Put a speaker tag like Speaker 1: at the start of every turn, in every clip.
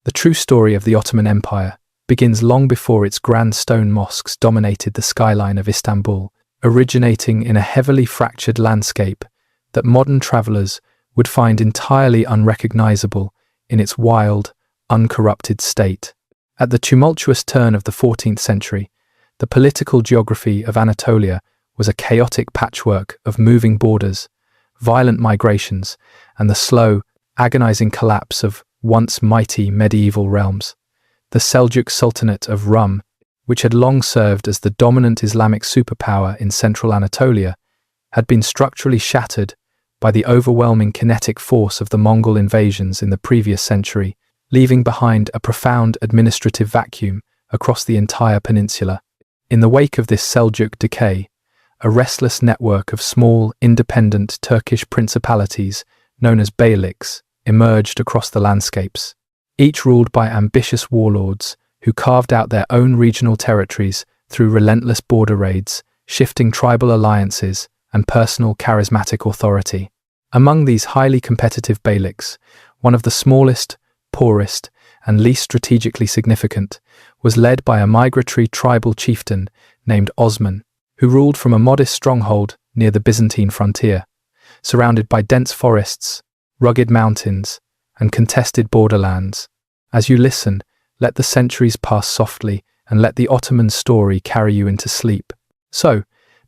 Speaker 1: The true story of the Ottoman Empire begins long before its grand stone mosques dominated the skyline of Istanbul, originating in a heavily fractured landscape that modern travelers would find entirely unrecognizable in its wild, uncorrupted state. At the tumultuous turn of the 14th century, the political geography of Anatolia was a chaotic patchwork of moving borders, violent migrations, and the slow, agonizing collapse of once mighty medieval realms. The Seljuk Sultanate of Rum, which had long served as the dominant Islamic superpower in central Anatolia, had been structurally shattered by the overwhelming kinetic force of the Mongol invasions in the previous century, leaving behind a profound administrative vacuum across the entire peninsula. In the wake of this Seljuk decay, a restless network of small, independent Turkish principalities, known as beyliks, emerged across the landscapes, each ruled by ambitious warlords who carved out their own regional territories through relentless border raids, shifting tribal alliances, and personal charismatic authority. Among these highly competitive beyliks, one of the smallest, poorest, and least strategically significant was led by a migratory tribal chieftain named Osman, who ruled from a modest stronghold near the Byzantine frontier, surrounded by dense forests, rugged mountains, and contested borderlands. As you listen, let the centuries pass softly and let the Ottoman story carry you into sleep. So,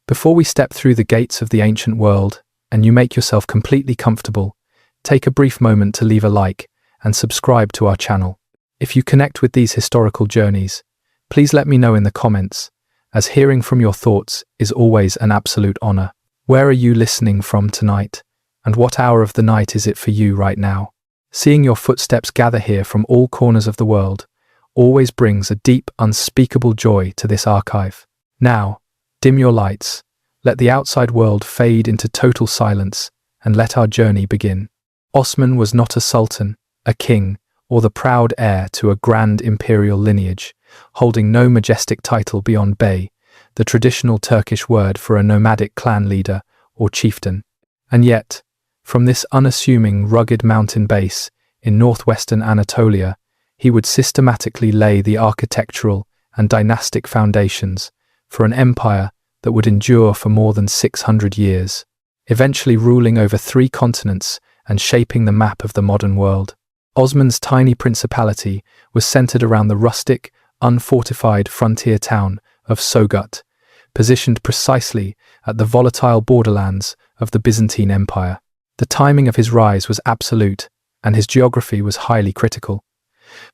Speaker 1: before we step through the gates of the ancient world and you make yourself completely comfortable, take a brief moment to leave a like and subscribe to our channel. If you connect with these historical journeys, please let me know in the comments, as hearing from your thoughts is always an absolute honor. Where are you listening from tonight? And what hour of the night is it for you right now? Seeing your footsteps gather here from all corners of the world always brings a deep, unspeakable joy to this archive. Now, dim your lights, let the outside world fade into total silence, and let our journey begin. Osman was not a sultan, a king, or the proud heir to a grand imperial lineage, holding no majestic title beyond bey, the traditional Turkish word for a nomadic clan leader or chieftain. And yet, from this unassuming, rugged mountain base in northwestern Anatolia, he would systematically lay the architectural and dynastic foundations for an empire that would endure for more than 600 years, eventually ruling over 3 continents and shaping the map of the modern world. Osman's tiny principality was centered around the rustic, unfortified frontier town of Sogut, positioned precisely at the volatile borderlands of the Byzantine Empire. The timing of his rise was absolute, and his geography was highly critical.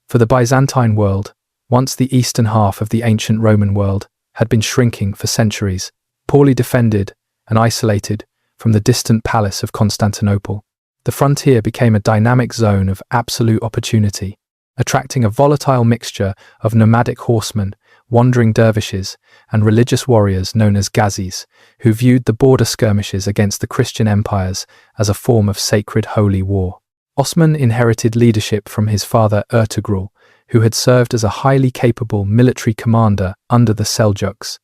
Speaker 1: For the Byzantine world, once the eastern half of the ancient Roman world, had been shrinking for centuries, poorly defended and isolated from the distant palace of Constantinople. The frontier became a dynamic zone of absolute opportunity, attracting a volatile mixture of nomadic horsemen, wandering dervishes, and religious warriors known as Ghazis, who viewed the border skirmishes against the Christian empires as a form of sacred holy war. Osman inherited leadership from his father Ertugrul, who had served as a highly capable military commander under the Seljuks,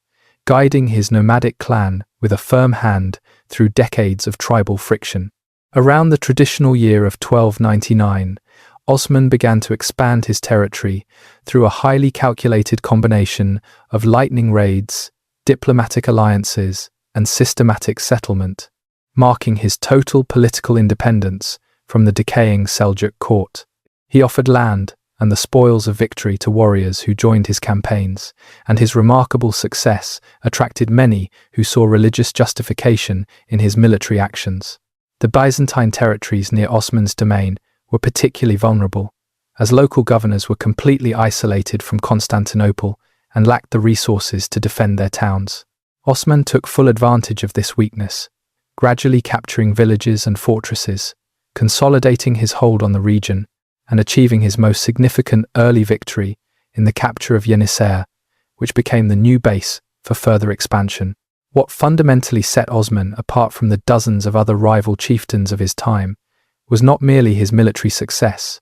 Speaker 1: guiding his nomadic clan with a firm hand through decades of tribal friction. Around the traditional year of 1299, Osman began to expand his territory through a highly calculated combination of lightning raids, diplomatic alliances, and systematic settlement, marking his total political independence from the decaying Seljuk court. He offered land and the spoils of victory to warriors who joined his campaigns, and his remarkable success attracted many who saw religious justification in his military actions. The Byzantine territories near Osman's domain were particularly vulnerable, as local governors were completely isolated from Constantinople and lacked the resources to defend their towns. Osman took full advantage of this weakness, gradually capturing villages and fortresses, consolidating his hold on the region, and achieving his most significant early victory in the capture of Yenisei, which became the new base for further expansion. What fundamentally set Osman apart from the dozens of other rival chieftains of his time was not merely his military success,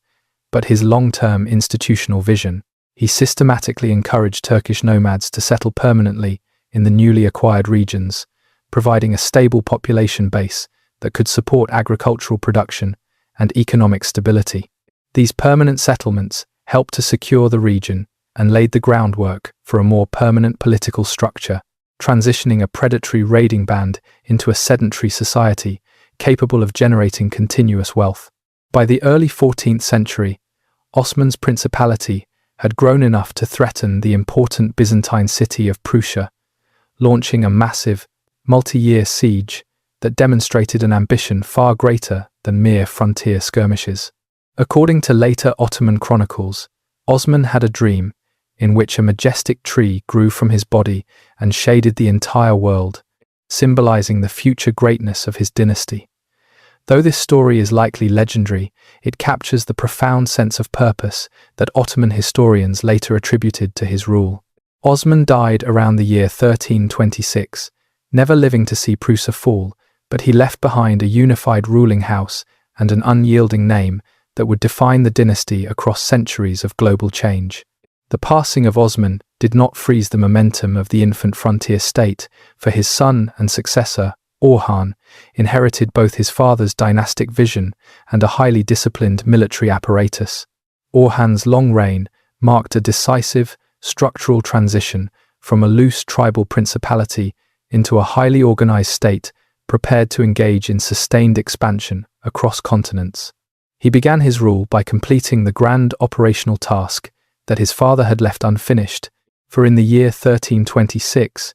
Speaker 1: but his long-term institutional vision. He systematically encouraged Turkish nomads to settle permanently in the newly acquired regions, providing a stable population base that could support agricultural production and economic stability. These permanent settlements helped to secure the region and laid the groundwork for a more permanent political structure, transitioning a predatory raiding band into a sedentary society capable of generating continuous wealth. By the early 14th century, Osman's principality had grown enough to threaten the important Byzantine city of Prussia, launching a massive, multi-year siege that demonstrated an ambition far greater than mere frontier skirmishes. According to later Ottoman chronicles, Osman had a dream in which a majestic tree grew from his body and shaded the entire world, symbolizing the future greatness of his dynasty. Though this story is likely legendary, it captures the profound sense of purpose that Ottoman historians later attributed to his rule. Osman died around the year 1326, never living to see Prussia fall, but he left behind a unified ruling house and an unyielding name that would define the dynasty across centuries of global change. The passing of Osman did not freeze the momentum of the infant frontier state, for his son and successor, Orhan, inherited both his father's dynastic vision and a highly disciplined military apparatus. Orhan's long reign marked a decisive, structural transition from a loose tribal principality into a highly organized state prepared to engage in sustained expansion across continents. He began his rule by completing the grand operational task that his father had left unfinished, for in the year 1326,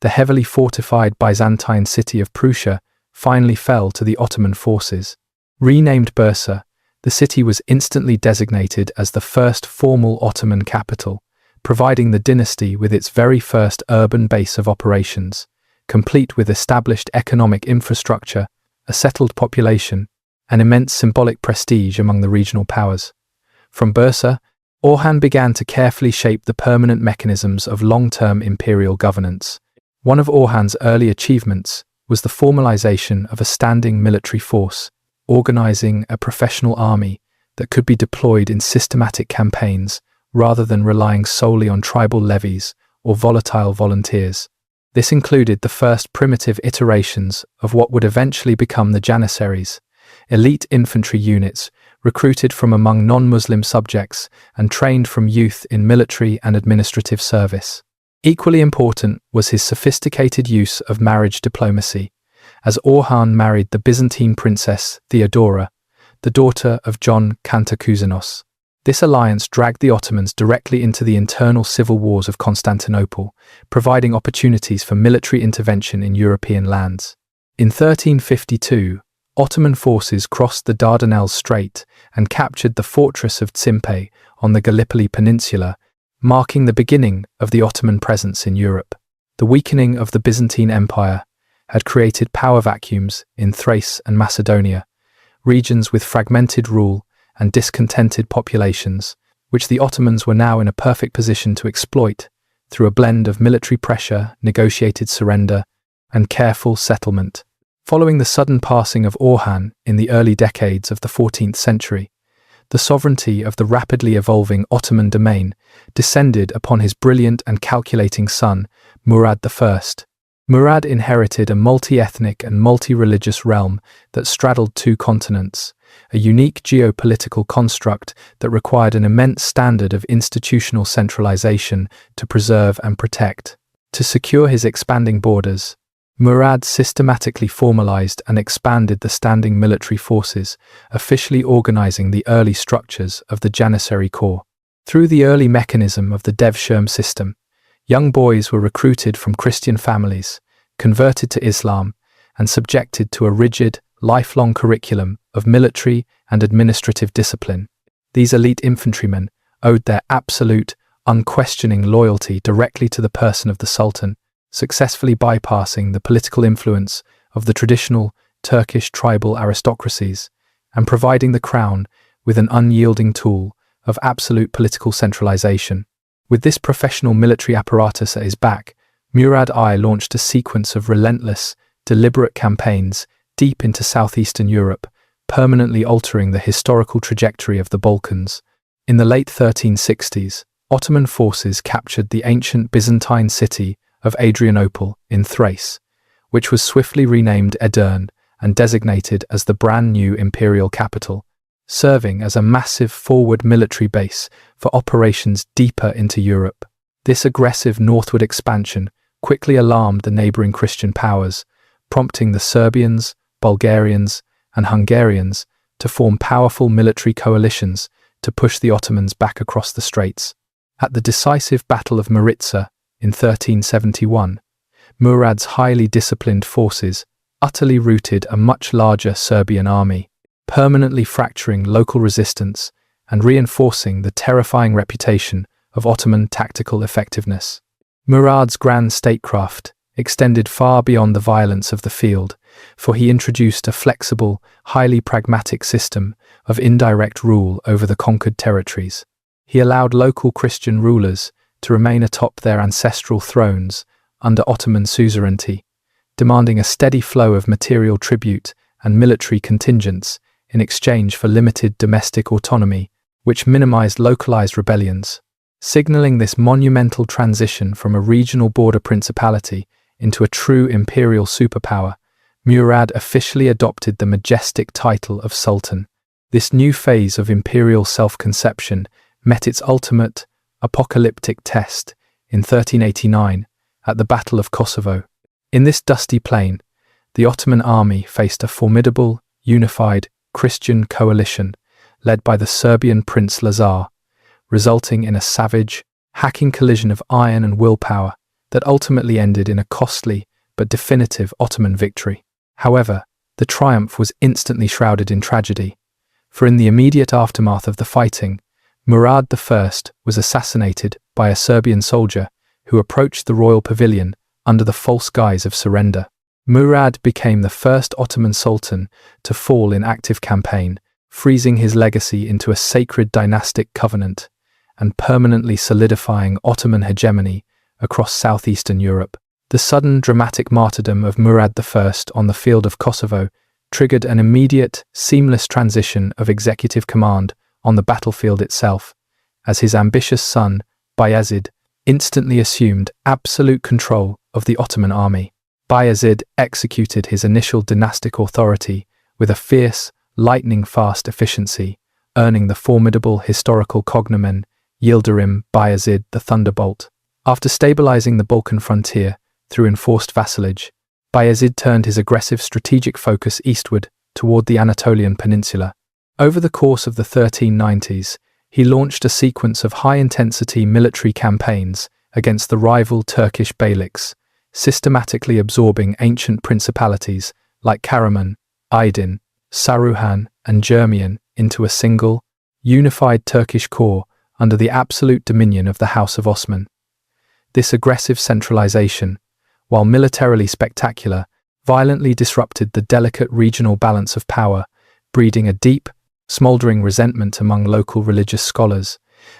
Speaker 1: the heavily fortified Byzantine city of Prussia finally fell to the Ottoman forces. Renamed Bursa, the city was instantly designated as the first formal Ottoman capital, providing the dynasty with its very first urban base of operations, complete with established economic infrastructure, a settled population, and immense symbolic prestige among the regional powers. From Bursa, Orhan began to carefully shape the permanent mechanisms of long-term imperial governance. One of Orhan's early achievements was the formalization of a standing military force, organizing a professional army that could be deployed in systematic campaigns rather than relying solely on tribal levies or volatile volunteers. This included the first primitive iterations of what would eventually become the Janissaries, elite infantry units recruited from among non-Muslim subjects and trained from youth in military and administrative service. Equally important was his sophisticated use of marriage diplomacy, as Orhan married the Byzantine princess Theodora, the daughter of John Cantacuzene. This alliance dragged the Ottomans directly into the internal civil wars of Constantinople, providing opportunities for military intervention in European lands. In 1352, Ottoman forces crossed the Dardanelles Strait and captured the fortress of Tsimpe on the Gallipoli Peninsula, marking the beginning of the Ottoman presence in Europe. The weakening of the Byzantine Empire had created power vacuums in Thrace and Macedonia, regions with fragmented rule and discontented populations, which the Ottomans were now in a perfect position to exploit through a blend of military pressure, negotiated surrender, and careful settlement. Following the sudden passing of Orhan in the early decades of the 14th century, the sovereignty of the rapidly evolving Ottoman domain descended upon his brilliant and calculating son, Murad I. Murad inherited a multi-ethnic and multi-religious realm that straddled two continents, a unique geopolitical construct that required an immense standard of institutional centralization to preserve and protect. To secure his expanding borders, Murad systematically formalized and expanded the standing military forces, officially organizing the early structures of the Janissary Corps. Through the early mechanism of the Devshirme system, young boys were recruited from Christian families, converted to Islam, and subjected to a rigid, lifelong curriculum of military and administrative discipline. These elite infantrymen owed their absolute, unquestioning loyalty directly to the person of the Sultan, successfully bypassing the political influence of the traditional Turkish tribal aristocracies and providing the crown with an unyielding tool of absolute political centralization. With this professional military apparatus at his back, Murad I launched a sequence of relentless, deliberate campaigns deep into southeastern Europe, permanently altering the historical trajectory of the Balkans. In the late 1360s, Ottoman forces captured the ancient Byzantine city of Adrianople in Thrace, which was swiftly renamed Edirne and designated as the brand new imperial capital, serving as a massive forward military base for operations deeper into Europe. This aggressive northward expansion quickly alarmed the neighboring Christian powers, prompting the Serbians, Bulgarians, and Hungarians to form powerful military coalitions to push the Ottomans back across the straits. At the decisive Battle of Maritsa in 1371, Murad's highly disciplined forces utterly routed a much larger Serbian army, permanently fracturing local resistance and reinforcing the terrifying reputation of Ottoman tactical effectiveness. Murad's grand statecraft extended far beyond the violence of the field, for he introduced a flexible, highly pragmatic system of indirect rule over the conquered territories. He allowed local Christian rulers to remain atop their ancestral thrones under Ottoman suzerainty, demanding a steady flow of material tribute and military contingents in exchange for limited domestic autonomy, which minimized localized rebellions. Signaling this monumental transition from a regional border principality into a true imperial superpower, Murad officially adopted the majestic title of Sultan. This new phase of imperial self-conception met its ultimate, apocalyptic test in 1389 at the Battle of Kosovo. In this dusty plain, the Ottoman army faced a formidable, unified Christian coalition led by the Serbian Prince Lazar, resulting in a savage, hacking collision of iron and willpower that ultimately ended in a costly but definitive Ottoman victory. However, the triumph was instantly shrouded in tragedy, for in the immediate aftermath of the fighting, Murad I was assassinated by a Serbian soldier who approached the royal pavilion under the false guise of surrender. Murad became the first Ottoman sultan to fall in active campaign, freezing his legacy into a sacred dynastic covenant and permanently solidifying Ottoman hegemony across southeastern Europe. The sudden dramatic martyrdom of Murad I on the field of Kosovo triggered an immediate, seamless transition of executive command on the battlefield itself, as his ambitious son, Bayezid, instantly assumed absolute control of the Ottoman army. Bayezid executed his initial dynastic authority with a fierce, lightning-fast efficiency, earning the formidable historical cognomen Yildirim Bayezid the Thunderbolt. After stabilizing the Balkan frontier through enforced vassalage, Bayezid turned his aggressive strategic focus eastward toward the Anatolian peninsula. Over the course of the 1390s, he launched a sequence of high-intensity military campaigns against the rival Turkish beyliks, systematically absorbing ancient principalities like Karaman, Aydin, Saruhan, and Jermian into a single, unified Turkish core under the absolute dominion of the House of Osman. This aggressive centralization, while militarily spectacular, violently disrupted the delicate regional balance of power, breeding a deep, smoldering resentment among local religious scholars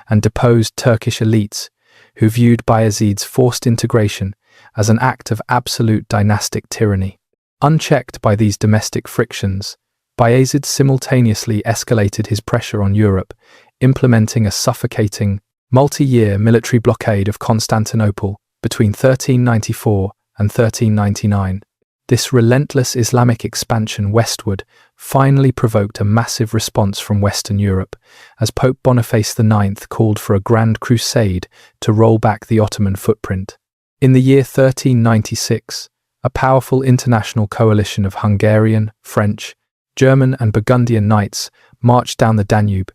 Speaker 1: and deposed Turkish elites who viewed Bayezid's forced integration as an act of absolute dynastic tyranny. Unchecked by these domestic frictions, Bayezid simultaneously escalated his pressure on Europe, implementing a suffocating, multi-year military blockade of Constantinople between 1394 and 1399. This relentless Islamic expansion westward finally provoked a massive response from Western Europe, as Pope Boniface IX called for a grand crusade to roll back the Ottoman footprint. In the year 1396, a powerful international coalition of Hungarian, French, German and Burgundian knights marched down the Danube,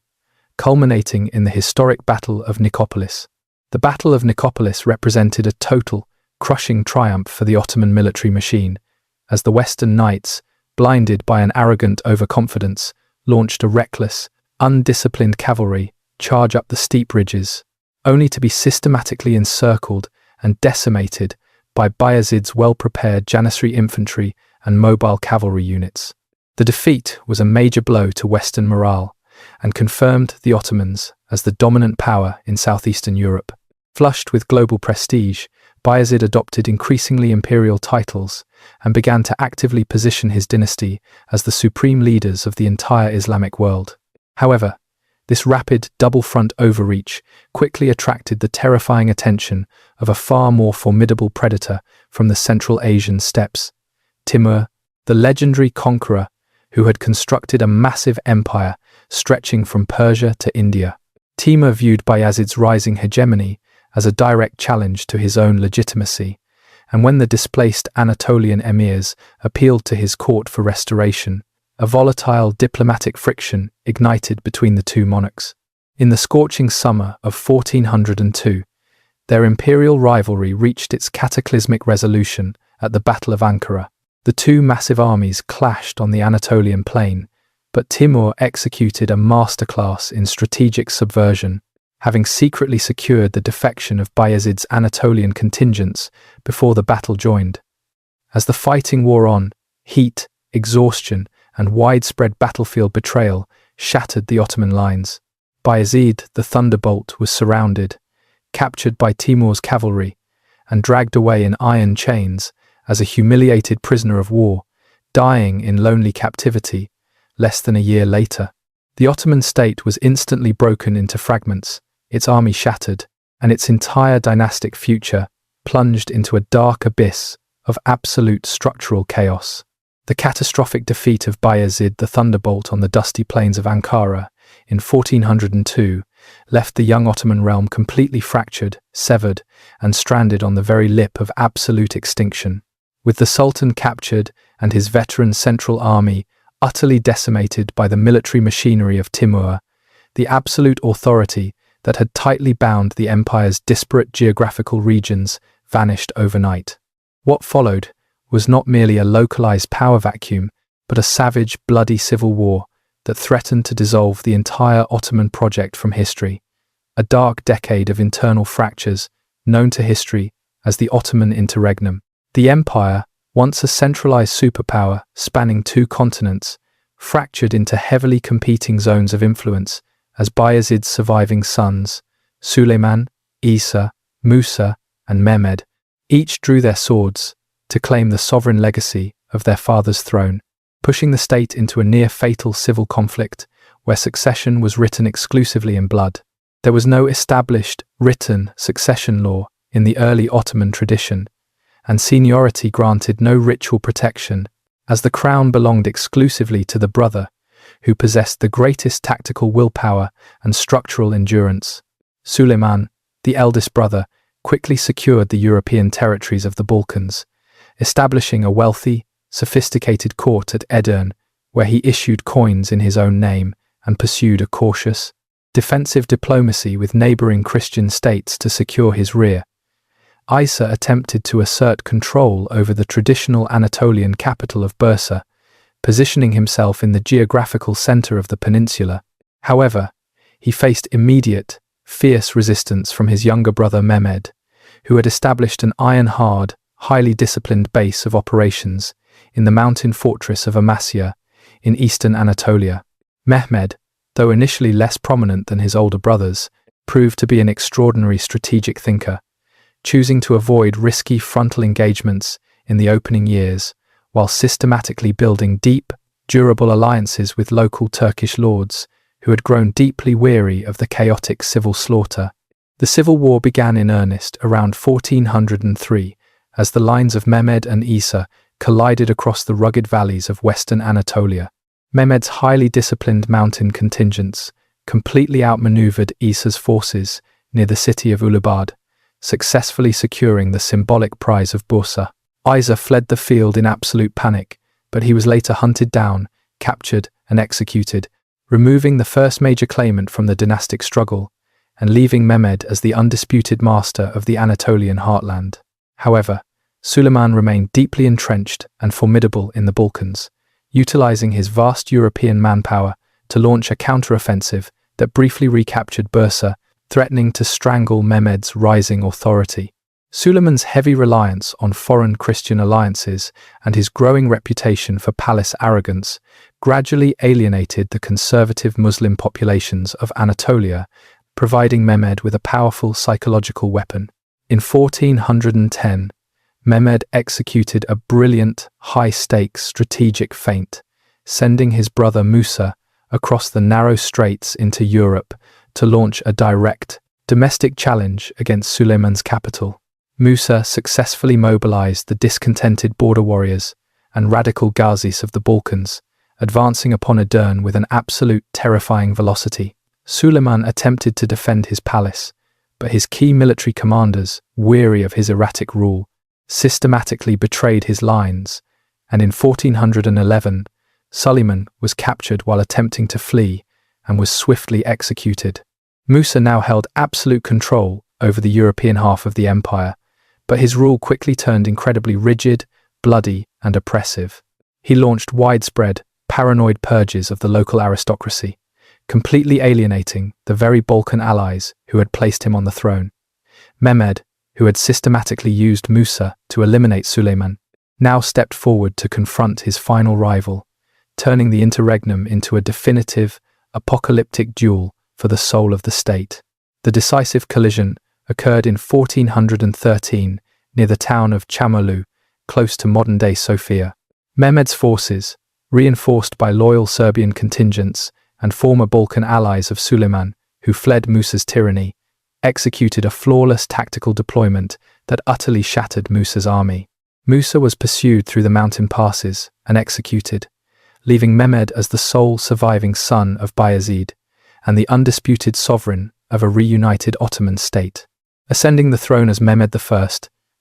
Speaker 1: culminating in the historic Battle of Nicopolis. The Battle of Nicopolis represented a total, crushing triumph for the Ottoman military machine, as the Western knights, blinded by an arrogant overconfidence, launched a reckless, undisciplined cavalry charge up the steep ridges, only to be systematically encircled and decimated by Bayezid's well-prepared Janissary infantry and mobile cavalry units. The defeat was a major blow to Western morale and confirmed the Ottomans as the dominant power in southeastern Europe. Flushed with global prestige, Bayezid adopted increasingly imperial titles and began to actively position his dynasty as the supreme leaders of the entire Islamic world. However, this rapid double-front overreach quickly attracted the terrifying attention of a far more formidable predator from the Central Asian steppes, Timur, the legendary conqueror who had constructed a massive empire stretching from Persia to India. Timur viewed Bayezid's rising hegemony as a direct challenge to his own legitimacy, and when the displaced Anatolian emirs appealed to his court for restoration, a volatile diplomatic friction ignited between the two monarchs. In the scorching summer of 1402, their imperial rivalry reached its cataclysmic resolution at the Battle of Ankara. The two massive armies clashed on the Anatolian plain, but Timur executed a masterclass in strategic subversion, having secretly secured the defection of Bayezid's Anatolian contingents before the battle joined. As the fighting wore on, heat, exhaustion, and widespread battlefield betrayal shattered the Ottoman lines. Bayezid, the Thunderbolt, was surrounded, captured by Timur's cavalry, and dragged away in iron chains as a humiliated prisoner of war, dying in lonely captivity less than a year later. The Ottoman state was instantly broken into fragments, its army shattered, and its entire dynastic future plunged into a dark abyss of absolute structural chaos. The catastrophic defeat of Bayezid the Thunderbolt on the dusty plains of Ankara in 1402 left the young Ottoman realm completely fractured, severed, and stranded on the very lip of absolute extinction. With the Sultan captured and his veteran central army utterly decimated by the military machinery of Timur, the absolute authority that had tightly bound the empire's disparate geographical regions vanished overnight. What followed was not merely a localized power vacuum, but a savage, bloody civil war that threatened to dissolve the entire Ottoman project from history. A dark decade of internal fractures, known to history as the Ottoman Interregnum. The empire, once a centralized superpower spanning two continents, fractured into heavily competing zones of influence as Bayezid's surviving sons, Suleiman, Isa, Musa, and Mehmed, each drew their swords to claim the sovereign legacy of their father's throne, pushing the state into a near-fatal civil conflict where succession was written exclusively in blood. There was no established, written succession law in the early Ottoman tradition, and seniority granted no ritual protection, as the crown belonged exclusively to the brother, who possessed the greatest tactical willpower and structural endurance. Suleiman, the eldest brother, quickly secured the European territories of the Balkans, establishing a wealthy, sophisticated court at Edirne, where he issued coins in his own name and pursued a cautious, defensive diplomacy with neighboring Christian states to secure his rear. Isa attempted to assert control over the traditional Anatolian capital of Bursa, positioning himself in the geographical center of the peninsula. However, he faced immediate, fierce resistance from his younger brother Mehmed, who had established an iron-hard, highly disciplined base of operations in the mountain fortress of Amasya in eastern Anatolia. Mehmed, though initially less prominent than his older brothers, proved to be an extraordinary strategic thinker, choosing to avoid risky frontal engagements in the opening years, while systematically building deep, durable alliances with local Turkish lords who had grown deeply weary of the chaotic civil slaughter. The civil war began in earnest around 1403 as the lines of Mehmed and Isa collided across the rugged valleys of western Anatolia. Mehmed's highly disciplined mountain contingents completely outmaneuvered Isa's forces near the city of Ulubad, successfully securing the symbolic prize of Bursa. Isa fled the field in absolute panic, but he was later hunted down, captured, and executed, removing the first major claimant from the dynastic struggle and leaving Mehmed as the undisputed master of the Anatolian heartland. However, Suleiman remained deeply entrenched and formidable in the Balkans, utilizing his vast European manpower to launch a counteroffensive that briefly recaptured Bursa, threatening to strangle Mehmed's rising authority. Suleiman's heavy reliance on foreign Christian alliances and his growing reputation for palace arrogance gradually alienated the conservative Muslim populations of Anatolia, providing Mehmed with a powerful psychological weapon. In 1410, Mehmed executed a brilliant, high-stakes strategic feint, sending his brother Musa across the narrow straits into Europe to launch a direct, domestic challenge against Suleiman's capital. Musa successfully mobilized the discontented border warriors and radical Ghazis of the Balkans advancing upon Edirne with an absolute terrifying velocity. Suleiman attempted to defend his palace, but his key military commanders, weary of his erratic rule, systematically betrayed his lines, and in 1411, Suleiman was captured while attempting to flee and was swiftly executed. Musa now held absolute control over the European half of the empire, but his rule quickly turned incredibly rigid, bloody, and oppressive. He launched widespread, paranoid purges of the local aristocracy, completely alienating the very Balkan allies who had placed him on the throne. Mehmed, who had systematically used Musa to eliminate Suleiman, now stepped forward to confront his final rival, turning the interregnum into a definitive, apocalyptic duel for the soul of the state. The decisive collision occurred in 1413 near the town of Chamolu, close to modern-day Sofia. Mehmed's forces, reinforced by loyal Serbian contingents and former Balkan allies of Suleiman, who fled Musa's tyranny, executed a flawless tactical deployment that utterly shattered Musa's army. Musa was pursued through the mountain passes and executed, leaving Mehmed as the sole surviving son of Bayezid and the undisputed sovereign of a reunited Ottoman state. Ascending the throne as Mehmed I,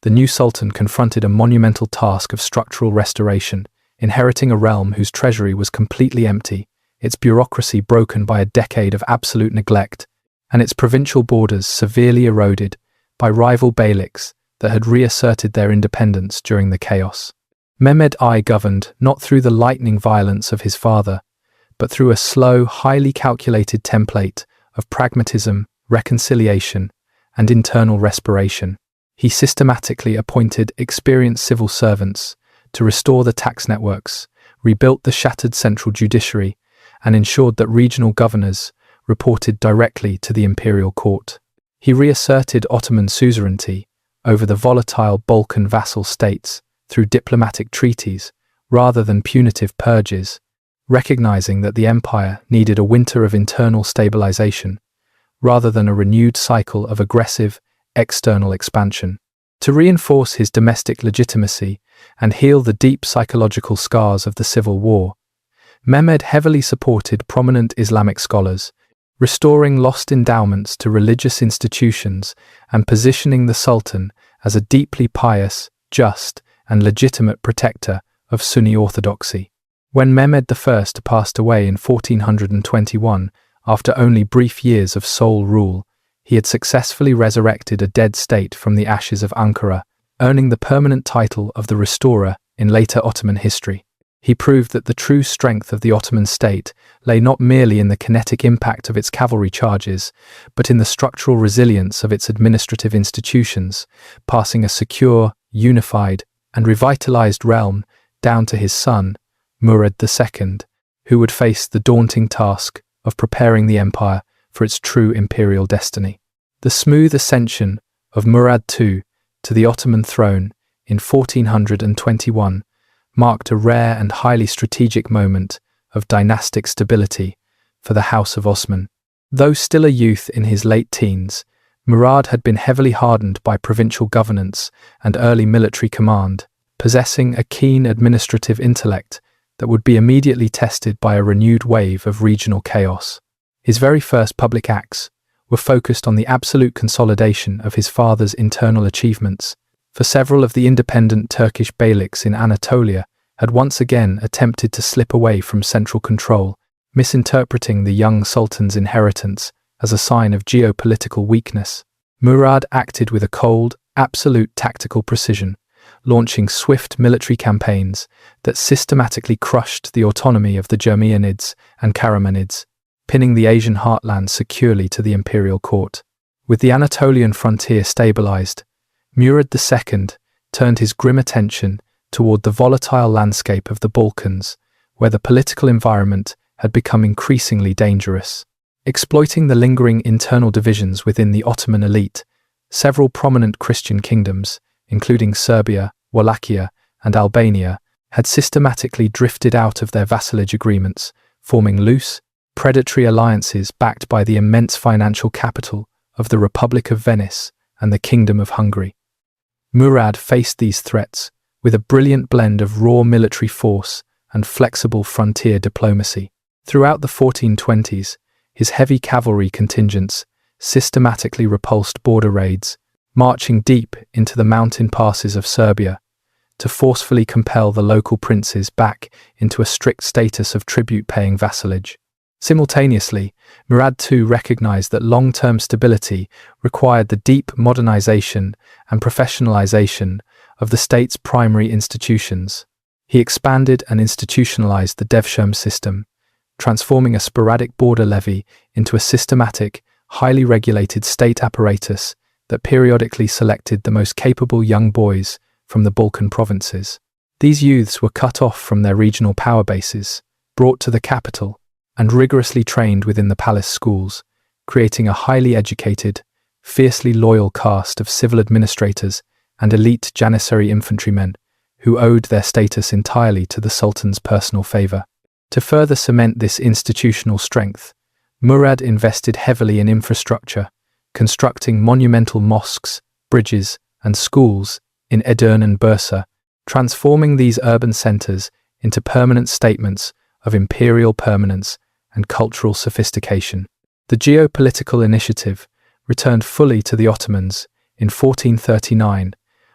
Speaker 1: the new sultan confronted a monumental task of structural restoration, inheriting a realm whose treasury was completely empty, its bureaucracy broken by a decade of absolute neglect, and its provincial borders severely eroded by rival beyliks that had reasserted their independence during the chaos. Mehmed I governed not through the lightning violence of his father, but through a slow, highly calculated template of pragmatism, reconciliation, and internal respiration. He systematically appointed experienced civil servants to restore the tax networks, rebuilt the shattered central judiciary, and ensured that regional governors reported directly to the imperial court. He reasserted Ottoman suzerainty over the volatile Balkan vassal states through diplomatic treaties rather than punitive purges, recognizing that the empire needed a winter of internal stabilization rather than a renewed cycle of aggressive external expansion. To reinforce his domestic legitimacy and heal the deep psychological scars of the civil war, Mehmed heavily supported prominent Islamic scholars, restoring lost endowments to religious institutions and positioning the Sultan as a deeply pious, just, and legitimate protector of Sunni orthodoxy. When Mehmed I passed away in 1421, after only brief years of sole rule, he had successfully resurrected a dead state from the ashes of Ankara, earning the permanent title of the Restorer in later Ottoman history. He proved that the true strength of the Ottoman state lay not merely in the kinetic impact of its cavalry charges, but in the structural resilience of its administrative institutions, passing a secure, unified, and revitalized realm down to his son, Murad II, who would face the daunting task of preparing the empire for its true imperial destiny. The smooth ascension of Murad II to the Ottoman throne in 1421 marked a rare and highly strategic moment of dynastic stability for the House of Osman. Though still a youth in his late teens, Murad had been heavily hardened by provincial governance and early military command, possessing a keen administrative intellect that would be immediately tested by a renewed wave of regional chaos. His very first public acts were focused on the absolute consolidation of his father's internal achievements, for several of the independent Turkish beyliks in Anatolia had once again attempted to slip away from central control, misinterpreting the young sultan's inheritance as a sign of geopolitical weakness. Murad acted with a cold, absolute tactical precision, launching swift military campaigns that systematically crushed the autonomy of the Jeremianids and Karamanids, pinning the Asian heartland securely to the imperial court. With the Anatolian frontier stabilized, Murad II turned his grim attention toward the volatile landscape of the Balkans, where the political environment had become increasingly dangerous. Exploiting the lingering internal divisions within the Ottoman elite, several prominent Christian kingdoms, including Serbia, Wallachia, and Albania, had systematically drifted out of their vassalage agreements, forming loose, predatory alliances backed by the immense financial capital of the Republic of Venice and the Kingdom of Hungary. Murad faced these threats with a brilliant blend of raw military force and flexible frontier diplomacy. Throughout the 1420s, his heavy cavalry contingents systematically repulsed border raids, marching deep into the mountain passes of Serbia to forcefully compel the local princes back into a strict status of tribute-paying vassalage. Simultaneously, Murad II recognized that long-term stability required the deep modernization and professionalization of the state's primary institutions. He expanded and institutionalized the devshirme system, transforming a sporadic border levy into a systematic, highly regulated state apparatus that periodically selected the most capable young boys from the Balkan provinces. These youths were cut off from their regional power bases, brought to the capital, and rigorously trained within the palace schools, creating a highly educated, fiercely loyal caste of civil administrators and elite Janissary infantrymen who owed their status entirely to the Sultan's personal favor. To further cement this institutional strength, Murad invested heavily in infrastructure, constructing monumental mosques, bridges, and schools in Edirne and Bursa, transforming these urban centers into permanent statements of imperial permanence and cultural sophistication. The geopolitical initiative returned fully to the Ottomans in 1439,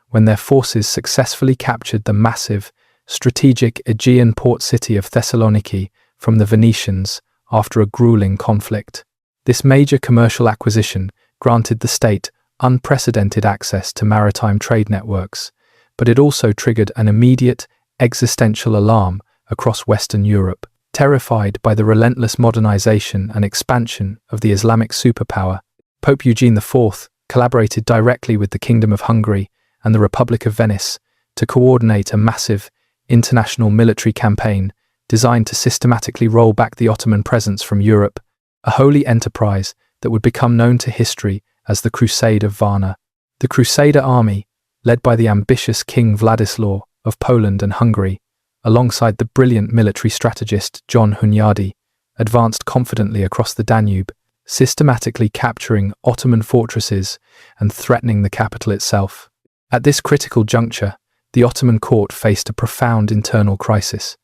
Speaker 1: when their forces successfully captured the massive, strategic Aegean port city of Thessaloniki from the Venetians after a grueling conflict. This major commercial acquisition granted the state unprecedented access to maritime trade networks, but it also triggered an immediate, existential alarm across Western Europe. Terrified by the relentless modernization and expansion of the Islamic superpower, Pope Eugene IV collaborated directly with the Kingdom of Hungary and the Republic of Venice to coordinate a massive, international military campaign designed to systematically roll back the Ottoman presence from Europe, a holy enterprise that would become known to history as the Crusade of Varna. The Crusader army, led by the ambitious King Władysław of Poland and Hungary, alongside the brilliant military strategist John Hunyadi, advanced confidently across the Danube, systematically capturing Ottoman fortresses and threatening the capital itself. At this critical juncture, the Ottoman court faced a profound internal crisis,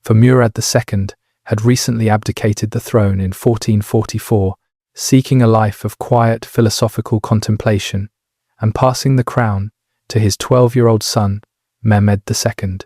Speaker 1: for Murad II had recently abdicated the throne in 1444, seeking a life of quiet philosophical contemplation and passing the crown to his 12-year-old son, Mehmed II.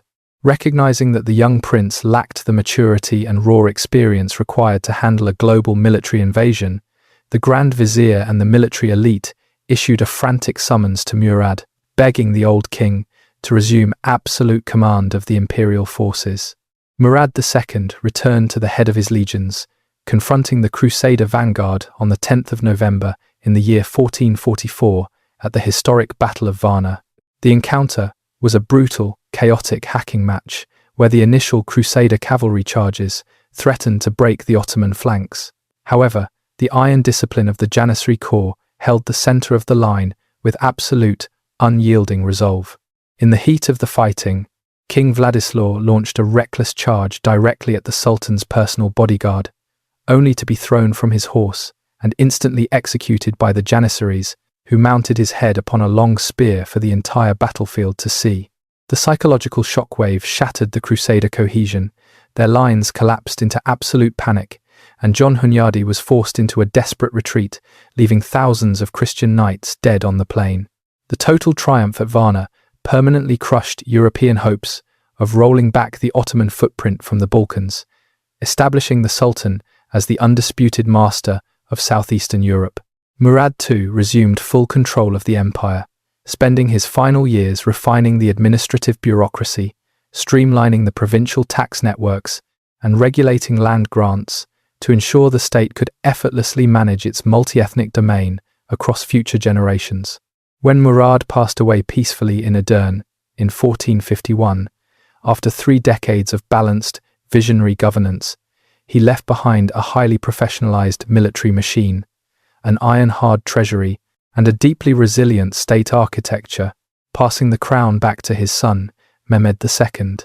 Speaker 1: Recognizing that the young prince lacked the maturity and raw experience required to handle a global military invasion, the Grand Vizier and the military elite issued a frantic summons to Murad, begging the old king to resume absolute command of the imperial forces. Murad II returned to the head of his legions, confronting the Crusader vanguard on the 10th of November in the year 1444 at the historic Battle of Varna. The encounter was a brutal, chaotic hacking match where the initial Crusader cavalry charges threatened to break the Ottoman flanks. However, the iron discipline of the Janissary Corps held the center of the line with absolute, unyielding resolve. In the heat of the fighting, King Władysław launched a reckless charge directly at the Sultan's personal bodyguard, only to be thrown from his horse and instantly executed by the Janissaries, who mounted his head upon a long spear for the entire battlefield to see. The psychological shockwave shattered the Crusader cohesion, their lines collapsed into absolute panic, and John Hunyadi was forced into a desperate retreat, leaving thousands of Christian knights dead on the plain. The total triumph at Varna permanently crushed European hopes of rolling back the Ottoman footprint from the Balkans, establishing the Sultan as the undisputed master of southeastern Europe. Murad II resumed full control of the empire, spending his final years refining the administrative bureaucracy, streamlining the provincial tax networks, and regulating land grants to ensure the state could effortlessly manage its multi-ethnic domain across future generations. When Murad passed away peacefully in Edirne in 1451, after 3 decades of balanced, visionary governance, he left behind a highly professionalized military machine, an iron-hard treasury, and a deeply resilient state architecture, passing the crown back to his son, Mehmed II,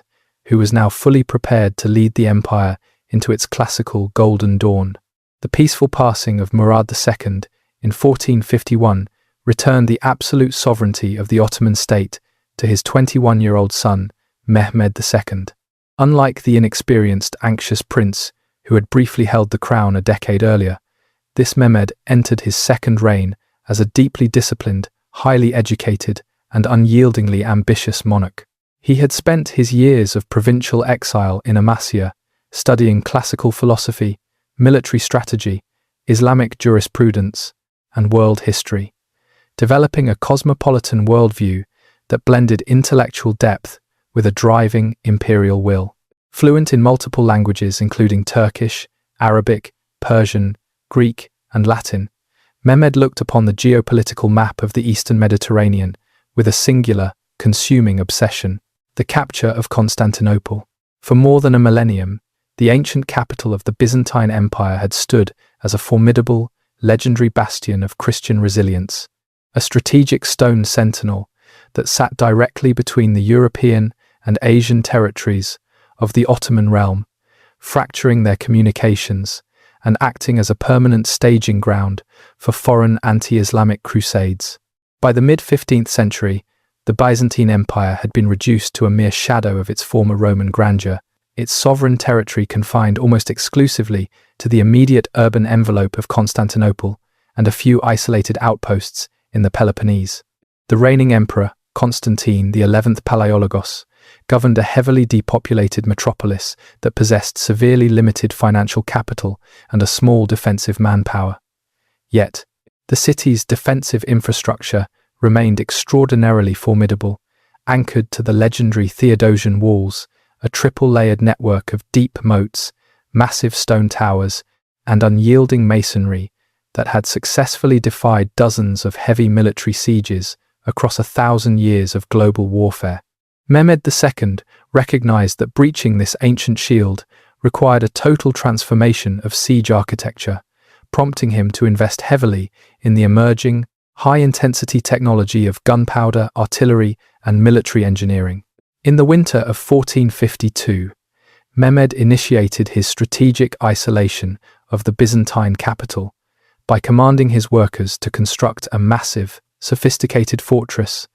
Speaker 1: who was now fully prepared to lead the empire into its classical golden dawn. The peaceful passing of Murad II in 1451 returned the absolute sovereignty of the Ottoman state to his 21-year-old son, Mehmed II. Unlike the inexperienced, anxious prince who had briefly held the crown a decade earlier, this Mehmed entered his second reign as a deeply disciplined, highly educated, and unyieldingly ambitious monarch. He had spent his years of provincial exile in Amasya, studying classical philosophy, military strategy, Islamic jurisprudence, and world history, developing a cosmopolitan worldview that blended intellectual depth with a driving imperial will. Fluent in multiple languages including Turkish, Arabic, Persian, Greek, and Latin, Mehmed looked upon the geopolitical map of the Eastern Mediterranean with a singular, consuming obsession: the capture of Constantinople. For more than a millennium, the ancient capital of the Byzantine Empire had stood as a formidable, legendary bastion of Christian resilience, a strategic stone sentinel that sat directly between the European and Asian territories of the Ottoman realm, fracturing their communications and acting as a permanent staging ground for foreign anti-Islamic crusades. By the mid-15th century, the Byzantine Empire had been reduced to a mere shadow of its former Roman grandeur, its sovereign territory confined almost exclusively to the immediate urban envelope of Constantinople and a few isolated outposts in the Peloponnese. The reigning emperor, Constantine the XIth Palaiologos, governed a heavily depopulated metropolis that possessed severely limited financial capital and a small defensive manpower. Yet, the city's defensive infrastructure remained extraordinarily formidable, anchored to the legendary Theodosian walls, a triple-layered network of deep moats, massive stone towers, and unyielding masonry that had successfully defied dozens of heavy military sieges across 1,000 years of global warfare. Mehmed II recognized that breaching this ancient shield required a total transformation of siege architecture, prompting him to invest heavily in the emerging, high-intensity technology of gunpowder, artillery, and military engineering. In the winter of 1452, Mehmed initiated his strategic isolation of the Byzantine capital by commanding his workers to construct a massive, sophisticated fortress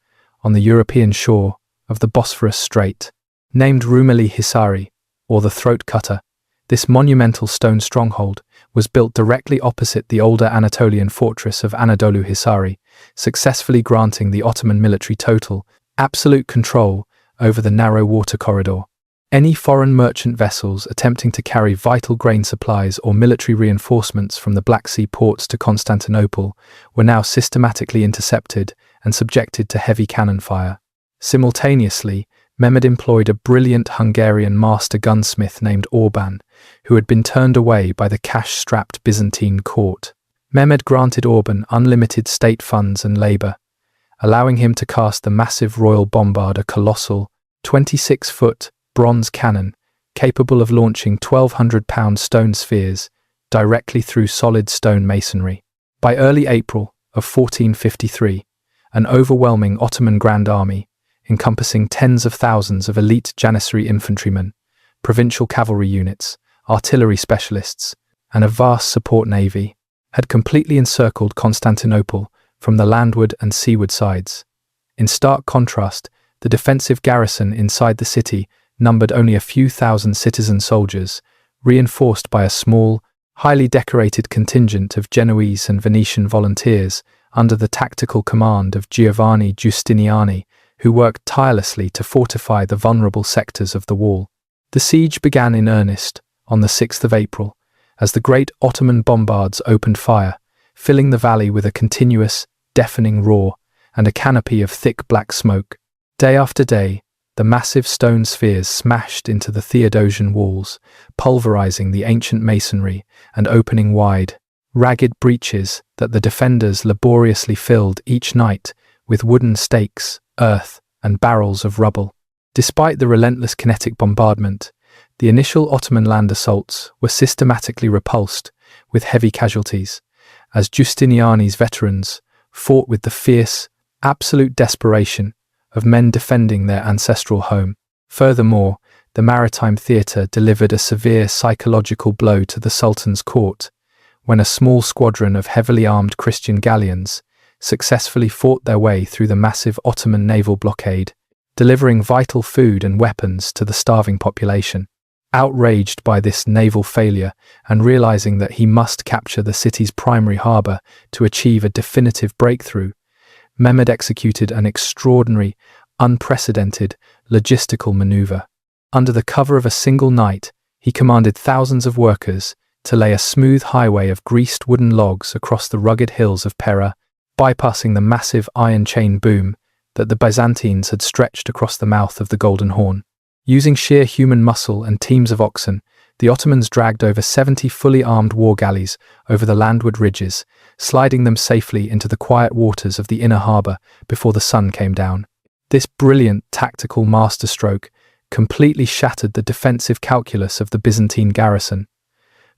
Speaker 1: on the European shore of the Bosphorus Strait. Named Rumeli Hisari, or the Throat Cutter, this monumental stone stronghold was built directly opposite the older Anatolian fortress of Anadolu Hisari, successfully granting the Ottoman military total, absolute control over the narrow water corridor. Any foreign merchant vessels attempting to carry vital grain supplies or military reinforcements from the Black Sea ports to Constantinople were now systematically intercepted and subjected to heavy cannon fire. Simultaneously, Mehmed employed a brilliant Hungarian master gunsmith named Orban, who had been turned away by the cash-strapped Byzantine court. Mehmed granted Orban unlimited state funds and labor, allowing him to cast the massive royal bombard, a colossal, 26-foot bronze cannon capable of launching 1,200-pound stone spheres directly through solid stone masonry. By early April of 1453, an overwhelming Ottoman Grand Army, encompassing tens of thousands of elite Janissary infantrymen, provincial cavalry units, artillery specialists, and a vast support navy, had completely encircled Constantinople from the landward and seaward sides. In stark contrast, the defensive garrison inside the city numbered only a few thousand citizen soldiers, reinforced by a small, highly decorated contingent of Genoese and Venetian volunteers under the tactical command of Giovanni Giustiniani, who worked tirelessly to fortify the vulnerable sectors of the wall. The siege began in earnest on the 6th of April, as the great Ottoman bombards opened fire, filling the valley with a continuous, deafening roar and a canopy of thick black smoke. Day after day, the massive stone spheres smashed into the Theodosian walls, pulverizing the ancient masonry and opening wide, ragged breaches that the defenders laboriously filled each night with wooden stakes, earth, and barrels of rubble. Despite the relentless kinetic bombardment, the initial Ottoman land assaults were systematically repulsed with heavy casualties, as Giustiniani's veterans fought with the fierce, absolute desperation of men defending their ancestral home. Furthermore, the maritime theatre delivered a severe psychological blow to the Sultan's court, when a small squadron of heavily armed Christian galleons successfully fought their way through the massive Ottoman naval blockade, delivering vital food and weapons to the starving population. Outraged by this naval failure and realizing that he must capture the city's primary harbor to achieve a definitive breakthrough, Mehmed executed an extraordinary, unprecedented logistical maneuver. Under the cover of a single night, he commanded thousands of workers to lay a smooth highway of greased wooden logs across the rugged hills of Pera, bypassing the massive iron chain boom that the Byzantines had stretched across the mouth of the Golden Horn. Using sheer human muscle and teams of oxen, the Ottomans dragged over 70 fully armed war galleys over the landward ridges, sliding them safely into the quiet waters of the inner harbour before the sun came down. This brilliant tactical masterstroke completely shattered the defensive calculus of the Byzantine garrison.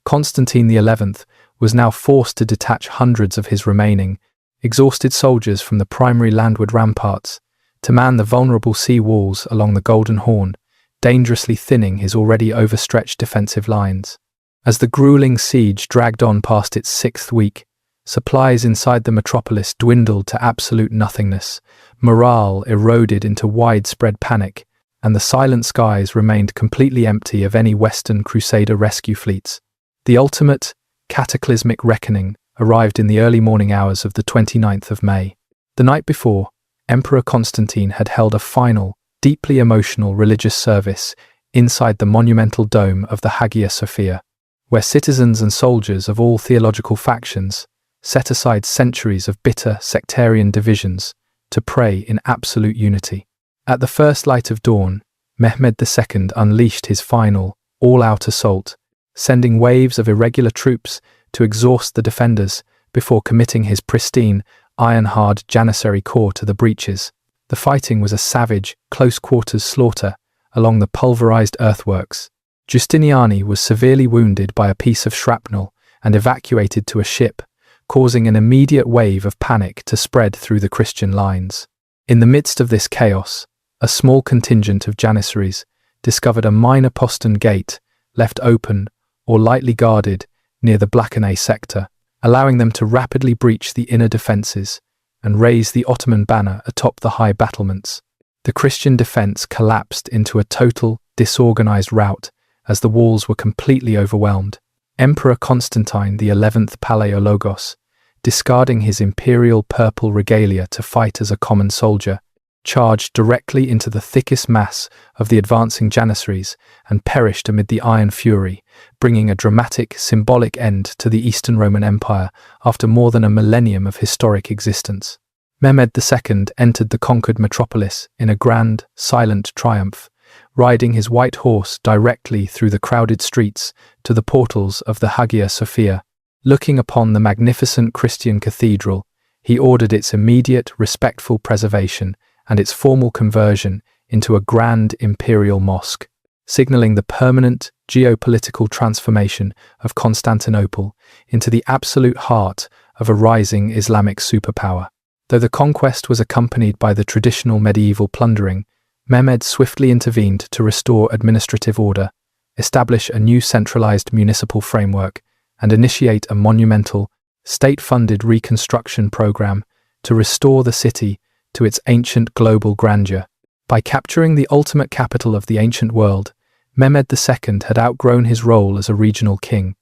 Speaker 1: Constantine XI was now forced to detach hundreds of his remaining, exhausted soldiers from the primary landward ramparts to man the vulnerable sea walls along the Golden Horn, dangerously thinning his already overstretched defensive lines. As the grueling siege dragged on past its 6th week, supplies inside the metropolis dwindled to absolute nothingness, morale eroded into widespread panic, and the silent skies remained completely empty of any Western Crusader rescue fleets. The ultimate, cataclysmic reckoning arrived in the early morning hours of the 29th of May. The night before, Emperor Constantine had held a final, deeply emotional religious service inside the monumental dome of the Hagia Sophia, where citizens and soldiers of all theological factions set aside centuries of bitter sectarian divisions to pray in absolute unity. At the first light of dawn, Mehmed II unleashed his final, all-out assault, sending waves of irregular troops to exhaust the defenders before committing his pristine, iron-hard Janissary corps to the breaches. The fighting was a savage, close-quarters slaughter along the pulverized earthworks. Giustiniani was severely wounded by a piece of shrapnel and evacuated to a ship, causing an immediate wave of panic to spread through the Christian lines. In the midst of this chaos, a small contingent of Janissaries discovered a minor postern gate left open or lightly guarded near the Blakeney sector, allowing them to rapidly breach the inner defences and raise the Ottoman banner atop the high battlements. The Christian defence collapsed into a total, disorganised rout as the walls were completely overwhelmed. Emperor Constantine XI Palaiologos, discarding his imperial purple regalia to fight as a common soldier, charged directly into the thickest mass of the advancing Janissaries and perished amid the iron fury, bringing a dramatic, symbolic end to the Eastern Roman Empire after more than a millennium of historic existence. Mehmed II entered the conquered metropolis in a grand, silent triumph, riding his white horse directly through the crowded streets to the portals of the Hagia Sophia. Looking upon the magnificent Christian cathedral, he ordered its immediate, respectful preservation and its formal conversion into a grand imperial mosque, signaling the permanent geopolitical transformation of Constantinople into the absolute heart of a rising Islamic superpower. Though the conquest was accompanied by the traditional medieval plundering, Mehmed swiftly intervened to restore administrative order, establish a new centralized municipal framework, and initiate a monumental, state-funded reconstruction program to restore the city to its ancient global grandeur. By capturing the ultimate capital of the ancient world, Mehmed II had outgrown his role as a regional king.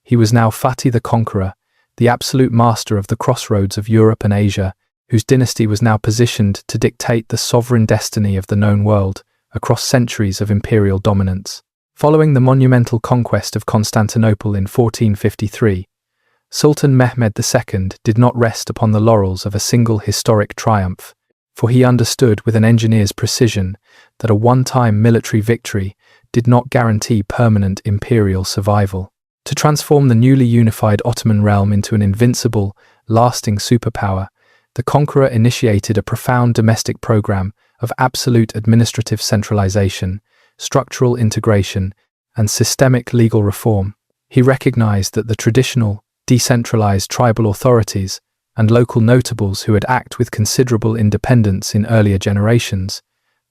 Speaker 1: He was now Fatih the Conqueror, the absolute master of the crossroads of Europe and Asia, whose dynasty was now positioned to dictate the sovereign destiny of the known world across centuries of imperial dominance. Following the monumental conquest of Constantinople in 1453, Sultan Mehmed II did not rest upon the laurels of a single historic triumph, for he understood with an engineer's precision that a one-time military victory did not guarantee permanent imperial survival. To transform the newly unified Ottoman realm into an invincible, lasting superpower, the conqueror initiated a profound domestic program of absolute administrative centralization, structural integration, and systemic legal reform. He recognized that the traditional, decentralized tribal authorities and local notables who had acted with considerable independence in earlier generations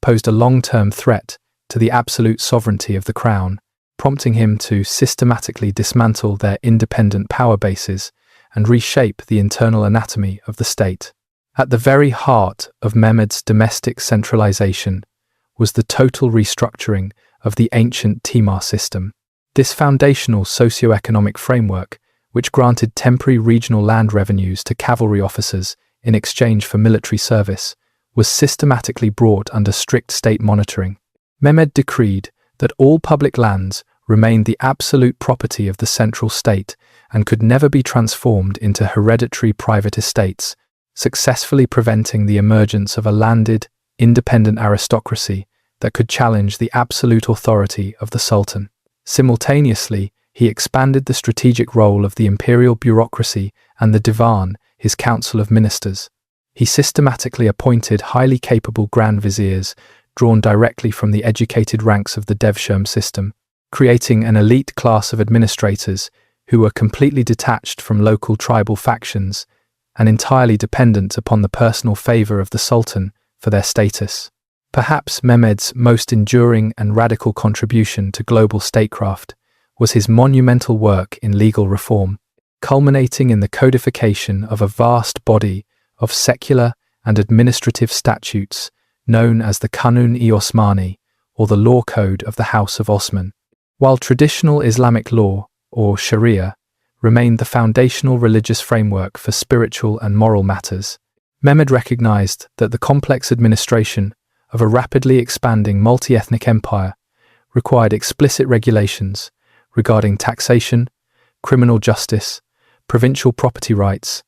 Speaker 1: posed a long-term threat to the absolute sovereignty of the crown, prompting him to systematically dismantle their independent power bases and reshape the internal anatomy of the state. At the very heart of Mehmed's domestic centralization was the total restructuring of the ancient Timar system. This foundational socio-economic framework, which granted temporary regional land revenues to cavalry officers in exchange for military service, was systematically brought under strict state monitoring. Mehmed decreed that all public lands remained the absolute property of the central state and could never be transformed into hereditary private estates, successfully preventing the emergence of a landed, independent aristocracy that could challenge the absolute authority of the sultan. Simultaneously, he expanded the strategic role of the imperial bureaucracy and the divan, his council of ministers. He systematically appointed highly capable grand viziers drawn directly from the educated ranks of the devshirme system, creating an elite class of administrators who were completely detached from local tribal factions and entirely dependent upon the personal favor of the sultan for their status. Perhaps Mehmed's most enduring and radical contribution to global statecraft was his monumental work in legal reform, culminating in the codification of a vast body of secular and administrative statutes known as the Kanun-i Osmani, or the Law Code of the House of Osman. While traditional Islamic law, or Sharia, remained the foundational religious framework for spiritual and moral matters, Mehmed recognized that the complex administration of a rapidly expanding multi-ethnic empire required explicit regulations regarding taxation, criminal justice, provincial property rights,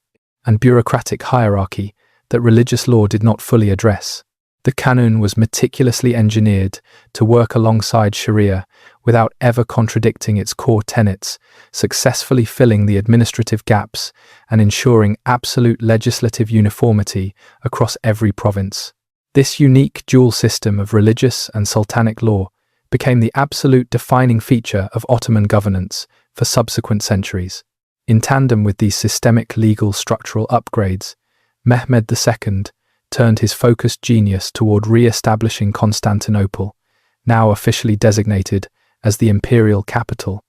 Speaker 1: and bureaucratic hierarchy that religious law did not fully address. The Kanun was meticulously engineered to work alongside Sharia without ever contradicting its core tenets, successfully filling the administrative gaps and ensuring absolute legislative uniformity across every province. This unique dual system of religious and sultanic law became the absolute defining feature of Ottoman governance for subsequent centuries. In tandem with these systemic legal structural upgrades, Mehmed II turned his focused genius toward re-establishing Constantinople, now officially designated as the imperial capital,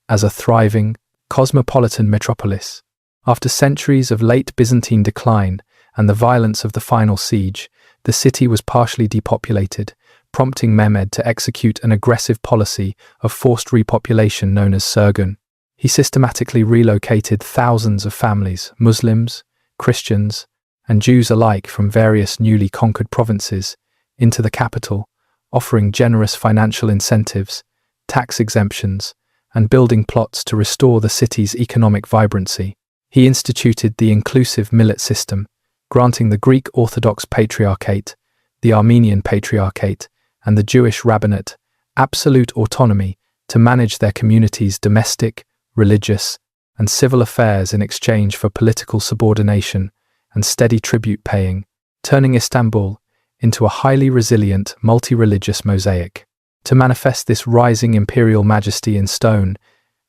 Speaker 1: as a thriving, cosmopolitan metropolis. After centuries of late Byzantine decline and the violence of the final siege, the city was partially depopulated, prompting Mehmed to execute an aggressive policy of forced repopulation known as Surgun. He systematically relocated thousands of families, Muslims, Christians, and Jews alike from various newly conquered provinces into the capital, offering generous financial incentives, tax exemptions, and building plots to restore the city's economic vibrancy. He instituted the inclusive millet system, granting the Greek Orthodox Patriarchate, the Armenian Patriarchate, and the Jewish Rabbinate absolute autonomy to manage their communities' domestic, religious, and civil affairs in exchange for political subordination and steady tribute paying, turning Istanbul into a highly resilient, multi-religious mosaic. To manifest this rising imperial majesty in stone,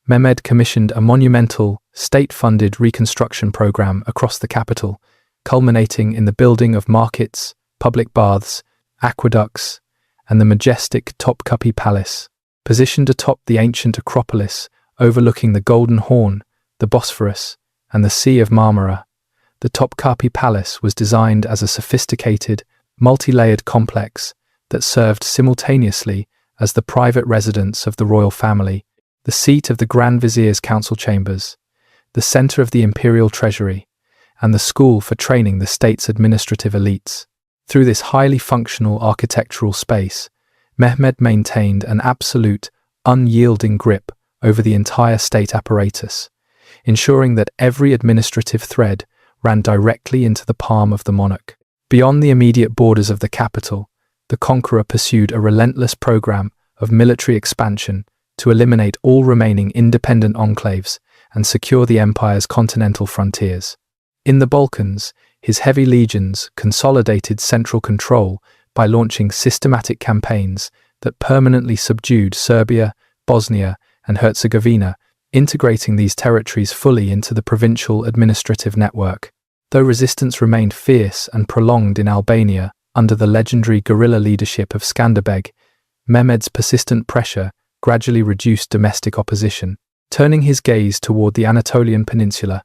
Speaker 1: Mehmed commissioned a monumental, state-funded reconstruction program across the capital, culminating in the building of markets, public baths, aqueducts, and the majestic Topkapi Palace. Positioned atop the ancient Acropolis, overlooking the Golden Horn, the Bosphorus, and the Sea of Marmara, the Topkapi Palace was designed as a sophisticated, multi-layered complex that served simultaneously as the private residence of the royal family, the seat of the Grand Vizier's council chambers, the center of the imperial treasury, and the school for training the state's administrative elites. Through this highly functional architectural space, Mehmed maintained an absolute, unyielding grip over the entire state apparatus, ensuring that every administrative thread ran directly into the palm of the monarch. Beyond the immediate borders of the capital, the conqueror pursued a relentless program of military expansion to eliminate all remaining independent enclaves and secure the empire's continental frontiers. In the Balkans, his heavy legions consolidated central control by launching systematic campaigns that permanently subdued Serbia, Bosnia, and Herzegovina, integrating these territories fully into the provincial administrative network. Though resistance remained fierce and prolonged in Albania under the legendary guerrilla leadership of Skanderbeg, Mehmed's persistent pressure gradually reduced domestic opposition. Turning his gaze toward the Anatolian Peninsula,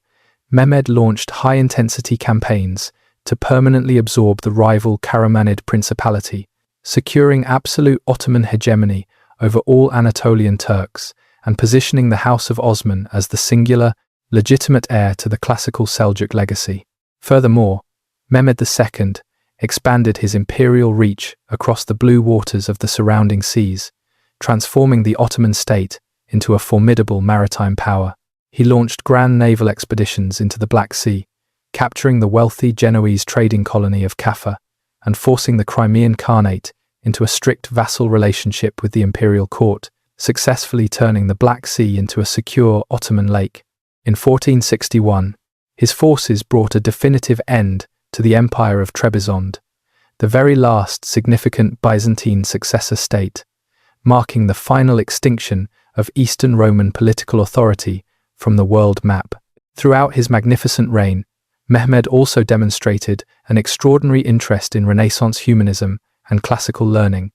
Speaker 1: Mehmed launched high-intensity campaigns to permanently absorb the rival Karamanid Principality, securing absolute Ottoman hegemony over all Anatolian Turks and positioning the House of Osman as the singular, legitimate heir to the classical Seljuk legacy. Furthermore, Mehmed II expanded his imperial reach across the blue waters of the surrounding seas, transforming the Ottoman state into a formidable maritime power. He launched grand naval expeditions into the Black Sea, capturing the wealthy Genoese trading colony of Kaffa and forcing the Crimean Khanate into a strict vassal relationship with the imperial court, successfully turning the Black Sea into a secure Ottoman lake. In 1461, his forces brought a definitive end to the Empire of Trebizond, the very last significant Byzantine successor state, marking the final extinction of Eastern Roman political authority from the world map. Throughout his magnificent reign, Mehmed also demonstrated an extraordinary interest in Renaissance humanism and classical learning,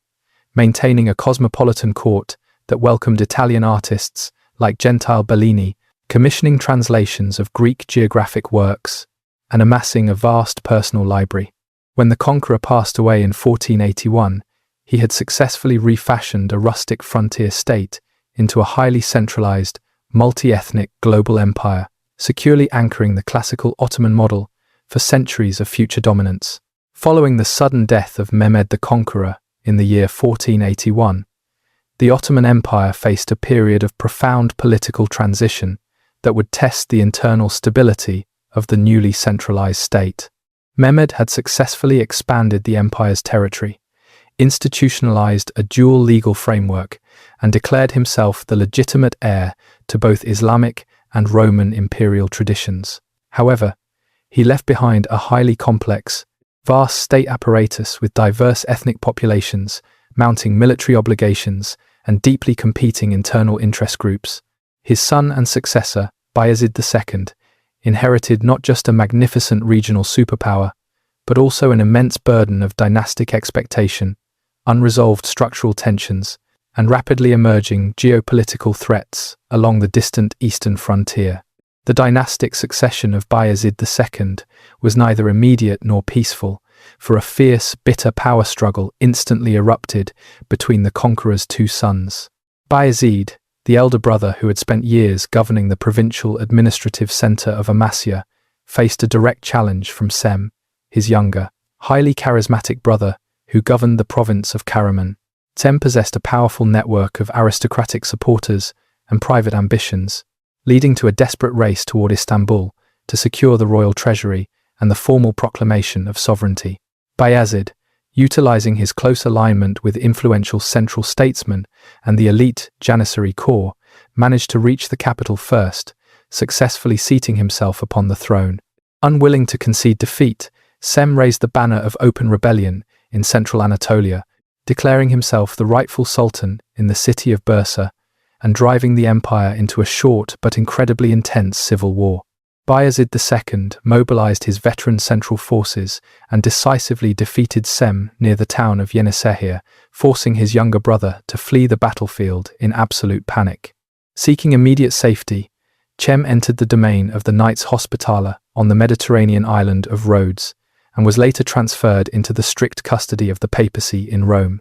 Speaker 1: maintaining a cosmopolitan court that welcomed Italian artists like Gentile Bellini, commissioning translations of Greek geographic works, and amassing a vast personal library. When the conqueror passed away in 1481, he had successfully refashioned a rustic frontier state into a highly centralized, multi-ethnic global empire, securely anchoring the classical Ottoman model for centuries of future dominance. Following the sudden death of Mehmed the Conqueror in the year 1481, the Ottoman Empire faced a period of profound political transition that would test the internal stability of the newly centralized state. Mehmed had successfully expanded the empire's territory, institutionalized a dual legal framework, and declared himself the legitimate heir to both Islamic and Roman imperial traditions. However, he left behind a highly complex, vast state apparatus with diverse ethnic populations, mounting military obligations, and deeply competing internal interest groups. His son and successor, Bayezid II, inherited not just a magnificent regional superpower, but also an immense burden of dynastic expectation, unresolved structural tensions, and rapidly emerging geopolitical threats along the distant eastern frontier. The dynastic succession of Bayezid II was neither immediate nor peaceful, for a fierce, bitter power struggle instantly erupted between the conqueror's two sons. Bayezid, the elder brother who had spent years governing the provincial administrative center of Amasya, faced a direct challenge from Sem, his younger, highly charismatic brother who governed the province of Karaman. Sem possessed a powerful network of aristocratic supporters and private ambitions, leading to a desperate race toward Istanbul to secure the royal treasury and the formal proclamation of sovereignty. Bayezid, utilizing his close alignment with influential central statesmen and the elite Janissary corps, managed to reach the capital first, successfully seating himself upon the throne. Unwilling to concede defeat, Sem raised the banner of open rebellion in central Anatolia, declaring himself the rightful sultan in the city of Bursa and driving the empire into a short but incredibly intense civil war. Bayezid II mobilized his veteran central forces and decisively defeated Sem near the town of Yenisehir, forcing his younger brother to flee the battlefield in absolute panic. Seeking immediate safety, Cem entered the domain of the Knights Hospitaller on the Mediterranean island of Rhodes, and was later transferred into the strict custody of the papacy in Rome.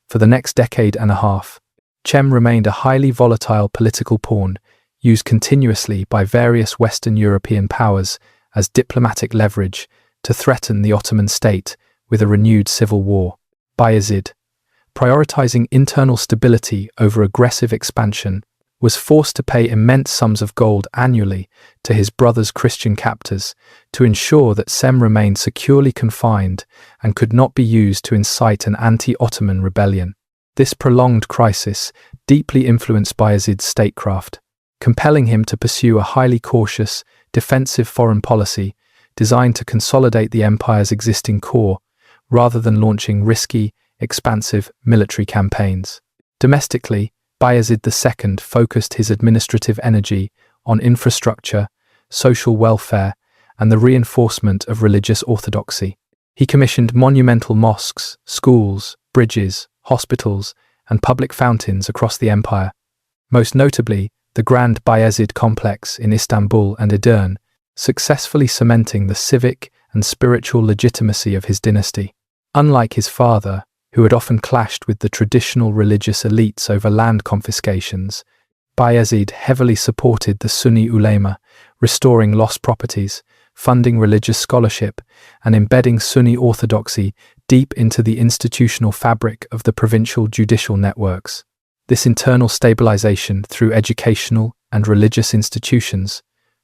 Speaker 1: For the next decade and a half, Cem remained a highly volatile political pawn, used continuously by various Western European powers as diplomatic leverage to threaten the Ottoman state with a renewed civil war. Bayezid, prioritizing internal stability over aggressive expansion, was forced to pay immense sums of gold annually to his brother's Christian captors to ensure that Sem remained securely confined and could not be used to incite an anti-Ottoman rebellion. This prolonged crisis deeply influenced Bayezid's statecraft, compelling him to pursue a highly cautious, defensive foreign policy designed to consolidate the empire's existing core rather than launching risky, expansive military campaigns. Domestically, Bayezid II focused his administrative energy on infrastructure, social welfare, and the reinforcement of religious orthodoxy. He commissioned monumental mosques, schools, bridges, hospitals, and public fountains across the empire. Most notably, the Grand Bayezid complex in Istanbul and Edirne, successfully cementing the civic and spiritual legitimacy of his dynasty. Unlike his father, who had often clashed with the traditional religious elites over land confiscations. Bayezid heavily supported the Sunni ulema, restoring lost properties, funding religious scholarship, and embedding Sunni orthodoxy deep into the institutional fabric of the provincial judicial networks. This internal stabilization through educational and religious institutions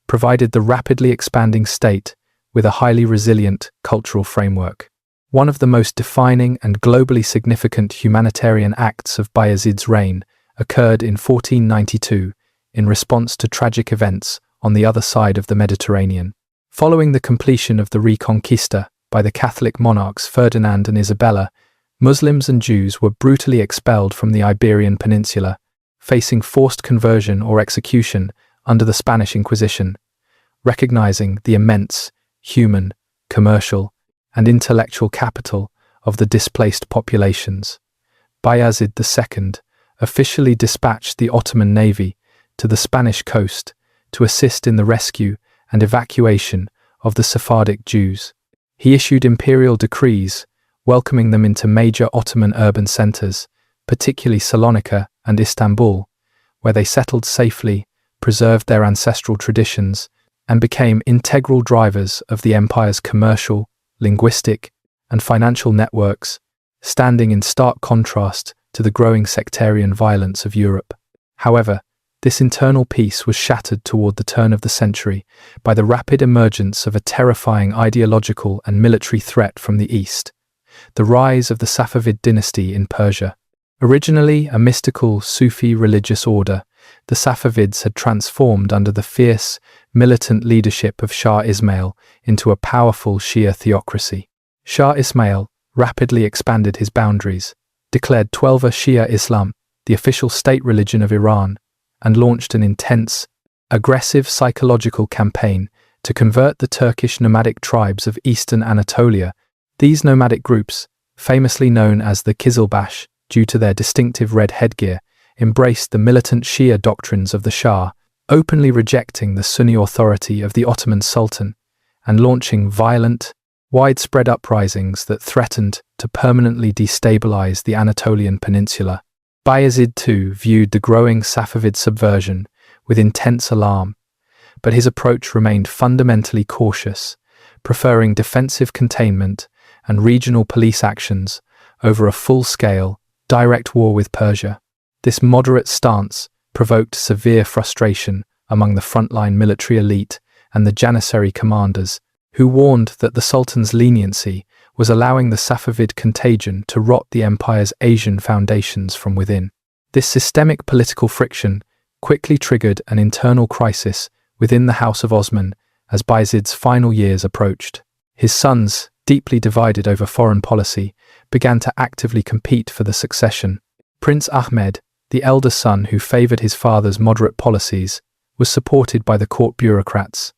Speaker 1: provided the rapidly expanding state with a highly resilient cultural framework. One of the most defining and globally significant humanitarian acts of Bayezid's reign occurred in 1492 in response to tragic events on the other side of the Mediterranean. Following the completion of the Reconquista by the Catholic monarchs Ferdinand and Isabella, Muslims and Jews were brutally expelled from the Iberian Peninsula, facing forced conversion or execution under the Spanish Inquisition. Recognizing the immense human, commercial, and intellectual capital of the displaced populations, Bayezid II officially dispatched the Ottoman navy to the Spanish coast to assist in the rescue and evacuation of the Sephardic Jews. He issued imperial decrees welcoming them into major Ottoman urban centers, particularly Salonika and Istanbul, where they settled safely, preserved their ancestral traditions, and became integral drivers of the empire's commercial, linguistic, and financial networks, standing in stark contrast to the growing sectarian violence of Europe. However, this internal peace was shattered toward the turn of the century by the rapid emergence of a terrifying ideological and military threat from the east: the rise of the Safavid dynasty in Persia. Originally a mystical Sufi religious order, the Safavids had transformed under the fierce, militant leadership of Shah Ismail into a powerful Shia theocracy. Shah Ismail rapidly expanded his boundaries, declared Twelver Shia Islam the official state religion of Iran, and launched an intense, aggressive psychological campaign to convert the Turkish nomadic tribes of eastern Anatolia. These nomadic groups, famously known as the Kizilbash due to their distinctive red headgear, embraced the militant Shia doctrines of the Shah, openly rejecting the Sunni authority of the Ottoman Sultan, and launching violent, widespread uprisings that threatened to permanently destabilize the Anatolian peninsula. Bayezid II viewed the growing Safavid subversion with intense alarm, but his approach remained fundamentally cautious, preferring defensive containment and regional police actions over a full-scale, direct war with Persia. This moderate stance provoked severe frustration among the frontline military elite and the Janissary commanders, who warned that the Sultan's leniency was allowing the Safavid contagion to rot the empire's Asian foundations from within. This systemic political friction quickly triggered an internal crisis within the House of Osman as Bayezid's final years approached. His sons, deeply divided over foreign policy, began to actively compete for the succession. Prince Ahmed, the elder son who favored his father's moderate policies, was supported by the court bureaucrats,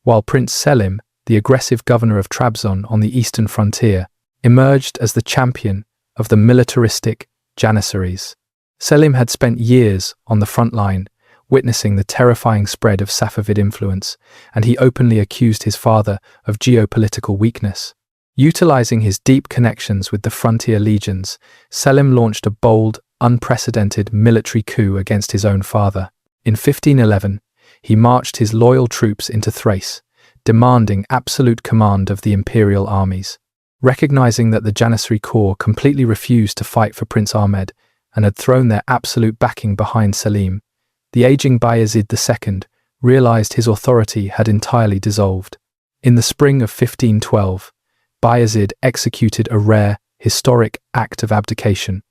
Speaker 1: while Prince Selim, the aggressive governor of Trabzon on the eastern frontier, emerged as the champion of the militaristic Janissaries. Selim had spent years on the front line, witnessing the terrifying spread of Safavid influence, and he openly accused his father of geopolitical weakness. Utilizing his deep connections with the frontier legions, Selim launched a bold, unprecedented military coup against his own father. In 1511, he marched his loyal troops into Thrace, demanding absolute command of the imperial armies. Recognizing that the Janissary Corps completely refused to fight for Prince Ahmed and had thrown their absolute backing behind Selim, the aging Bayezid II realized his authority had entirely dissolved. In the spring of 1512, Bayezid executed a rare, historic act of abdication,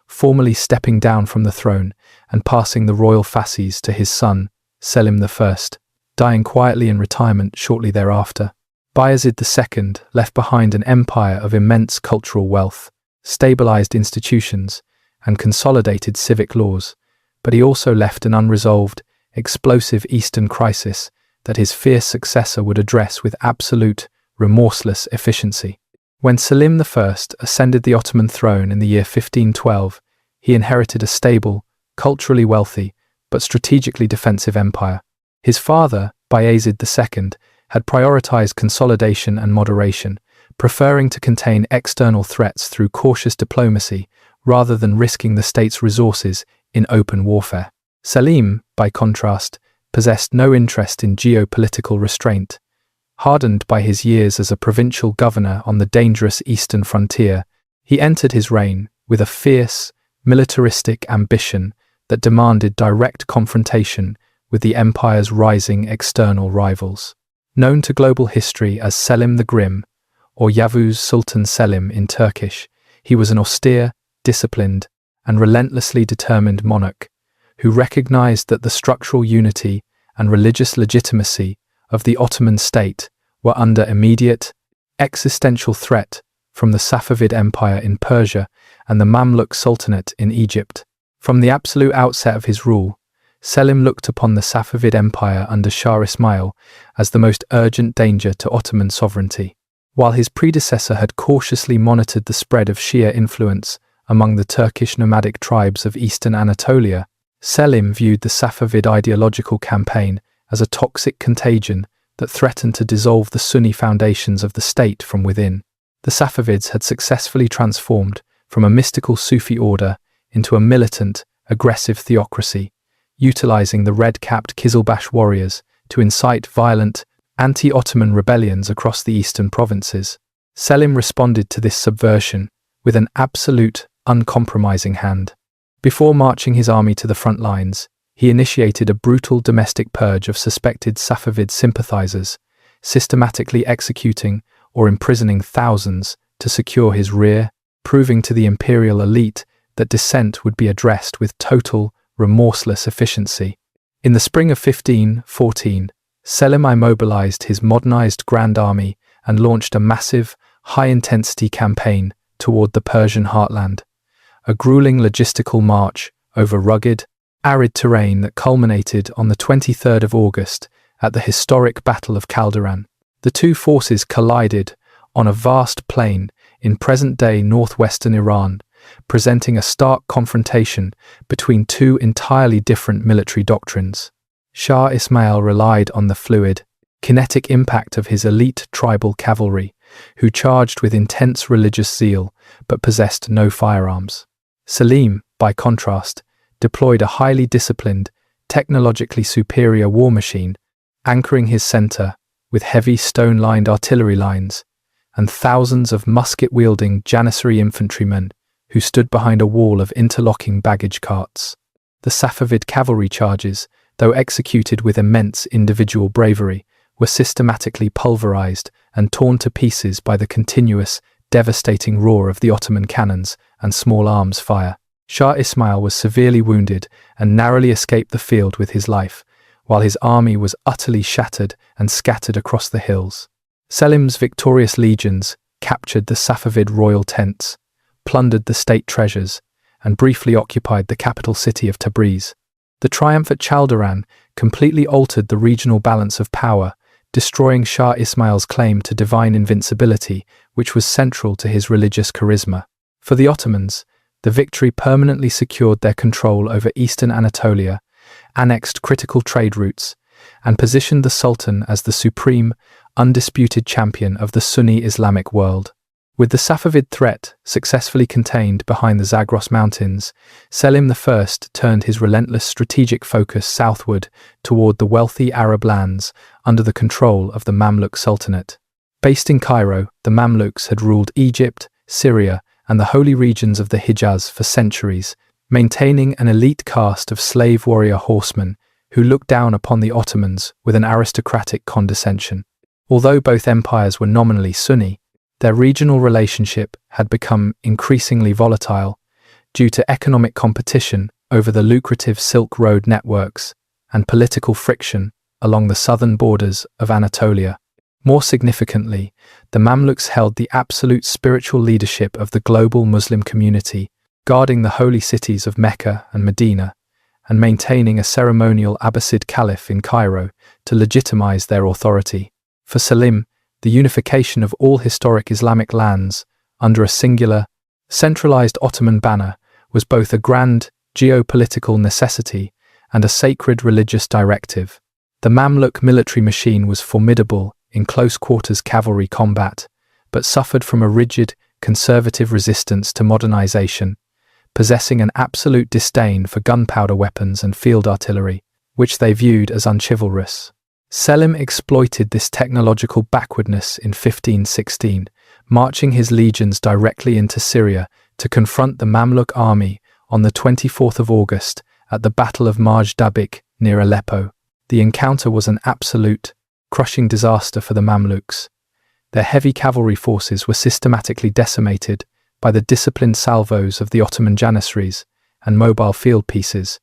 Speaker 1: formally stepping down from the throne and passing the royal fasces to his son, Selim I, dying quietly in retirement shortly thereafter. Bayezid II left behind an empire of immense cultural wealth, stabilized institutions, and consolidated civic laws, but he also left an unresolved, explosive Eastern crisis that his fierce successor would address with absolute, remorseless efficiency. When Selim I ascended the Ottoman throne in the year 1512, he inherited a stable, culturally wealthy, but strategically defensive empire. His father, Bayezid II, had prioritized consolidation and moderation, preferring to contain external threats through cautious diplomacy rather than risking the state's resources in open warfare. Selim, by contrast, possessed no interest in geopolitical restraint. Hardened by his years as a provincial governor on the dangerous eastern frontier, he entered his reign with a fierce, militaristic ambition that demanded direct confrontation with the empire's rising external rivals. Known to global history as Selim the Grim, or Yavuz Sultan Selim in Turkish, he was an austere, disciplined, and relentlessly determined monarch who recognized that the structural unity and religious legitimacy of the Ottoman state were under immediate, existential threat from the Safavid Empire in Persia and the Mamluk Sultanate in Egypt. From the absolute outset of his rule, Selim looked upon the Safavid Empire under Shah Ismail as the most urgent danger to Ottoman sovereignty. While his predecessor had cautiously monitored the spread of Shia influence among the Turkish nomadic tribes of eastern Anatolia, Selim viewed the Safavid ideological campaign as a toxic contagion that threatened to dissolve the Sunni foundations of the state from within. The Safavids had successfully transformed from a mystical Sufi order into a militant, aggressive theocracy, utilizing the red-capped Kizilbash warriors to incite violent, anti-Ottoman rebellions across the eastern provinces. Selim responded to this subversion with an absolute, uncompromising hand. Before marching his army to the front lines, he initiated a brutal domestic purge of suspected Safavid sympathizers, systematically executing or imprisoning thousands to secure his rear, proving to the imperial elite that dissent would be addressed with total, remorseless efficiency. In the spring of 1514, Selim I mobilized his modernized Grand Army and launched a massive, high-intensity campaign toward the Persian heartland, a grueling logistical march over rugged, arid terrain that culminated on the 23rd of August at the historic Battle of Calderan. The two forces collided on a vast plain in present-day northwestern Iran, presenting a stark confrontation between two entirely different military doctrines. Shah Ismail relied on the fluid, kinetic impact of his elite tribal cavalry, who charged with intense religious zeal but possessed no firearms. Selim, by contrast, deployed a highly disciplined, technologically superior war machine, anchoring his center with heavy stone-lined artillery lines and thousands of musket-wielding Janissary infantrymen who stood behind a wall of interlocking baggage carts. The Safavid cavalry charges, though executed with immense individual bravery, were systematically pulverized and torn to pieces by the continuous, devastating roar of the Ottoman cannons and small arms fire. Shah Ismail was severely wounded and narrowly escaped the field with his life, while his army was utterly shattered and scattered across the hills. Selim's victorious legions captured the Safavid royal tents, plundered the state treasures, and briefly occupied the capital city of Tabriz. The triumph at Chaldiran completely altered the regional balance of power, destroying Shah Ismail's claim to divine invincibility, which was central to his religious charisma. For the Ottomans, the victory permanently secured their control over eastern Anatolia, annexed critical trade routes, and positioned the Sultan as the supreme, undisputed champion of the Sunni Islamic world. With the Safavid threat successfully contained behind the Zagros Mountains, Selim I turned his relentless strategic focus southward toward the wealthy Arab lands under the control of the Mamluk Sultanate. Based in Cairo, the Mamluks had ruled Egypt, Syria, and the holy regions of the Hijaz for centuries, maintaining an elite caste of slave warrior horsemen who looked down upon the Ottomans with an aristocratic condescension. Although both empires were nominally Sunni, their regional relationship had become increasingly volatile due to economic competition over the lucrative Silk Road networks and political friction along the southern borders of Anatolia. More significantly, the Mamluks held the absolute spiritual leadership of the global Muslim community, guarding the holy cities of Mecca and Medina, and maintaining a ceremonial Abbasid caliph in Cairo to legitimize their authority. For Selim, the unification of all historic Islamic lands under a singular, centralized Ottoman banner was both a grand geopolitical necessity and a sacred religious directive. The Mamluk military machine was formidable in close-quarters cavalry combat, but suffered from a rigid, conservative resistance to modernization, possessing an absolute disdain for gunpowder weapons and field artillery, which they viewed as unchivalrous. Selim exploited this technological backwardness in 1516, marching his legions directly into Syria to confront the Mamluk army on the 24th of August at the Battle of Marj Dabik near Aleppo. The encounter was an absolute, crushing disaster for the Mamluks. Their heavy cavalry forces were systematically decimated by the disciplined salvos of the Ottoman janissaries and mobile field pieces,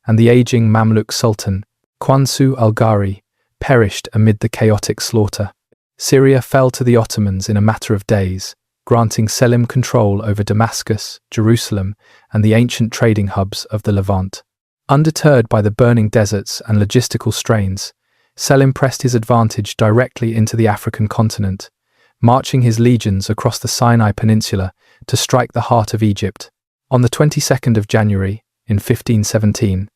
Speaker 1: and the aging Mamluk Sultan, Qansu al-Ghari, perished amid the chaotic slaughter. Syria fell to the Ottomans in a matter of days, granting Selim control over Damascus, Jerusalem, and the ancient trading hubs of the Levant. Undeterred by the burning deserts and logistical strains, Selim pressed his advantage directly into the African continent, marching his legions across the Sinai Peninsula to strike the heart of Egypt. On the 22nd of January, in 1517,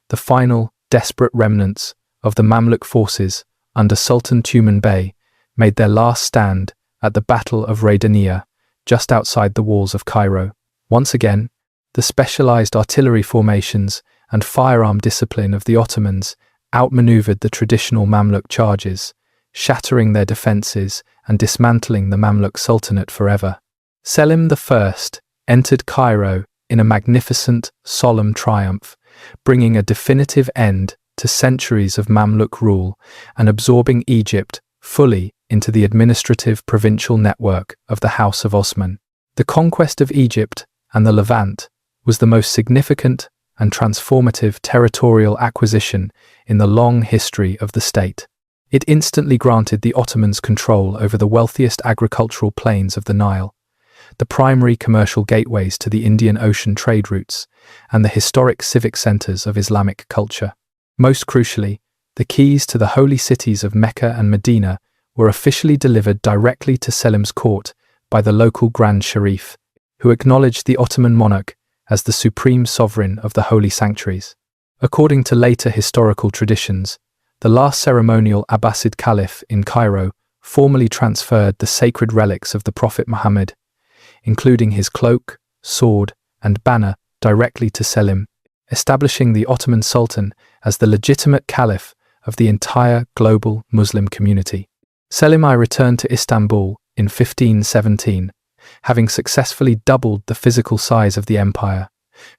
Speaker 1: the final, desperate remnants of the Mamluk forces under Sultan Tuman Bey made their last stand at the Battle of Raydaniya, just outside the walls of Cairo. Once again, the specialized artillery formations and firearm discipline of the Ottomans outmaneuvered the traditional Mamluk charges, shattering their defenses and dismantling the Mamluk Sultanate forever. Selim I entered Cairo in a magnificent, solemn triumph, bringing a definitive end to centuries of Mamluk rule and absorbing Egypt fully into the administrative provincial network of the House of Osman. The conquest of Egypt and the Levant was the most significant and transformative territorial acquisition in the long history of the state. It instantly granted the Ottomans control over the wealthiest agricultural plains of the Nile, the primary commercial gateways to the Indian Ocean trade routes, and the historic civic centers of Islamic culture. Most crucially, the keys to the holy cities of Mecca and Medina were officially delivered directly to Selim's court by the local Grand Sharif, who acknowledged the Ottoman monarch as the supreme sovereign of the holy sanctuaries. According to later historical traditions, the last ceremonial Abbasid Caliph in Cairo formally transferred the sacred relics of the Prophet Muhammad, including his cloak, sword, and banner, directly to Selim, establishing the Ottoman Sultan as the legitimate caliph of the entire global Muslim community. Selim I returned to Istanbul in 1517, having successfully doubled the physical size of the empire,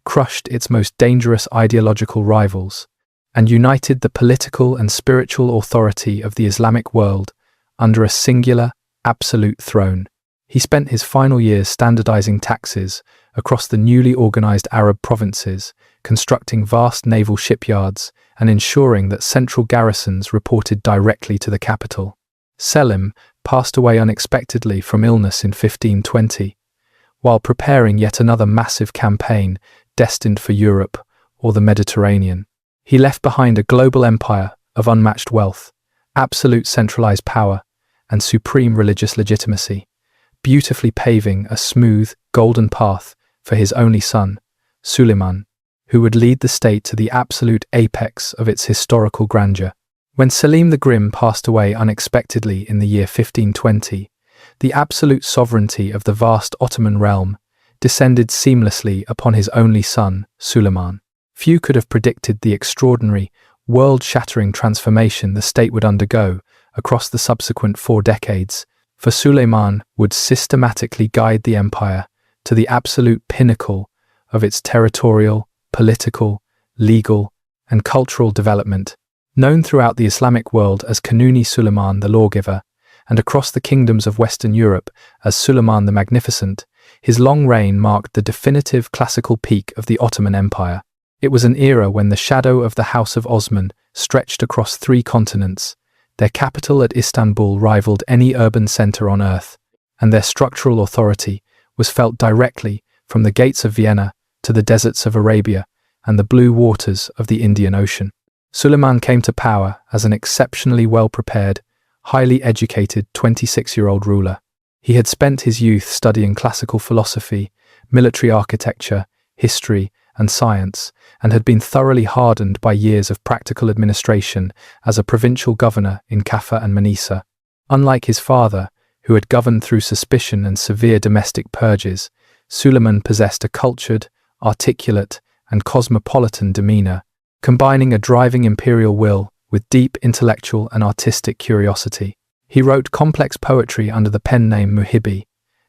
Speaker 1: crushed its most dangerous ideological rivals, and united the political and spiritual authority of the Islamic world under a singular, absolute throne. He spent his final years standardizing taxes across the newly organized Arab provinces, constructing vast naval shipyards, and ensuring that central garrisons reported directly to the capital. Selim passed away unexpectedly from illness in 1520, while preparing yet another massive campaign destined for Europe or the Mediterranean. He left behind a global empire of unmatched wealth, absolute centralized power, and supreme religious legitimacy, beautifully paving a smooth, golden path for his only son, Suleiman, who would lead the state to the absolute apex of its historical grandeur. When Selim the Grim passed away unexpectedly in the year 1520, the absolute sovereignty of the vast Ottoman realm descended seamlessly upon his only son, Suleiman. Few could have predicted the extraordinary, world-shattering transformation the state would undergo across the subsequent 4 decades, for Suleiman would systematically guide the empire to the absolute pinnacle of its territorial, political, legal, and cultural development. Known throughout the Islamic world as Kanuni Suleiman the Lawgiver, and across the kingdoms of Western Europe as Suleiman the Magnificent, his long reign marked the definitive classical peak of the Ottoman Empire. It was an era when the shadow of the House of Osman stretched across 3 continents, their capital at Istanbul rivaled any urban center on earth, and their structural authority was felt directly from the gates of Vienna to the deserts of Arabia and the blue waters of the Indian Ocean. Suleiman came to power as an exceptionally well-prepared, highly educated 26-year-old ruler. He had spent his youth studying classical philosophy, military architecture, history, and science, and had been thoroughly hardened by years of practical administration as a provincial governor in Kaffa and Manisa. Unlike his father, who had governed through suspicion and severe domestic purges, Suleiman possessed a cultured, articulate, and cosmopolitan demeanor, combining a driving imperial will with deep intellectual and artistic curiosity. He wrote complex poetry under the pen name Muhibbi,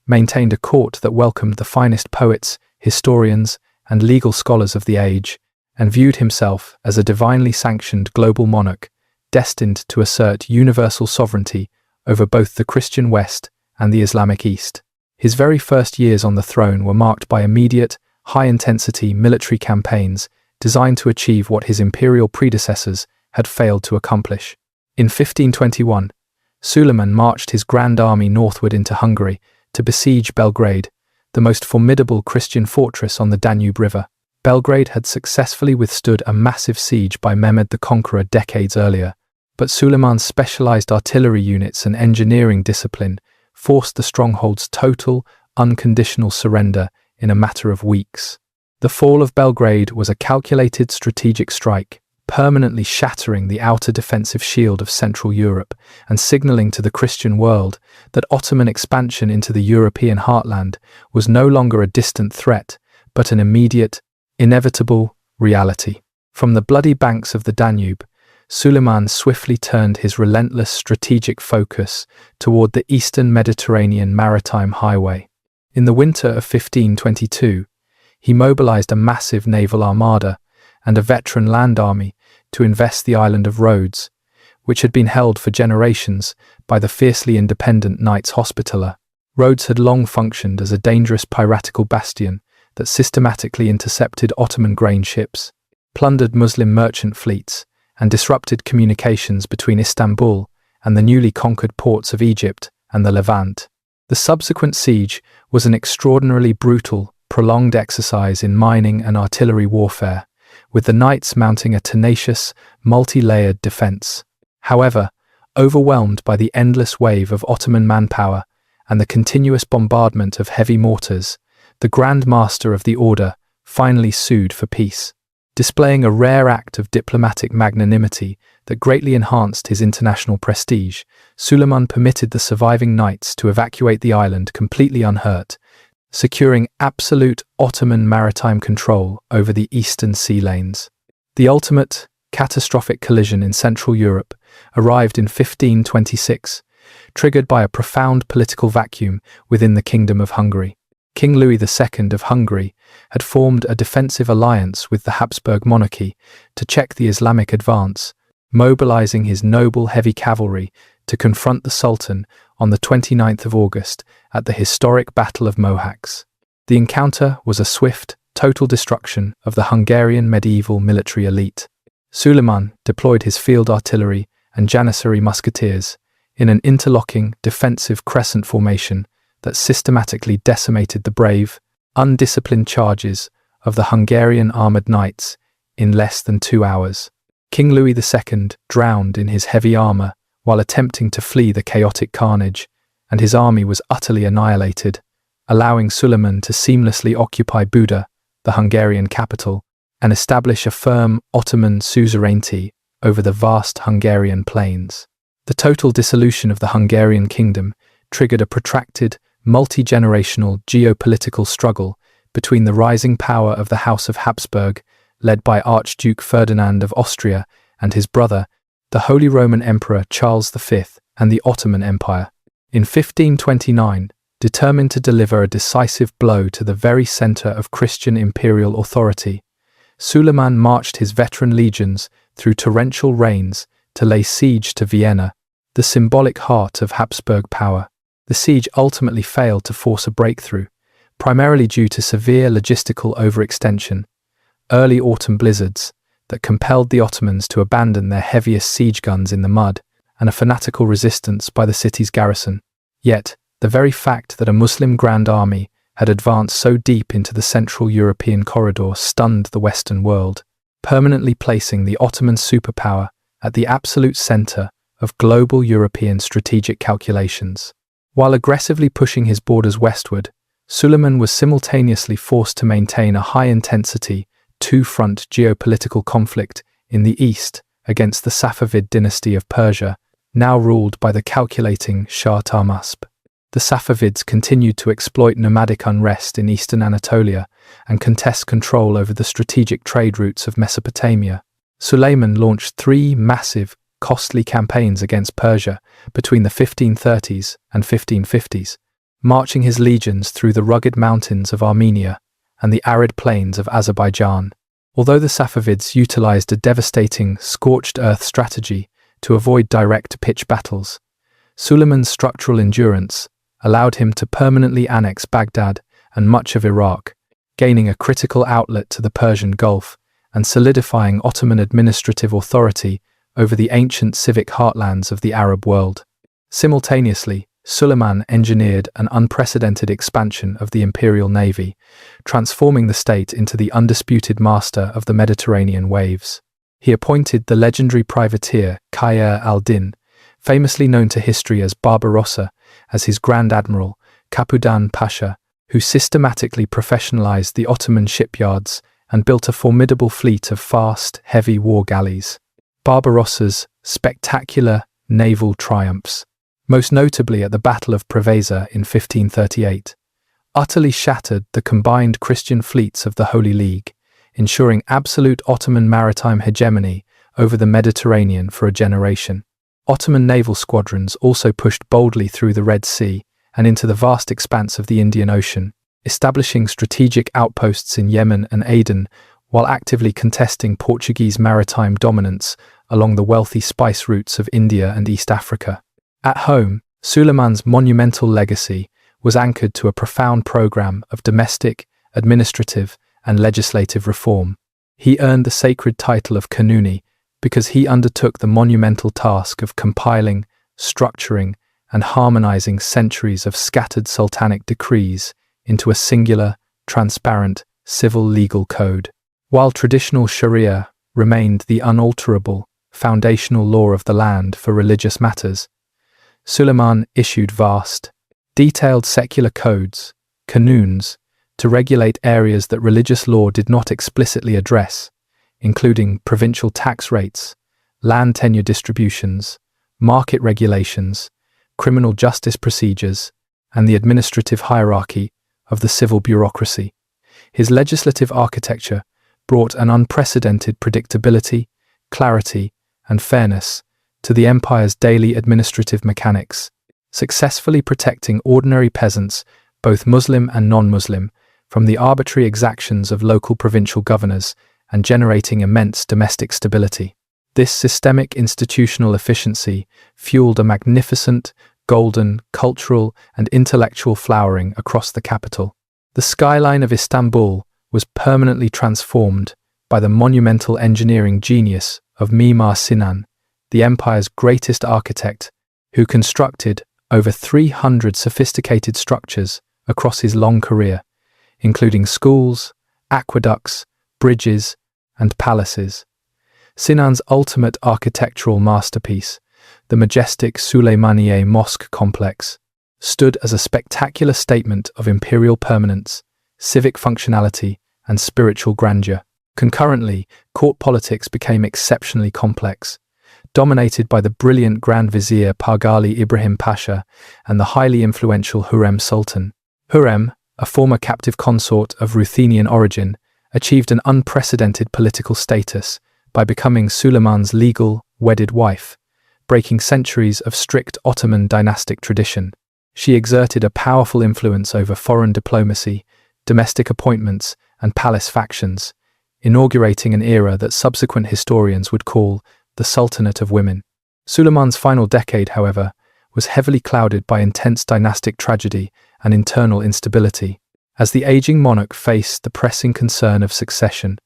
Speaker 1: maintained a court that welcomed the finest poets, historians, and legal scholars of the age, and viewed himself as a divinely sanctioned global monarch, destined to assert universal sovereignty over both the Christian West and the Islamic East. His very first years on the throne were marked by immediate, high-intensity military campaigns designed to achieve what his imperial predecessors had failed to accomplish. In 1521, Suleiman marched his grand army northward into Hungary to besiege Belgrade, the most formidable Christian fortress on the Danube River. Belgrade had successfully withstood a massive siege by Mehmed the Conqueror decades earlier, but Suleiman's specialized artillery units and engineering discipline forced the stronghold's total, unconditional surrender in a matter of weeks. The fall of Belgrade was a calculated strategic strike, permanently shattering the outer defensive shield of Central Europe and signaling to the Christian world that Ottoman expansion into the European heartland was no longer a distant threat, but an immediate, inevitable reality. From the bloody banks of the Danube, Suleiman swiftly turned his relentless strategic focus toward the eastern Mediterranean maritime highway. In the winter of 1522, he mobilized a massive naval armada and a veteran land army to invest the island of Rhodes, which had been held for generations by the fiercely independent Knights Hospitaller. Rhodes had long functioned as a dangerous piratical bastion that systematically intercepted Ottoman grain ships, plundered Muslim merchant fleets, and disrupted communications between Istanbul and the newly conquered ports of Egypt and the Levant. The subsequent siege was an extraordinarily brutal, prolonged exercise in mining and artillery warfare, with the Knights mounting a tenacious, multi-layered defense. However, overwhelmed by the endless wave of Ottoman manpower and the continuous bombardment of heavy mortars, the Grand Master of the Order finally sued for peace. Displaying a rare act of diplomatic magnanimity that greatly enhanced his international prestige, Suleiman permitted the surviving knights to evacuate the island completely unhurt, securing absolute Ottoman maritime control over the eastern sea lanes. The ultimate, catastrophic collision in Central Europe arrived in 1526, triggered by a profound political vacuum within the Kingdom of Hungary. King Louis II of Hungary had formed a defensive alliance with the Habsburg monarchy to check the Islamic advance, mobilizing his noble heavy cavalry to confront the Sultan on the 29th of August at the historic Battle of Mohacs. The encounter was a swift, total destruction of the Hungarian medieval military elite. Suleiman deployed his field artillery and Janissary musketeers in an interlocking defensive crescent formation that systematically decimated the brave, undisciplined charges of the Hungarian armoured knights in less than 2 hours. King Louis II drowned in his heavy armour while attempting to flee the chaotic carnage, and his army was utterly annihilated, allowing Suleiman to seamlessly occupy Buda, the Hungarian capital, and establish a firm Ottoman suzerainty over the vast Hungarian plains. The total dissolution of the Hungarian kingdom triggered a protracted, multi-generational geopolitical struggle between the rising power of the House of Habsburg, led by Archduke Ferdinand of Austria, and his brother, the Holy Roman Emperor Charles V, and the Ottoman Empire. In 1529, determined to deliver a decisive blow to the very center of Christian imperial authority, Suleiman marched his veteran legions through torrential rains to lay siege to Vienna, the symbolic heart of Habsburg power. The siege ultimately failed to force a breakthrough, primarily due to severe logistical overextension, early autumn blizzards that compelled the Ottomans to abandon their heaviest siege guns in the mud, and a fanatical resistance by the city's garrison. Yet, the very fact that a Muslim Grand Army had advanced so deep into the Central European corridor stunned the Western world, permanently placing the Ottoman superpower at the absolute center of global European strategic calculations. While aggressively pushing his borders westward, Suleiman was simultaneously forced to maintain a high-intensity, two-front geopolitical conflict in the east against the Safavid dynasty of Persia, now ruled by the calculating Shah Tahmasp. The Safavids continued to exploit nomadic unrest in eastern Anatolia and contest control over the strategic trade routes of Mesopotamia. Suleiman launched 3 massive, costly campaigns against Persia between the 1530s and 1550s, marching his legions through the rugged mountains of Armenia and the arid plains of Azerbaijan. Although the Safavids utilized a devastating, scorched earth strategy to avoid direct pitch battles, Suleiman's structural endurance allowed him to permanently annex Baghdad and much of Iraq, gaining a critical outlet to the Persian Gulf and solidifying Ottoman administrative authority over the ancient civic heartlands of the Arab world. Simultaneously, Suleiman engineered an unprecedented expansion of the imperial navy, transforming the state into the undisputed master of the Mediterranean waves. He appointed the legendary privateer Khayr al-Din, famously known to history as Barbarossa, as his Grand Admiral, Kapudan Pasha, who systematically professionalized the Ottoman shipyards and built a formidable fleet of fast, heavy war galleys. Barbarossa's spectacular naval triumphs, most notably at the Battle of Preveza in 1538, utterly shattered the combined Christian fleets of the Holy League, ensuring absolute Ottoman maritime hegemony over the Mediterranean for a generation. Ottoman naval squadrons also pushed boldly through the Red Sea and into the vast expanse of the Indian Ocean, establishing strategic outposts in Yemen and Aden while actively contesting Portuguese maritime dominance along the wealthy spice routes of India and East Africa. At home, Suleiman's monumental legacy was anchored to a profound program of domestic, administrative, and legislative reform. He earned the sacred title of Kanuni because he undertook the monumental task of compiling, structuring, and harmonizing centuries of scattered sultanic decrees into a singular, transparent, civil legal code. While traditional Sharia remained the unalterable, foundational law of the land for religious matters, Suleiman issued vast, detailed secular codes, qanuns, to regulate areas that religious law did not explicitly address, including provincial tax rates, land tenure distributions, market regulations, criminal justice procedures, and the administrative hierarchy of the civil bureaucracy. His legislative architecture brought an unprecedented predictability, clarity, and fairness to the empire's daily administrative mechanics, successfully protecting ordinary peasants, both Muslim and non-Muslim, from the arbitrary exactions of local provincial governors and generating immense domestic stability. This systemic institutional efficiency fueled a magnificent, golden, cultural, and intellectual flowering across the capital. The skyline of Istanbul was permanently transformed by the monumental engineering genius of Mimar Sinan, the empire's greatest architect, who constructed over 300 sophisticated structures across his long career, including schools, aqueducts, bridges, and palaces. Sinan's ultimate architectural masterpiece, the majestic Süleymaniye Mosque complex, stood as a spectacular statement of imperial permanence, civic functionality, and spiritual grandeur. Concurrently, court politics became exceptionally complex, dominated by the brilliant Grand Vizier Pargali Ibrahim Pasha and the highly influential Hurrem Sultan. Hurrem, a former captive consort of Ruthenian origin, achieved an unprecedented political status by becoming Suleiman's legal, wedded wife, breaking centuries of strict Ottoman dynastic tradition. She exerted a powerful influence over foreign diplomacy, domestic appointments, and palace factions, inaugurating an era that subsequent historians would call the Sultanate of Women. Suleiman's final decade, however, was heavily clouded by intense dynastic tragedy and internal instability. As the aging monarch faced the pressing concern of succession,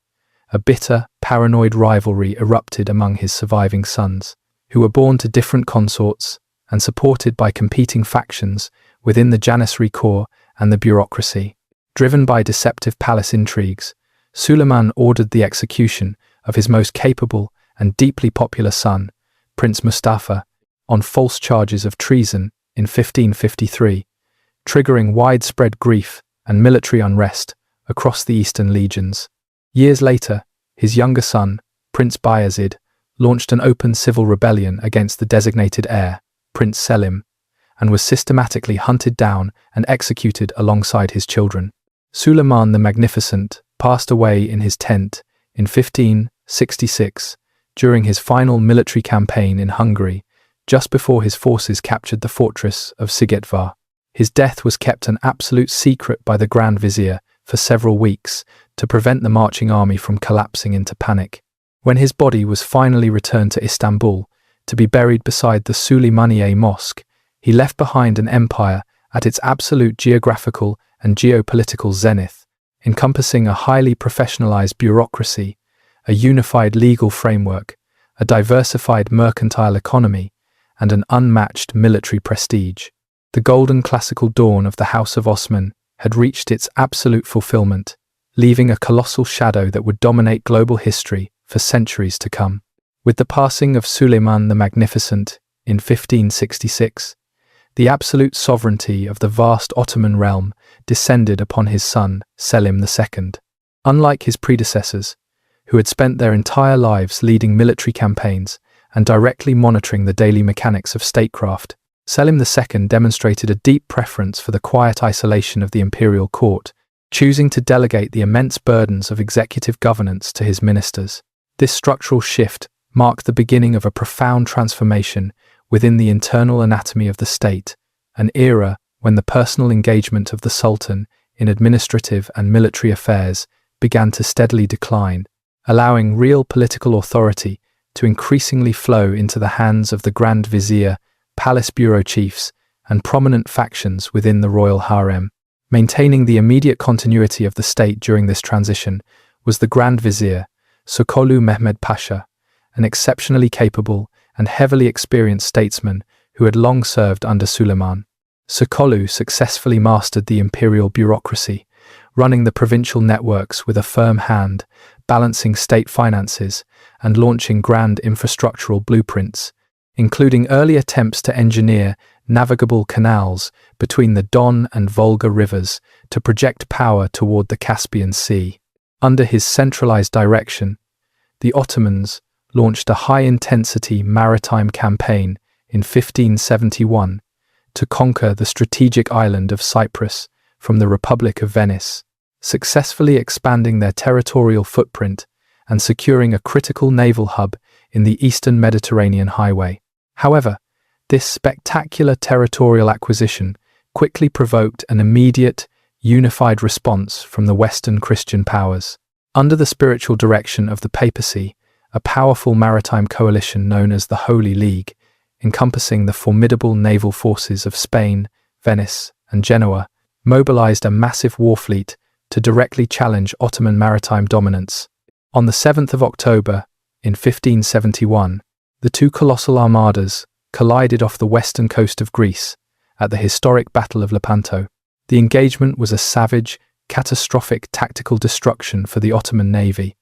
Speaker 1: a bitter, paranoid rivalry erupted among his surviving sons, who were born to different consorts and supported by competing factions within the Janissary corps and the bureaucracy. Driven by deceptive palace intrigues, Suleiman ordered the execution of his most capable and deeply popular son, Prince Mustafa, on false charges of treason in 1553, triggering widespread grief and military unrest across the eastern legions. Years later, his younger son, Prince Bayezid, launched an open civil rebellion against the designated heir, Prince Selim, and was systematically hunted down and executed alongside his children. Suleiman the Magnificent passed away in his tent in 1566 during his final military campaign in Hungary, just before his forces captured the fortress of Szigetvar. His death was kept an absolute secret by the Grand Vizier for several weeks to prevent the marching army from collapsing into panic. When his body was finally returned to Istanbul to be buried beside the Suleymaniye Mosque, he left behind an empire at its absolute geographical and geopolitical zenith, encompassing a highly professionalized bureaucracy, a unified legal framework, a diversified mercantile economy, and an unmatched military prestige. The golden classical dawn of the House of Osman had reached its absolute fulfillment, leaving a colossal shadow that would dominate global history for centuries to come. With the passing of Suleiman the Magnificent in 1566, the absolute sovereignty of the vast Ottoman realm descended upon his son, Selim II. Unlike his predecessors, who had spent their entire lives leading military campaigns and directly monitoring the daily mechanics of statecraft, Selim II demonstrated a deep preference for the quiet isolation of the imperial court, choosing to delegate the immense burdens of executive governance to his ministers. This structural shift marked the beginning of a profound transformation within the internal anatomy of the state, an era when the personal engagement of the Sultan in administrative and military affairs began to steadily decline, allowing real political authority to increasingly flow into the hands of the Grand Vizier, palace bureau chiefs, and prominent factions within the royal harem. Maintaining the immediate continuity of the state during this transition was the Grand Vizier, Sokolu Mehmed Pasha, an exceptionally capable and heavily experienced statesman who had long served under Suleiman. Sokolu successfully mastered the imperial bureaucracy, running the provincial networks with a firm hand, balancing state finances, and launching grand infrastructural blueprints, including early attempts to engineer navigable canals between the Don and Volga rivers to project power toward the Caspian Sea. Under his centralized direction, the Ottomans launched a high-intensity maritime campaign in 1571 to conquer the strategic island of Cyprus from the Republic of Venice, successfully expanding their territorial footprint and securing a critical naval hub in the eastern Mediterranean highway. However, this spectacular territorial acquisition quickly provoked an immediate, unified response from the Western Christian powers. Under the spiritual direction of the papacy, a powerful maritime coalition known as the Holy League, encompassing the formidable naval forces of Spain, Venice, and Genoa, mobilized a massive war fleet to directly challenge Ottoman maritime dominance. On the 7th of October, in 1571, the two colossal armadas collided off the western coast of Greece at the historic Battle of Lepanto. The engagement was a savage, catastrophic tactical destruction for the Ottoman navy,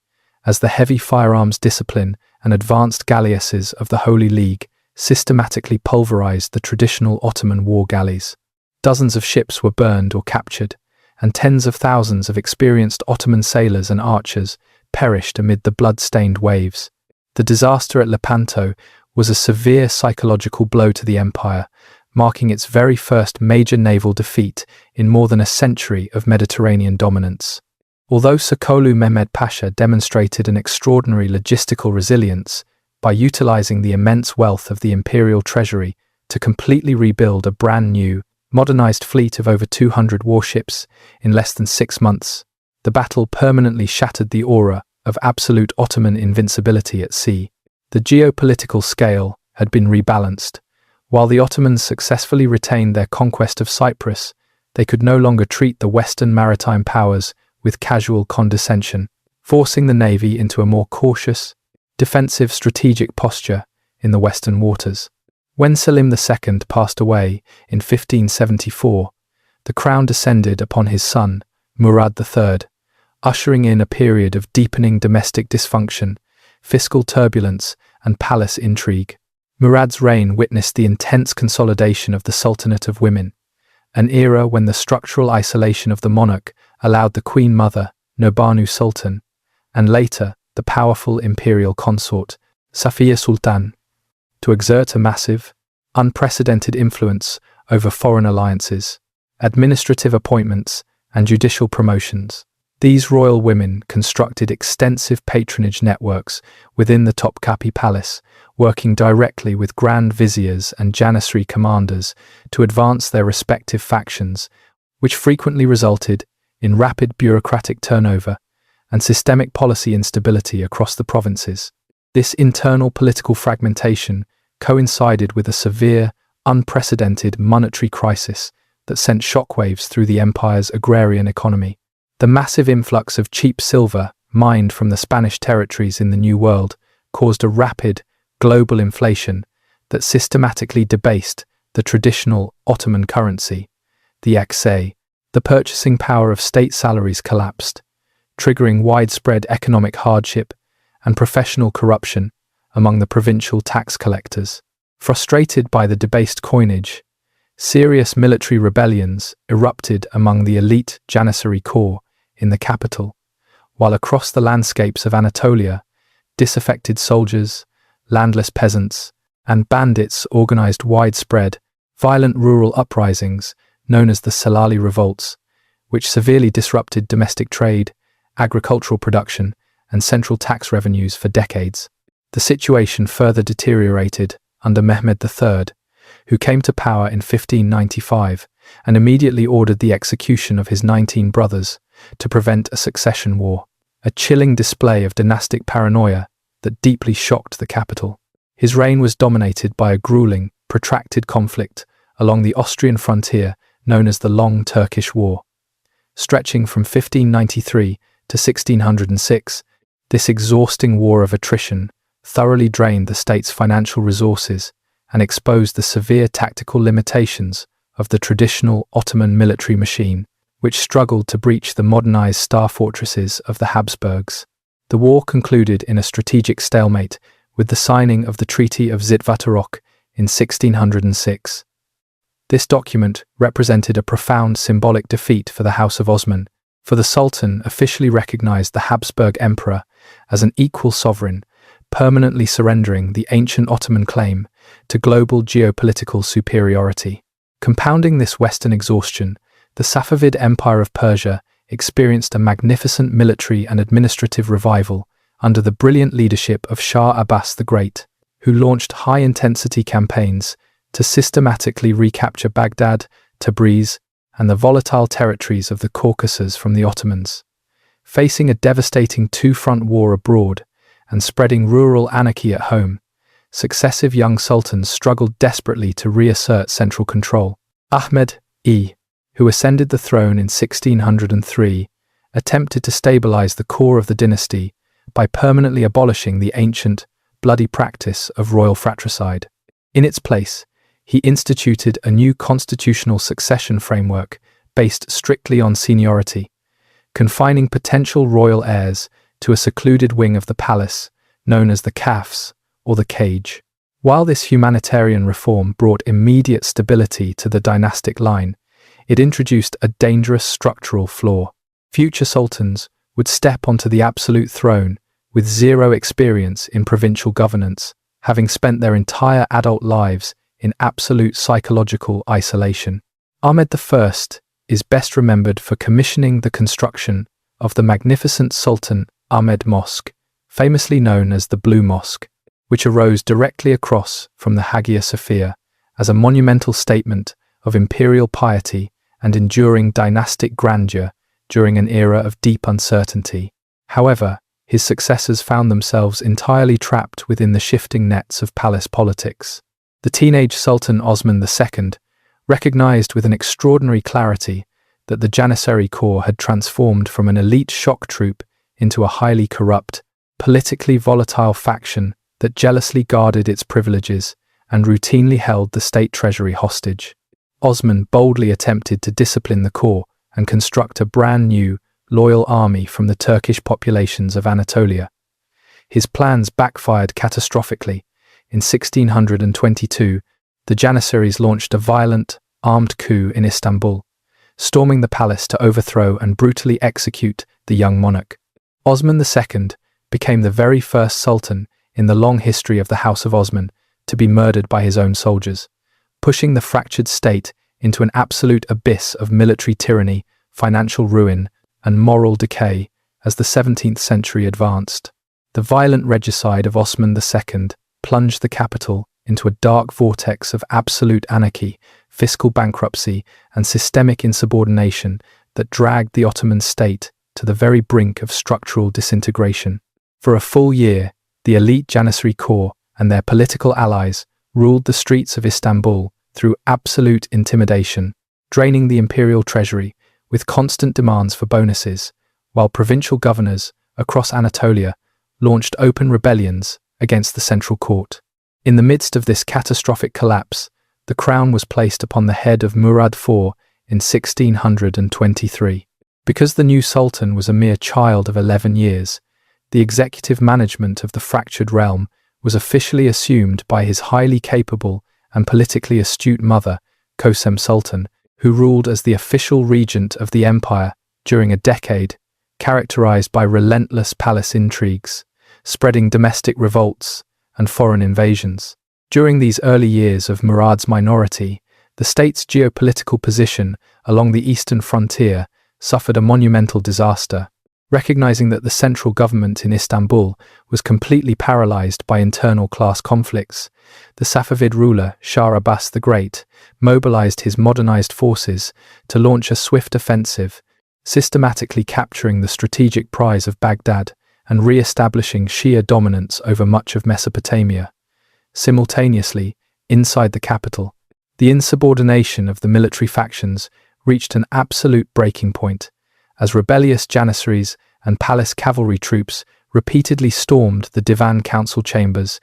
Speaker 1: as the heavy firearms discipline and advanced galleasses of the Holy League systematically pulverized the traditional Ottoman war galleys. Dozens of ships were burned or captured, and tens of thousands of experienced Ottoman sailors and archers perished amid the blood-stained waves. The disaster at Lepanto was a severe psychological blow to the empire, marking its very first major naval defeat in more than a century of Mediterranean dominance. Although Sokolu Mehmed Pasha demonstrated an extraordinary logistical resilience by utilizing the immense wealth of the imperial treasury to completely rebuild a brand new, modernized fleet of over 200 warships in less than 6 months, the battle permanently shattered the aura of absolute Ottoman invincibility at sea. The geopolitical scale had been rebalanced. While the Ottomans successfully retained their conquest of Cyprus, they could no longer treat the Western maritime powers with casual condescension, forcing the navy into a more cautious, defensive strategic posture in the Western waters. When Selim II passed away in 1574, the crown descended upon his son, Murad III, ushering in a period of deepening domestic dysfunction, fiscal turbulence, and palace intrigue. Murad's reign witnessed the intense consolidation of the Sultanate of Women, an era when the structural isolation of the monarch allowed the Queen Mother, Nobanu Sultan, and later the powerful imperial consort, Safiya Sultan, to exert a massive, unprecedented influence over foreign alliances, administrative appointments, and judicial promotions. These royal women constructed extensive patronage networks within the Topkapi Palace, working directly with grand viziers and janissary commanders to advance their respective factions, which frequently resulted in rapid bureaucratic turnover and systemic policy instability across the provinces. This internal political fragmentation coincided with a severe, unprecedented monetary crisis that sent shockwaves through the empire's agrarian economy. The massive influx of cheap silver mined from the Spanish territories in the New World caused a rapid, global inflation that systematically debased the traditional Ottoman currency, the aksay. The purchasing power of state salaries collapsed, triggering widespread economic hardship and professional corruption among the provincial tax collectors. Frustrated by the debased coinage, serious military rebellions erupted among the elite janissary corps in the capital, while across the landscapes of Anatolia, disaffected soldiers, landless peasants, and bandits organized widespread, violent rural uprisings known as the Salali revolts, which severely disrupted domestic trade, agricultural production, and central tax revenues for decades. The situation further deteriorated under Mehmed III, who came to power in 1595 and immediately ordered the execution of his 19 brothers to prevent a succession war, a chilling display of dynastic paranoia that deeply shocked the capital. His reign was dominated by a grueling, protracted conflict along the Austrian frontier known as the Long Turkish War. Stretching from 1593 to 1606, this exhausting war of attrition thoroughly drained the state's financial resources and exposed the severe tactical limitations of the traditional Ottoman military machine, which struggled to breach the modernized star fortresses of the Habsburgs. The war concluded in a strategic stalemate with the signing of the Treaty of Zitvatarok in 1606. This document represented a profound symbolic defeat for the House of Osman, for the Sultan officially recognized the Habsburg Emperor as an equal sovereign, permanently surrendering the ancient Ottoman claim to global geopolitical superiority. Compounding this Western exhaustion, the Safavid Empire of Persia experienced a magnificent military and administrative revival under the brilliant leadership of Shah Abbas the Great, who launched high-intensity campaigns to systematically recapture Baghdad, Tabriz, and the volatile territories of the Caucasus from the Ottomans. Facing a devastating two-front war abroad and spreading rural anarchy at home, successive young sultans struggled desperately to reassert central control. Ahmed I, who ascended the throne in 1603, attempted to stabilize the core of the dynasty by permanently abolishing the ancient, bloody practice of royal fratricide. In its place, he instituted a new constitutional succession framework based strictly on seniority, confining potential royal heirs to a secluded wing of the palace known as the Kafs, or the cage. While this humanitarian reform brought immediate stability to the dynastic line, it introduced a dangerous structural flaw. Future sultans would step onto the absolute throne with zero experience in provincial governance, having spent their entire adult lives in absolute psychological isolation. Ahmed I is best remembered for commissioning the construction of the magnificent Sultan Ahmed Mosque, famously known as the Blue Mosque, which arose directly across from the Hagia Sophia as a monumental statement of imperial piety and enduring dynastic grandeur during an era of deep uncertainty. However, his successors found themselves entirely trapped within the shifting nets of palace politics. The teenage Sultan Osman II recognized with an extraordinary clarity that the Janissary Corps had transformed from an elite shock troop into a highly corrupt, politically volatile faction that jealously guarded its privileges and routinely held the state treasury hostage. Osman boldly attempted to discipline the corps and construct a brand new, loyal army from the Turkish populations of Anatolia. His plans backfired catastrophically. In 1622, the Janissaries launched a violent, armed coup in Istanbul, storming the palace to overthrow and brutally execute the young monarch. Osman II became the very first sultan in the long history of the House of Osman to be murdered by his own soldiers, pushing the fractured state into an absolute abyss of military tyranny, financial ruin, and moral decay as the 17th century advanced. The violent regicide of Osman II plunged the capital into a dark vortex of absolute anarchy, fiscal bankruptcy, and systemic insubordination that dragged the Ottoman state to the very brink of structural disintegration. For a full year, the elite Janissary Corps and their political allies ruled the streets of Istanbul through absolute intimidation, draining the imperial treasury with constant demands for bonuses, while provincial governors across Anatolia launched open rebellions against the central court. In the midst of this catastrophic collapse, the crown was placed upon the head of Murad IV in 1623. Because the new sultan was a mere child of 11 years, the executive management of the fractured realm was officially assumed by his highly capable and politically astute mother, Kösem Sultan, who ruled as the official regent of the empire during a decade characterized by relentless palace intrigues, spreading domestic revolts, and foreign invasions. During these early years of Murad's minority, the state's geopolitical position along the eastern frontier suffered a monumental disaster. Recognizing that the central government in Istanbul was completely paralyzed by internal class conflicts, the Safavid ruler Shah Abbas the Great mobilized his modernized forces to launch a swift offensive, systematically capturing the strategic prize of Baghdad and re-establishing Shia dominance over much of Mesopotamia. Simultaneously, inside the capital, the insubordination of the military factions reached an absolute breaking point, as rebellious Janissaries and palace cavalry troops repeatedly stormed the Divan council chambers,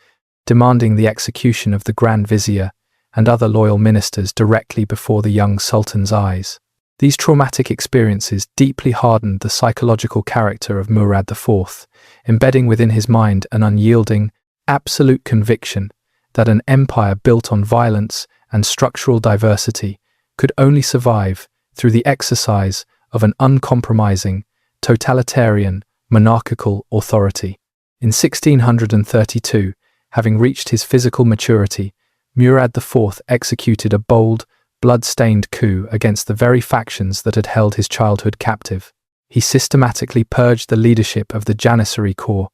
Speaker 1: demanding the execution of the Grand Vizier and other loyal ministers directly before the young sultan's eyes. These traumatic experiences deeply hardened the psychological character of Murad IV, embedding within his mind an unyielding, absolute conviction that an empire built on violence and structural diversity could only survive through the exercise of an uncompromising, totalitarian, monarchical authority. In 1632, having reached his physical maturity, Murad IV executed a bold, blood-stained coup against the very factions that had held his childhood captive. He systematically purged the leadership of the Janissary Corps,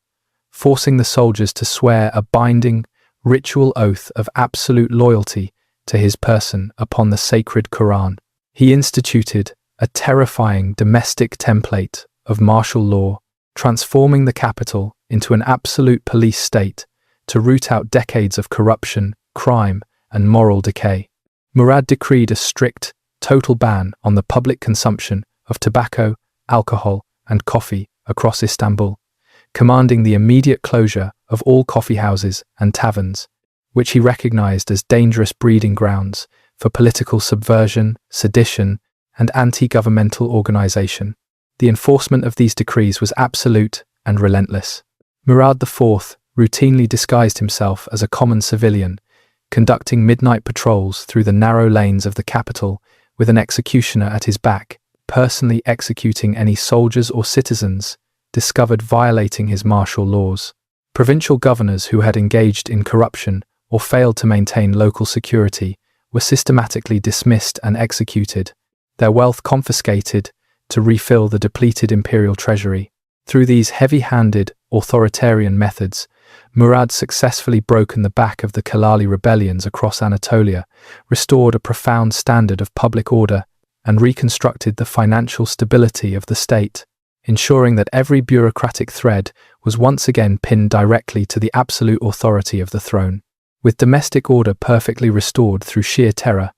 Speaker 1: forcing the soldiers to swear a binding, ritual oath of absolute loyalty to his person upon the sacred Quran. He instituted a terrifying domestic template of martial law, transforming the capital into an absolute police state to root out decades of corruption, crime, and moral decay. Murad decreed a strict, total ban on the public consumption of tobacco, alcohol, and coffee across Istanbul, commanding the immediate closure of all coffee houses and taverns, which he recognized as dangerous breeding grounds for political subversion, sedition, and anti-governmental organization. The enforcement of these decrees was absolute and relentless. Murad IV routinely disguised himself as a common civilian, conducting midnight patrols through the narrow lanes of the capital with an executioner at his back, personally executing any soldiers or citizens discovered violating his martial laws. Provincial governors who had engaged in corruption or failed to maintain local security were systematically dismissed and executed, their wealth confiscated to refill the depleted imperial treasury. Through these heavy-handed, authoritarian methods, Murad successfully broken the back of the Kalali rebellions across Anatolia, restored a profound standard of public order, and reconstructed the financial stability of the state, ensuring that every bureaucratic thread was once again pinned directly to the absolute authority of the throne. With domestic order perfectly restored through sheer terror,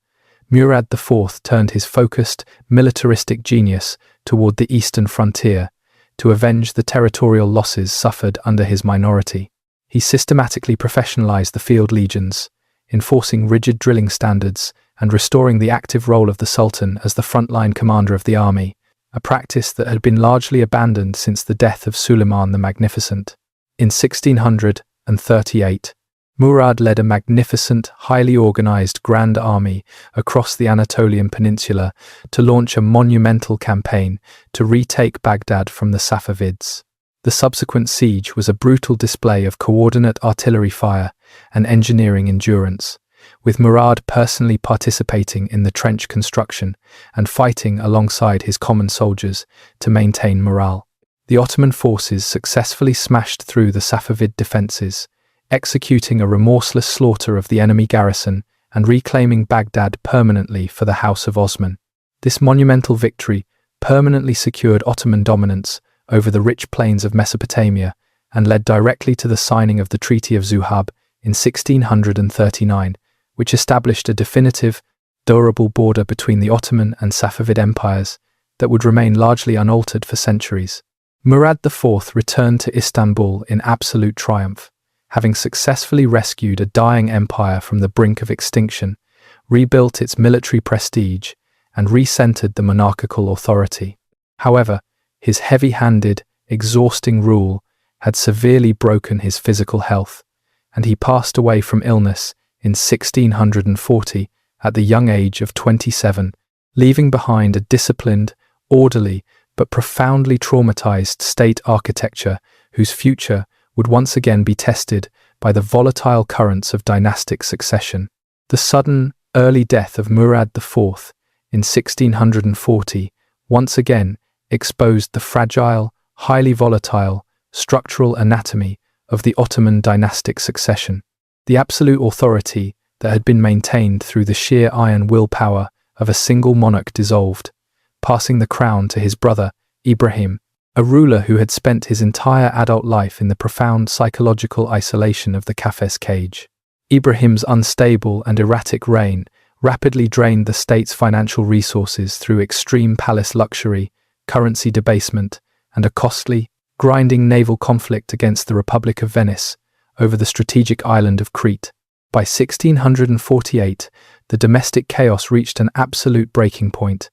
Speaker 1: Murad IV turned his focused, militaristic genius toward the eastern frontier to avenge the territorial losses suffered under his minority. He systematically professionalized the field legions, enforcing rigid drilling standards and restoring the active role of the Sultan as the frontline commander of the army, a practice that had been largely abandoned since the death of Suleiman the Magnificent. In 1638, Murad led a magnificent, highly organized grand army across the Anatolian peninsula to launch a monumental campaign to retake Baghdad from the Safavids. The subsequent siege was a brutal display of coordinate artillery fire and engineering endurance, with Murad personally participating in the trench construction and fighting alongside his common soldiers to maintain morale. The Ottoman forces successfully smashed through the Safavid defences, executing a remorseless slaughter of the enemy garrison and reclaiming Baghdad permanently for the House of Osman. This monumental victory permanently secured Ottoman dominance over the rich plains of Mesopotamia and led directly to the signing of the Treaty of Zuhab in 1639, which established a definitive, durable border between the Ottoman and Safavid empires that would remain largely unaltered for centuries. Murad IV returned to Istanbul in absolute triumph, having successfully rescued a dying empire from the brink of extinction, rebuilt its military prestige, and recentered the monarchical authority. However, his heavy-handed, exhausting rule had severely broken his physical health, and he passed away from illness in 1640 at the young age of 27, leaving behind a disciplined, orderly, but profoundly traumatized state architecture whose future would once again be tested by the volatile currents of dynastic succession. The sudden, early death of Murad IV in 1640 once again exposed the fragile, highly volatile, structural anatomy of the Ottoman dynastic succession. The absolute authority that had been maintained through the sheer iron willpower of a single monarch dissolved, passing the crown to his brother, Ibrahim, a ruler who had spent his entire adult life in the profound psychological isolation of the Kafes cage. Ibrahim's unstable and erratic reign rapidly drained the state's financial resources through extreme palace luxury, currency debasement, and a costly, grinding naval conflict against the Republic of Venice over the strategic island of Crete. By 1648, the domestic chaos reached an absolute breaking point.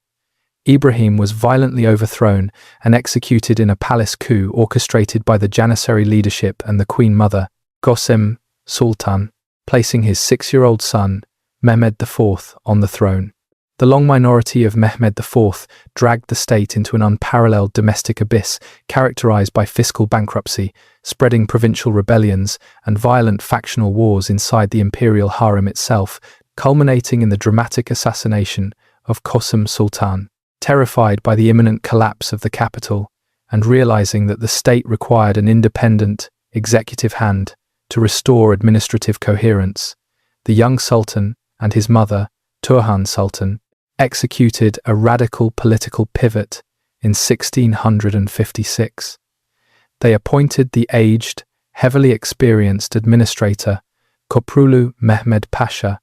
Speaker 1: Ibrahim was violently overthrown and executed in a palace coup orchestrated by the Janissary leadership and the Queen Mother, Osman Sultan, placing his 6-year-old son, Mehmed IV, on the throne. The long minority of Mehmed IV dragged the state into an unparalleled domestic abyss characterized by fiscal bankruptcy, spreading provincial rebellions, and violent factional wars inside the imperial harem itself, culminating in the dramatic assassination of Osman Sultan. Terrified by the imminent collapse of the capital and realizing that the state required an independent, executive hand to restore administrative coherence, the young sultan and his mother, Turhan Sultan, executed a radical political pivot in 1656. They appointed the aged, heavily experienced administrator, Koprulu Mehmed Pasha,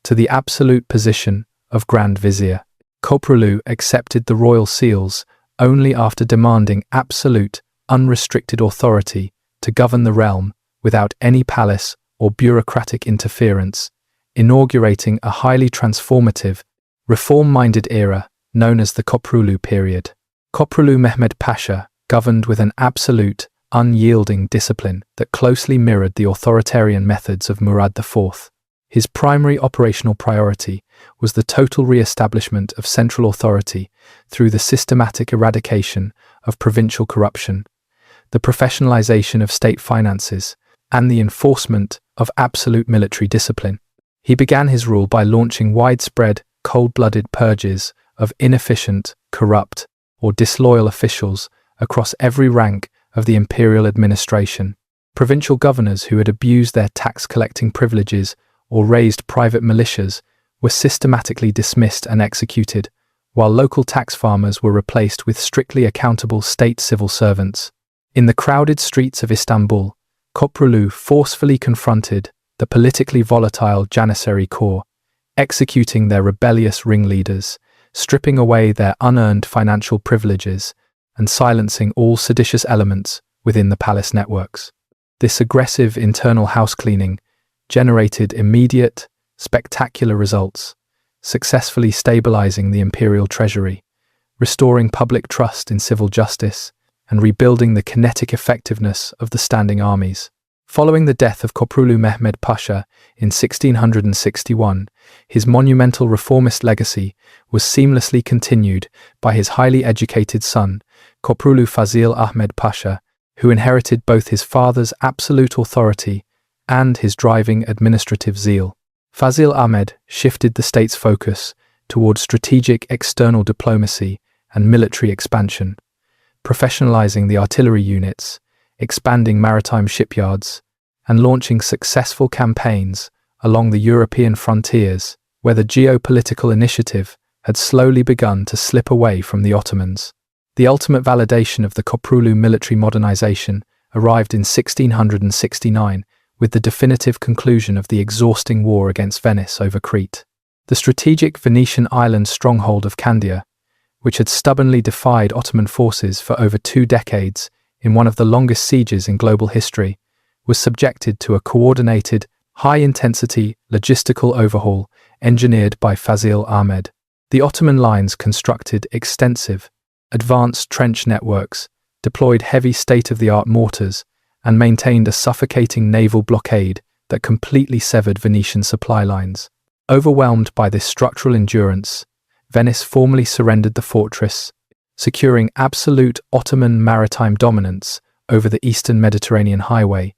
Speaker 1: to the absolute position of Grand Vizier. Koprulu accepted the royal seals only after demanding absolute, unrestricted authority to govern the realm without any palace or bureaucratic interference, inaugurating a highly transformative, reform-minded era known as the Koprulu period. Koprulu Mehmed Pasha governed with an absolute, unyielding discipline that closely mirrored the authoritarian methods of Murad IV. His primary operational priority was the total re-establishment of central authority through the systematic eradication of provincial corruption, the professionalization of state finances, and the enforcement of absolute military discipline. He began his rule by launching widespread, cold-blooded purges of inefficient, corrupt, or disloyal officials across every rank of the imperial administration. Provincial governors who had abused their tax-collecting privileges or raised private militias were systematically dismissed and executed, while local tax farmers were replaced with strictly accountable state civil servants. In the crowded streets of Istanbul, Koprulu forcefully confronted the politically volatile Janissary corps, executing their rebellious ringleaders, stripping away their unearned financial privileges, and silencing all seditious elements within the palace networks. This aggressive internal housecleaning generated immediate, spectacular results, successfully stabilizing the imperial treasury, restoring public trust in civil justice, and rebuilding the kinetic effectiveness of the standing armies. Following the death of Koprulu Mehmed Pasha in 1661, his monumental reformist legacy was seamlessly continued by his highly educated son, Koprulu Fazil Ahmed Pasha, who inherited both his father's absolute authority and his driving administrative zeal. Fazil Ahmed shifted the state's focus toward strategic external diplomacy and military expansion, professionalizing the artillery units, expanding maritime shipyards, and launching successful campaigns along the European frontiers, where the geopolitical initiative had slowly begun to slip away from the Ottomans. The ultimate validation of the Koprulu military modernization arrived in 1669 with the definitive conclusion of the exhausting war against Venice over Crete. The strategic Venetian island stronghold of Candia, which had stubbornly defied Ottoman forces for over 2 decades in one of the longest sieges in global history, was subjected to a coordinated, high-intensity logistical overhaul engineered by Fazil Ahmed. The Ottoman lines constructed extensive, advanced trench networks, deployed heavy state-of-the-art mortars, and maintained a suffocating naval blockade that completely severed Venetian supply lines. Overwhelmed by this structural endurance, Venice formally surrendered the fortress, securing absolute Ottoman maritime dominance over the eastern Mediterranean highway,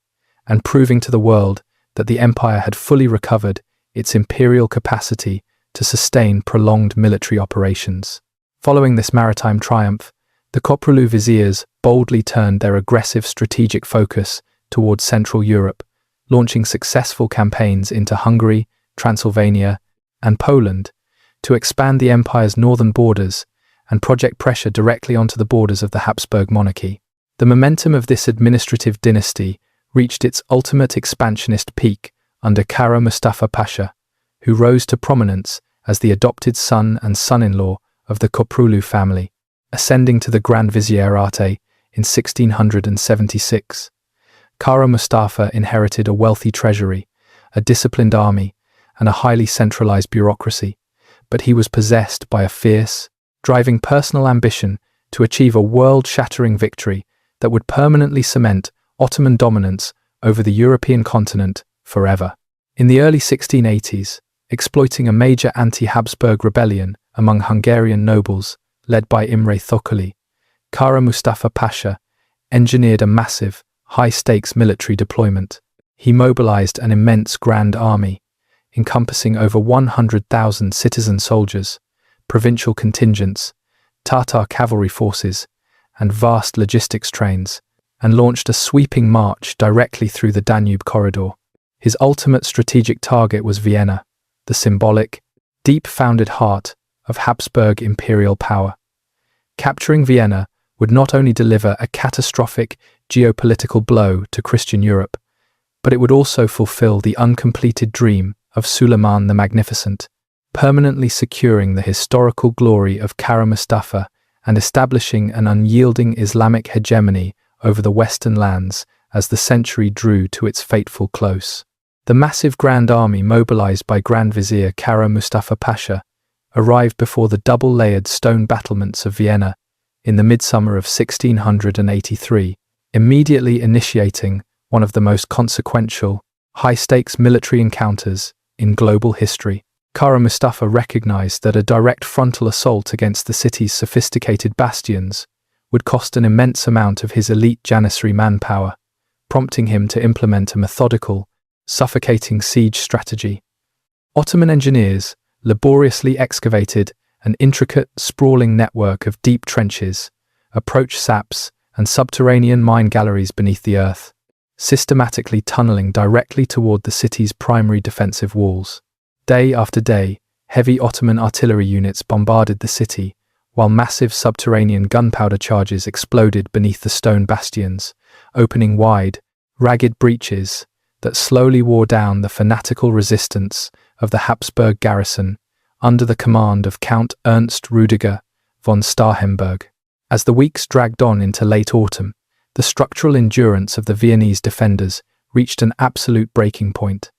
Speaker 1: and proving to the world that the empire had fully recovered its imperial capacity to sustain prolonged military operations. Following this maritime triumph, the Koprulu viziers boldly turned their aggressive strategic focus towards Central Europe, launching successful campaigns into Hungary, Transylvania, and Poland to expand the empire's northern borders and project pressure directly onto the borders of the Habsburg monarchy. The momentum of this administrative dynasty reached its ultimate expansionist peak under Kara Mustafa Pasha, who rose to prominence as the adopted son and son-in-law of the Koprulu family, ascending to the Grand Vizierate in 1676. Kara Mustafa inherited a wealthy treasury, a disciplined army, and a highly centralized bureaucracy, but he was possessed by a fierce, driving personal ambition to achieve a world-shattering victory that would permanently cement Ottoman dominance over the European continent forever. In the early 1680s, exploiting a major anti-Habsburg rebellion among Hungarian nobles, led by Imre Thököly, Kara Mustafa Pasha engineered a massive, high-stakes military deployment. He mobilized an immense grand army, encompassing over 100,000 citizen soldiers, provincial contingents, Tatar cavalry forces, and vast logistics trains, and launched a sweeping march directly through the Danube corridor. His ultimate strategic target was Vienna, the symbolic, deep-founded heart of Habsburg imperial power. Capturing Vienna would not only deliver a catastrophic geopolitical blow to Christian Europe, but it would also fulfill the uncompleted dream of Suleiman the Magnificent, permanently securing the historical glory of Kara Mustafa and establishing an unyielding Islamic hegemony over the Western lands as the century drew to its fateful close. The massive grand army mobilized by Grand Vizier Kara Mustafa Pasha arrived before the double-layered stone battlements of Vienna in the midsummer of 1683, immediately initiating one of the most consequential, high-stakes military encounters in global history. Kara Mustafa recognized that a direct frontal assault against the city's sophisticated bastions would cost an immense amount of his elite Janissary manpower, prompting him to implement a methodical, suffocating siege strategy. Ottoman engineers laboriously excavated an intricate, sprawling network of deep trenches, approach saps, and subterranean mine galleries beneath the earth, systematically tunneling directly toward the city's primary defensive walls. Day after day, heavy Ottoman artillery units bombarded the city, while massive subterranean gunpowder charges exploded beneath the stone bastions, opening wide, ragged breaches that slowly wore down the fanatical resistance of the Habsburg garrison under the command of Count Ernst Rudiger von Starhemberg. As the weeks dragged on into late autumn, the structural endurance of the Viennese defenders reached an absolute breaking point,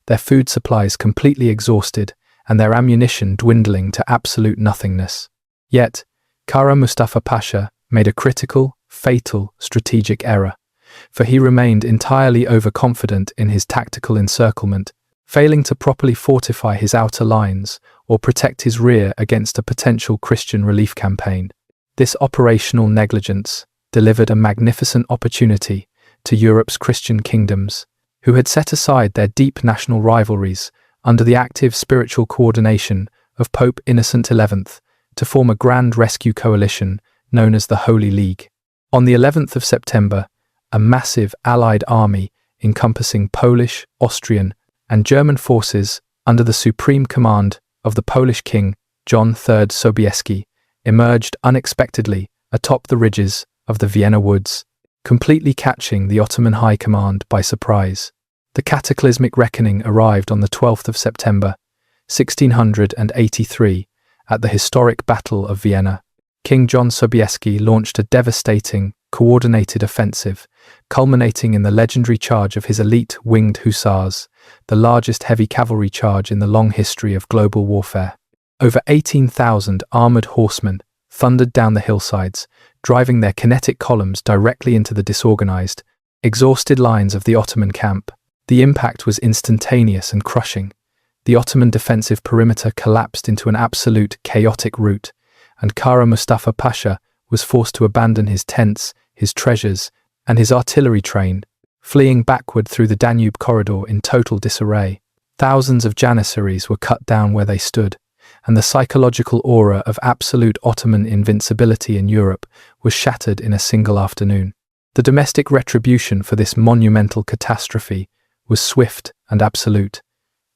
Speaker 1: their food supplies completely exhausted and their ammunition dwindling to absolute nothingness. Yet, Kara Mustafa Pasha made a critical, fatal strategic error, for he remained entirely overconfident in his tactical encirclement, failing to properly fortify his outer lines or protect his rear against a potential Christian relief campaign. This operational negligence delivered a magnificent opportunity to Europe's Christian kingdoms, who had set aside their deep national rivalries under the active spiritual coordination of Pope Innocent XI, to form a grand rescue coalition known as the Holy League. On the 11th of September, a massive Allied army encompassing Polish, Austrian, and German forces under the supreme command of the Polish King John III Sobieski emerged unexpectedly atop the ridges of the Vienna woods, completely catching the Ottoman High Command by surprise. The cataclysmic reckoning arrived on the 12th of September, 1683, at the historic Battle of Vienna. King John Sobieski launched a devastating, coordinated offensive, culminating in the legendary charge of his elite winged hussars, the largest heavy cavalry charge in the long history of global warfare. Over 18,000 armoured horsemen thundered down the hillsides, driving their kinetic columns directly into the disorganised, exhausted lines of the Ottoman camp. The impact was instantaneous and crushing. The Ottoman defensive perimeter collapsed into an absolute chaotic rout, and Kara Mustafa Pasha was forced to abandon his tents, his treasures, and his artillery train, fleeing backward through the Danube corridor in total disarray. Thousands of janissaries were cut down where they stood, and the psychological aura of absolute Ottoman invincibility in Europe was shattered in a single afternoon. The domestic retribution for this monumental catastrophe was swift and absolute,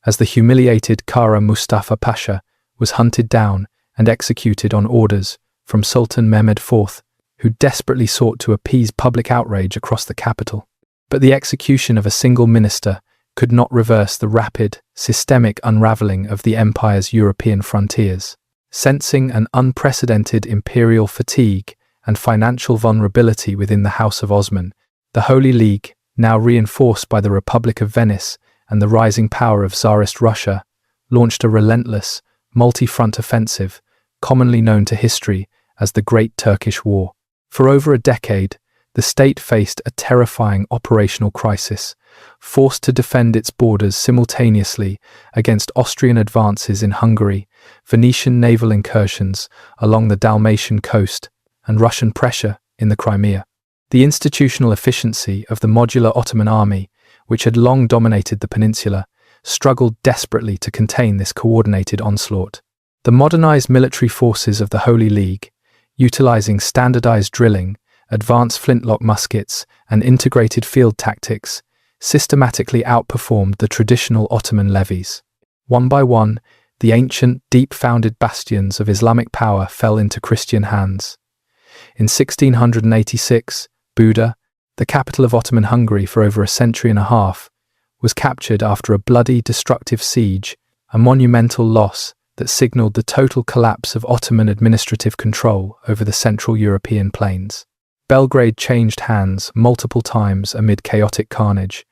Speaker 1: as the humiliated Kara Mustafa Pasha was hunted down and executed on orders from Sultan Mehmed IV, who desperately sought to appease public outrage across the capital. But the execution of a single minister could not reverse the rapid, systemic unravelling of the empire's European frontiers. Sensing an unprecedented imperial fatigue and financial vulnerability within the House of Osman, the Holy League, now reinforced by the Republic of Venice and the rising power of Tsarist Russia, launched a relentless, multi-front offensive, commonly known to history as the Great Turkish War. For over a decade, the state faced a terrifying operational crisis, forced to defend its borders simultaneously against Austrian advances in Hungary, Venetian naval incursions along the Dalmatian coast, and Russian pressure in the Crimea. The institutional efficiency of the modular Ottoman army, which had long dominated the peninsula, struggled desperately to contain this coordinated onslaught. The modernized military forces of the Holy League, utilizing standardized drilling, advanced flintlock muskets, and integrated field tactics, systematically outperformed the traditional Ottoman levies. One by one, the ancient, deep-founded bastions of Islamic power fell into Christian hands. In 1686, Buda, the capital of Ottoman Hungary for over a century and a half, was captured after a bloody, destructive siege, a monumental loss that signaled the total collapse of Ottoman administrative control over the Central European plains. Belgrade changed hands multiple times amid chaotic carnage,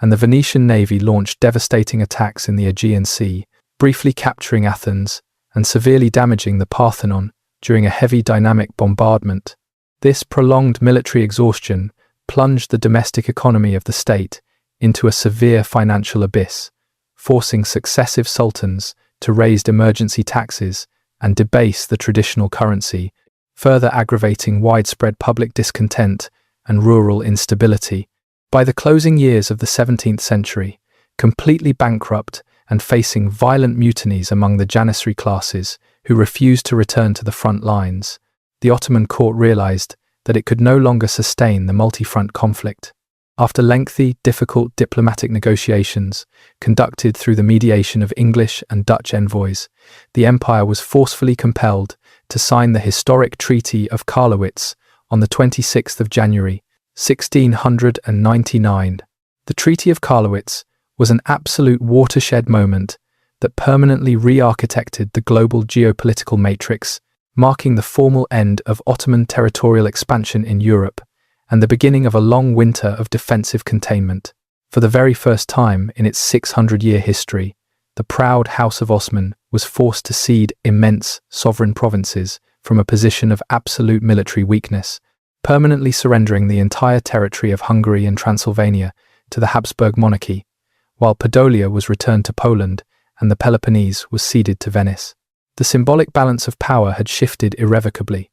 Speaker 1: and the Venetian navy launched devastating attacks in the Aegean Sea, briefly capturing Athens and severely damaging the Parthenon during a heavy dynamic bombardment. This prolonged military exhaustion plunged the domestic economy of the state into a severe financial abyss, forcing successive sultans to raise emergency taxes and debase the traditional currency, further aggravating widespread public discontent and rural instability. By the closing years of the 17th century, completely bankrupt and facing violent mutinies among the Janissary classes who refused to return to the front lines, the Ottoman court realized that it could no longer sustain the multi-front conflict. After lengthy, difficult diplomatic negotiations conducted through the mediation of English and Dutch envoys, the empire was forcefully compelled to sign the historic Treaty of Karlowitz on the 26th of January, 1699. The Treaty of Karlowitz was an absolute watershed moment that permanently re-architected the global geopolitical matrix, marking the formal end of Ottoman territorial expansion in Europe and the beginning of a long winter of defensive containment. For the very first time in its 600-year history, the proud House of Osman was forced to cede immense sovereign provinces from a position of absolute military weakness, permanently surrendering the entire territory of Hungary and Transylvania to the Habsburg monarchy, while Podolia was returned to Poland and the Peloponnese was ceded to Venice. The symbolic balance of power had shifted irrevocably.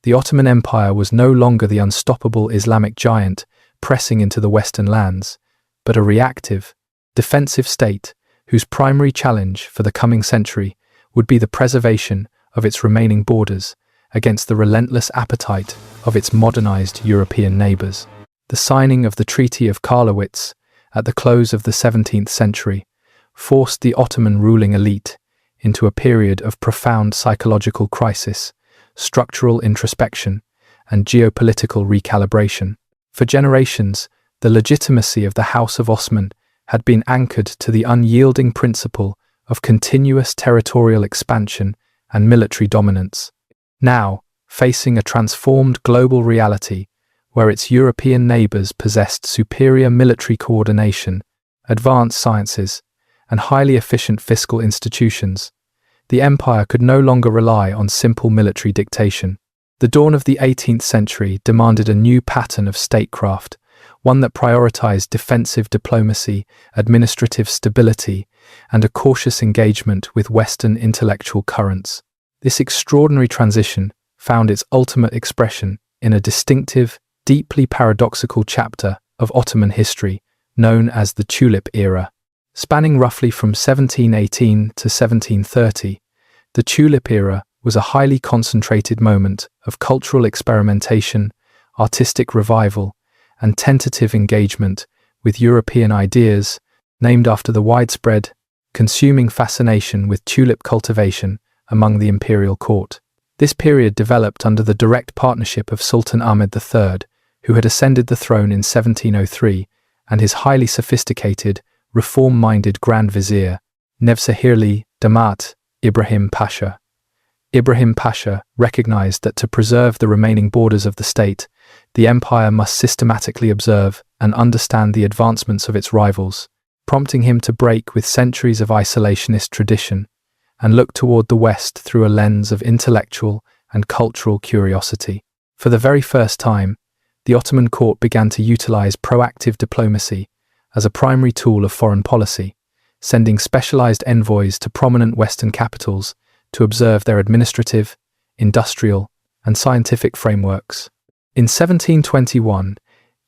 Speaker 1: The Ottoman Empire was no longer the unstoppable Islamic giant pressing into the Western lands, but a reactive, defensive state whose primary challenge for the coming century would be the preservation of its remaining borders against the relentless appetite of its modernized European neighbors. The signing of the Treaty of Karlowitz at the close of the 17th century forced the Ottoman ruling elite into a period of profound psychological crisis, structural introspection, and geopolitical recalibration. For generations, the legitimacy of the House of Osman had been anchored to the unyielding principle of continuous territorial expansion and military dominance. Now, facing a transformed global reality where its European neighbors possessed superior military coordination, advanced sciences, and highly efficient fiscal institutions, the empire could no longer rely on simple military dictation. The dawn of the 18th century demanded a new pattern of statecraft, one that prioritized defensive diplomacy, administrative stability, and a cautious engagement with Western intellectual currents. This extraordinary transition found its ultimate expression in a distinctive, deeply paradoxical chapter of Ottoman history known as the Tulip Era. Spanning roughly from 1718 to 1730, the Tulip Era was a highly concentrated moment of cultural experimentation, artistic revival, and tentative engagement with European ideas, named after the widespread, consuming fascination with tulip cultivation among the imperial court. This period developed under the direct partnership of Sultan Ahmed III, who had ascended the throne in 1703, and his highly sophisticated, reform-minded Grand Vizier, Nevzahirli Damat Ibrahim Pasha. Ibrahim Pasha recognized that to preserve the remaining borders of the state, the empire must systematically observe and understand the advancements of its rivals, prompting him to break with centuries of isolationist tradition and look toward the West through a lens of intellectual and cultural curiosity. For the very first time, the Ottoman court began to utilize proactive diplomacy as a primary tool of foreign policy, sending specialized envoys to prominent Western capitals to observe their administrative, industrial, and scientific frameworks. In 1721,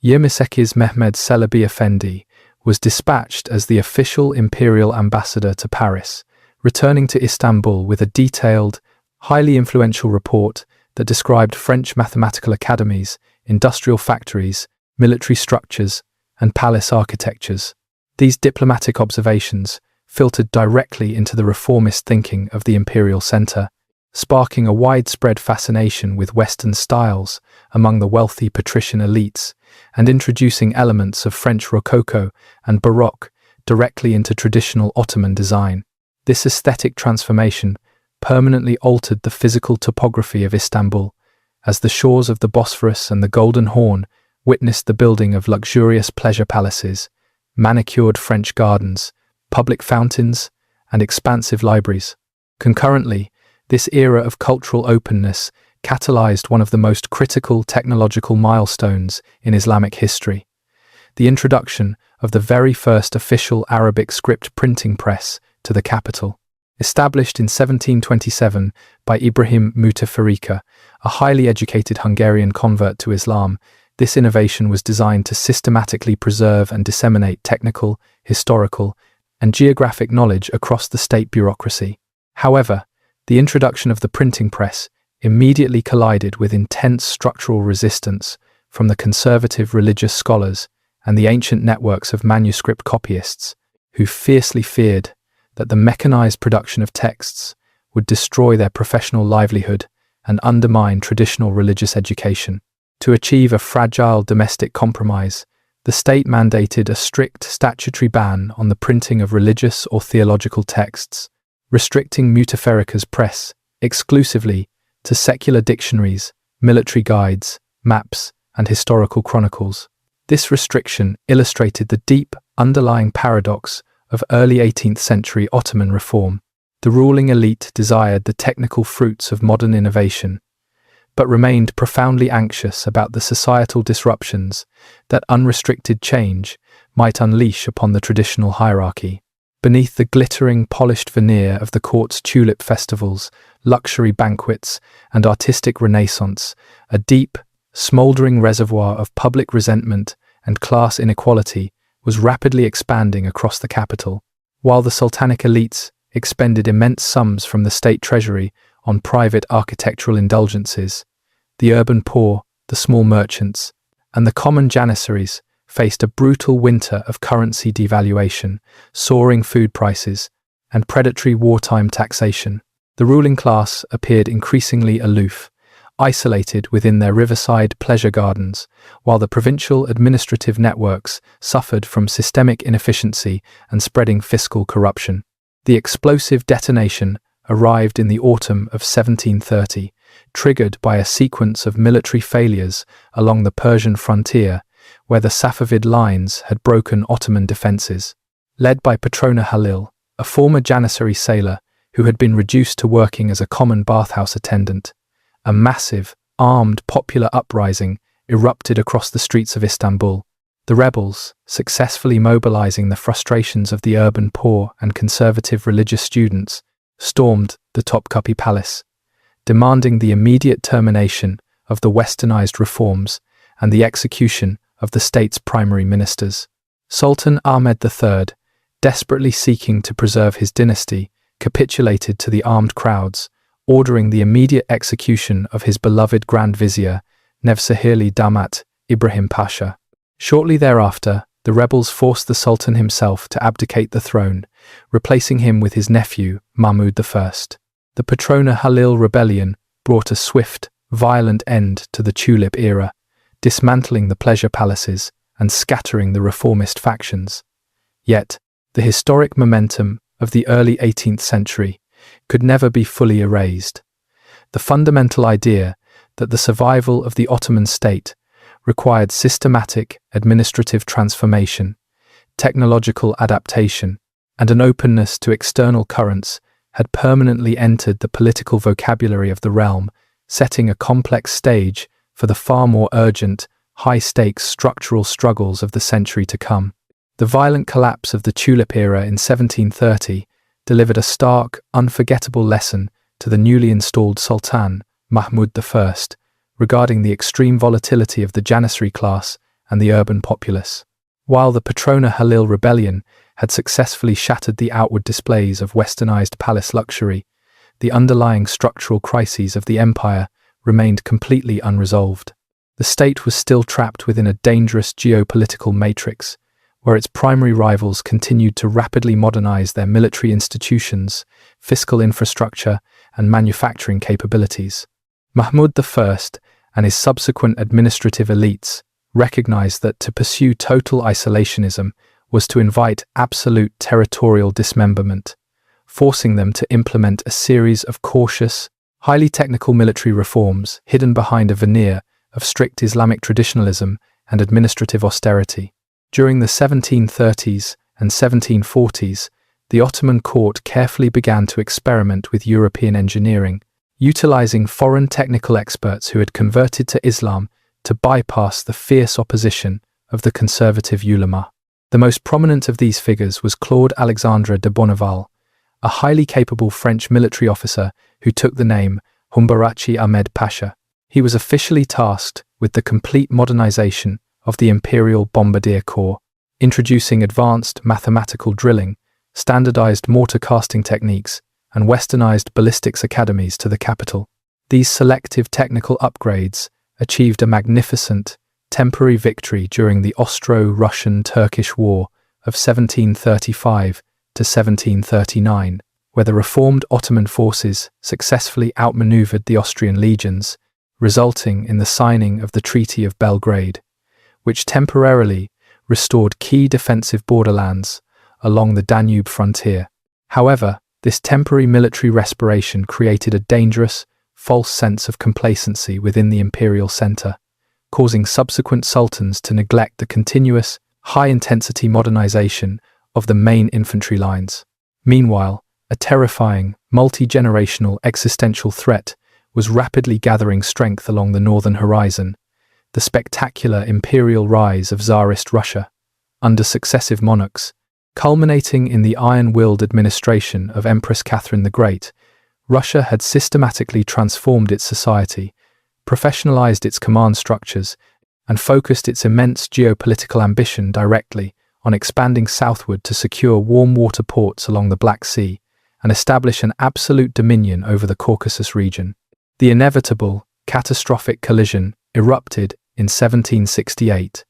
Speaker 1: Yirmisekiz Mehmed Celebi Effendi was dispatched as the official imperial ambassador to Paris, returning to Istanbul with a detailed, highly influential report that described French mathematical academies, industrial factories, military structures, and palace architectures. These diplomatic observations filtered directly into the reformist thinking of the imperial center, sparking a widespread fascination with Western styles among the wealthy patrician elites and introducing elements of French Rococo and Baroque directly into traditional Ottoman design. This aesthetic transformation permanently altered the physical topography of Istanbul, as the shores of the Bosphorus and the Golden Horn witnessed the building of luxurious pleasure palaces, manicured French gardens, public fountains, and expansive libraries. Concurrently, this era of cultural openness catalyzed one of the most critical technological milestones in Islamic history: the introduction of the very first official Arabic script printing press to the capital. Established in 1727 by Ibrahim Mutafarrika, a highly educated Hungarian convert to Islam, this innovation was designed to systematically preserve and disseminate technical, historical, and geographic knowledge across the state bureaucracy. However, the introduction of the printing press immediately collided with intense structural resistance from the conservative religious scholars and the ancient networks of manuscript copyists, who fiercely feared that the mechanized production of texts would destroy their professional livelihood and undermine traditional religious education. To achieve a fragile domestic compromise, the state mandated a strict statutory ban on the printing of religious or theological texts, restricting Mutafarrika's press exclusively to secular dictionaries, military guides, maps, and historical chronicles. This restriction illustrated the deep, underlying paradox of early 18th century Ottoman reform. The ruling elite desired the technical fruits of modern innovation, but remained profoundly anxious about the societal disruptions that unrestricted change might unleash upon the traditional hierarchy. Beneath the glittering, polished veneer of the court's tulip festivals, luxury banquets, and artistic renaissance, a deep, smouldering reservoir of public resentment and class inequality was rapidly expanding across the capital. While the sultanic elites expended immense sums from the state treasury on private architectural indulgences, the urban poor, the small merchants, and the common janissaries faced a brutal winter of currency devaluation, soaring food prices, and predatory wartime taxation. The ruling class appeared increasingly aloof, isolated within their riverside pleasure gardens, while the provincial administrative networks suffered from systemic inefficiency and spreading fiscal corruption. The explosive detonation arrived in the autumn of 1730, triggered by a sequence of military failures along the Persian frontier, where the Safavid lines had broken Ottoman defences. Led by Petrona Halil, a former janissary sailor who had been reduced to working as a common bathhouse attendant, a massive, armed popular uprising erupted across the streets of Istanbul. The rebels, successfully mobilizing the frustrations of the urban poor and conservative religious students, stormed the Topkapi Palace, demanding the immediate termination of the westernized reforms and the execution of the state's primary ministers. Sultan Ahmed III, desperately seeking to preserve his dynasty, capitulated to the armed crowds, ordering the immediate execution of his beloved Grand Vizier, Nevsehirli Damat Ibrahim Pasha. Shortly thereafter, the rebels forced the Sultan himself to abdicate the throne, replacing him with his nephew, Mahmud I. The Petrona Halil rebellion brought a swift, violent end to the Tulip era, dismantling the pleasure palaces and scattering the reformist factions. Yet, the historic momentum of the early 18th century could never be fully erased. The fundamental idea that the survival of the Ottoman state required systematic administrative transformation, technological adaptation, and an openness to external currents had permanently entered the political vocabulary of the realm, setting a complex stage for the far more urgent, high-stakes structural struggles of the century to come. The violent collapse of the Tulip era in 1730 delivered a stark, unforgettable lesson to the newly installed Sultan, Mahmud I, regarding the extreme volatility of the janissary class and the urban populace. While the Petrona Halil rebellion had successfully shattered the outward displays of westernized palace luxury, the underlying structural crises of the empire remained completely unresolved. The state was still trapped within a dangerous geopolitical matrix, where its primary rivals continued to rapidly modernize their military institutions, fiscal infrastructure, and manufacturing capabilities. Mahmud I and his subsequent administrative elites recognized that to pursue total isolationism was to invite absolute territorial dismemberment, forcing them to implement a series of cautious, highly technical military reforms hidden behind a veneer of strict Islamic traditionalism and administrative austerity. During the 1730s and 1740s, the Ottoman court carefully began to experiment with European engineering, utilizing foreign technical experts who had converted to Islam to bypass the fierce opposition of the conservative ulama. The most prominent of these figures was Claude Alexandre de Bonneval, a highly capable French military officer who took the name Humbarachi Ahmed Pasha. He was officially tasked with the complete modernization of the Imperial Bombardier Corps, introducing advanced mathematical drilling, standardized mortar casting techniques, and westernized ballistics academies to the capital. These selective technical upgrades achieved a magnificent, temporary victory during the Austro-Russian-Turkish War of 1735 to 1739, where the reformed Ottoman forces successfully outmaneuvered the Austrian legions, resulting in the signing of the Treaty of Belgrade, which temporarily restored key defensive borderlands along the Danube frontier. However, this temporary military respiration created a dangerous, false sense of complacency within the imperial center, causing subsequent sultans to neglect the continuous, high-intensity modernization of the main infantry lines. Meanwhile, a terrifying, multi-generational existential threat was rapidly gathering strength along the northern horizon: the spectacular imperial rise of Tsarist Russia, under successive monarchs, culminating in the iron-willed administration of Empress Catherine the Great. Russia had systematically transformed its society, professionalized its command structures, and focused its immense geopolitical ambition directly on expanding southward to secure warm water ports along the Black Sea and establish an absolute dominion over the Caucasus region. The inevitable, catastrophic collision erupted in 1768,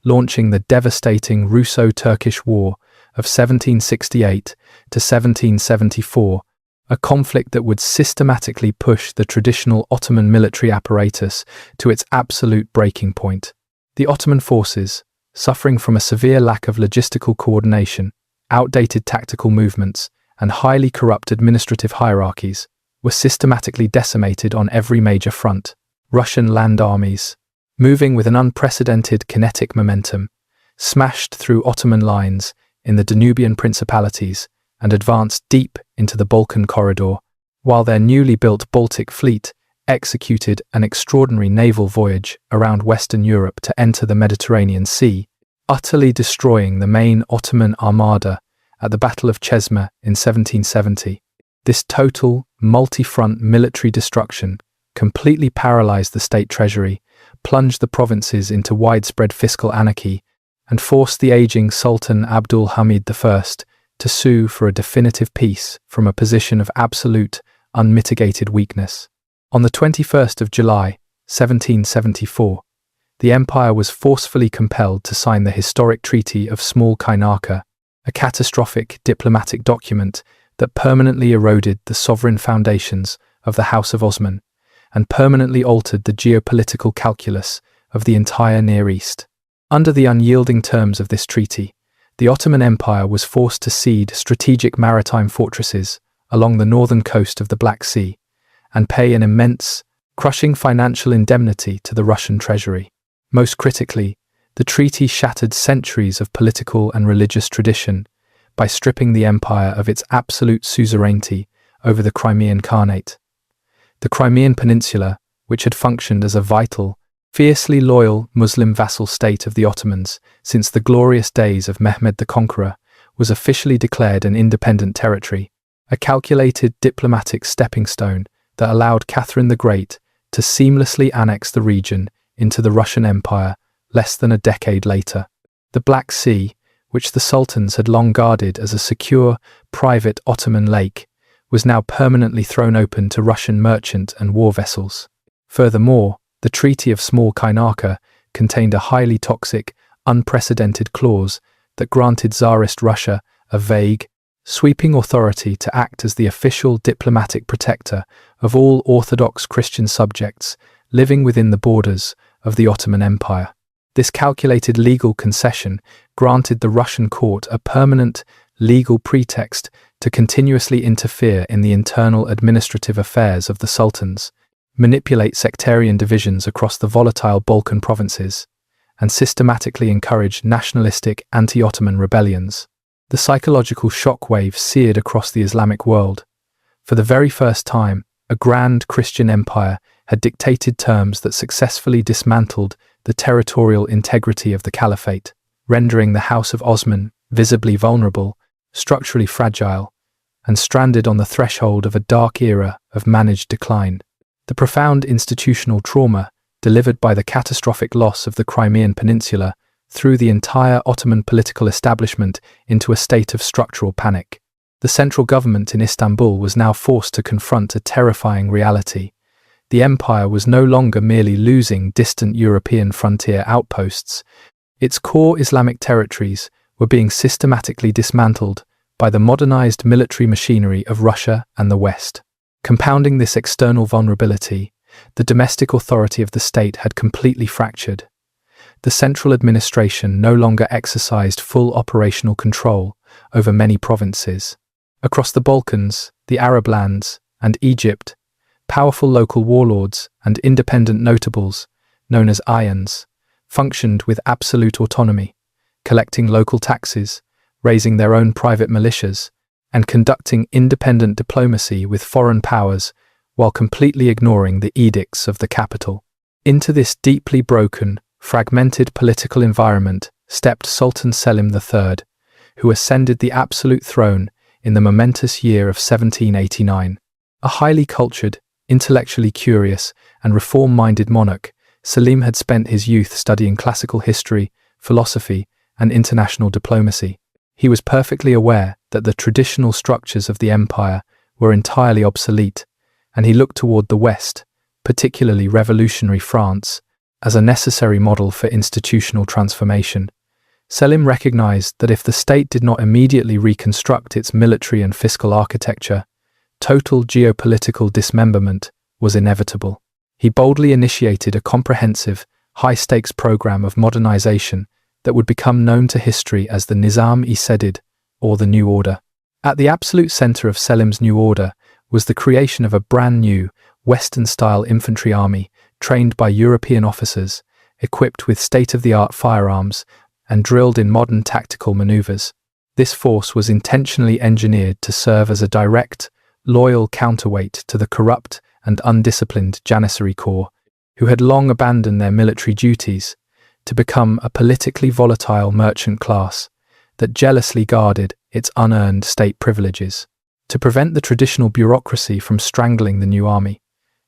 Speaker 1: launching the devastating Russo-Turkish War of 1768 to 1774, a conflict that would systematically push the traditional Ottoman military apparatus to its absolute breaking point. The Ottoman forces, suffering from a severe lack of logistical coordination, outdated tactical movements, and highly corrupt administrative hierarchies, were systematically decimated on every major front. Russian land armies, moving with an unprecedented kinetic momentum, smashed through Ottoman lines in the Danubian principalities and advanced deep into the Balkan corridor, while their newly built Baltic fleet executed an extraordinary naval voyage around Western Europe to enter the Mediterranean Sea, utterly destroying the main Ottoman armada at the Battle of Chesma in 1770. This total, multi-front military destruction completely paralyzed the state treasury, plunged the provinces into widespread fiscal anarchy, and forced the aging Sultan Abdul Hamid I to sue for a definitive peace from a position of absolute, unmitigated weakness. On the 21st of July, 1774, the empire was forcefully compelled to sign the historic Treaty of Small Kainarka, a catastrophic diplomatic document that permanently eroded the sovereign foundations of the House of Osman and permanently altered the geopolitical calculus of the entire Near East. Under the unyielding terms of this treaty, the Ottoman Empire was forced to cede strategic maritime fortresses along the northern coast of the Black Sea and pay an immense, crushing financial indemnity to the Russian treasury. Most critically, the treaty shattered centuries of political and religious tradition by stripping the empire of its absolute suzerainty over the Crimean Khanate. The Crimean Peninsula, which had functioned as a vital, fiercely loyal Muslim vassal state of the Ottomans since the glorious days of Mehmed the Conqueror, was officially declared an independent territory, a calculated diplomatic stepping stone that allowed Catherine the Great to seamlessly annex the region into the Russian Empire less than a decade later. The Black Sea, which the sultans had long guarded as a secure, private Ottoman lake, was now permanently thrown open to Russian merchant and war vessels. Furthermore, the Treaty of Small Kainarka contained a highly toxic, unprecedented clause that granted Tsarist Russia a vague, sweeping authority to act as the official diplomatic protector of all Orthodox Christian subjects living within the borders of the Ottoman Empire. This calculated legal concession granted the Russian court a permanent, legal pretext to continuously interfere in the internal administrative affairs of the sultans, manipulate sectarian divisions across the volatile Balkan provinces, and systematically encourage nationalistic anti-Ottoman rebellions. The psychological shockwave seared across the Islamic world. For the very first time, a grand Christian empire had dictated terms that successfully dismantled the territorial integrity of the caliphate, rendering the House of Osman visibly vulnerable, structurally fragile, and stranded on the threshold of a dark era of managed decline. The profound institutional trauma delivered by the catastrophic loss of the Crimean Peninsula threw the entire Ottoman political establishment into a state of structural panic. The central government in Istanbul was now forced to confront a terrifying reality. The empire was no longer merely losing distant European frontier outposts. Its core Islamic territories were being systematically dismantled by the modernized military machinery of Russia and the West. Compounding this external vulnerability, the domestic authority of the state had completely fractured. The central administration no longer exercised full operational control over many provinces. Across the Balkans, the Arab lands, and Egypt, powerful local warlords and independent notables, known as ayans, functioned with absolute autonomy, collecting local taxes, raising their own private militias, and conducting independent diplomacy with foreign powers while completely ignoring the edicts of the capital. Into this deeply broken, fragmented political environment stepped Sultan Selim III, who ascended the absolute throne in the momentous year of 1789. A highly cultured, intellectually curious, and reform-minded monarch, Selim had spent his youth studying classical history, philosophy, and international diplomacy. He was perfectly aware that the traditional structures of the empire were entirely obsolete, and he looked toward the West, particularly revolutionary France, as a necessary model for institutional transformation. Selim recognized that if the state did not immediately reconstruct its military and fiscal architecture, total geopolitical dismemberment was inevitable. He boldly initiated a comprehensive, high-stakes program of modernization that would become known to history as the Nizam-i-Sedid, or the New Order. At the absolute center of Selim's New Order was the creation of a brand new, Western-style infantry army trained by European officers, equipped with state-of-the-art firearms and drilled in modern tactical maneuvers. This force was intentionally engineered to serve as a direct, loyal counterweight to the corrupt and undisciplined Janissary Corps, who had long abandoned their military duties to become a politically volatile merchant class that jealously guarded its unearned state privileges. To prevent the traditional bureaucracy from strangling the new army,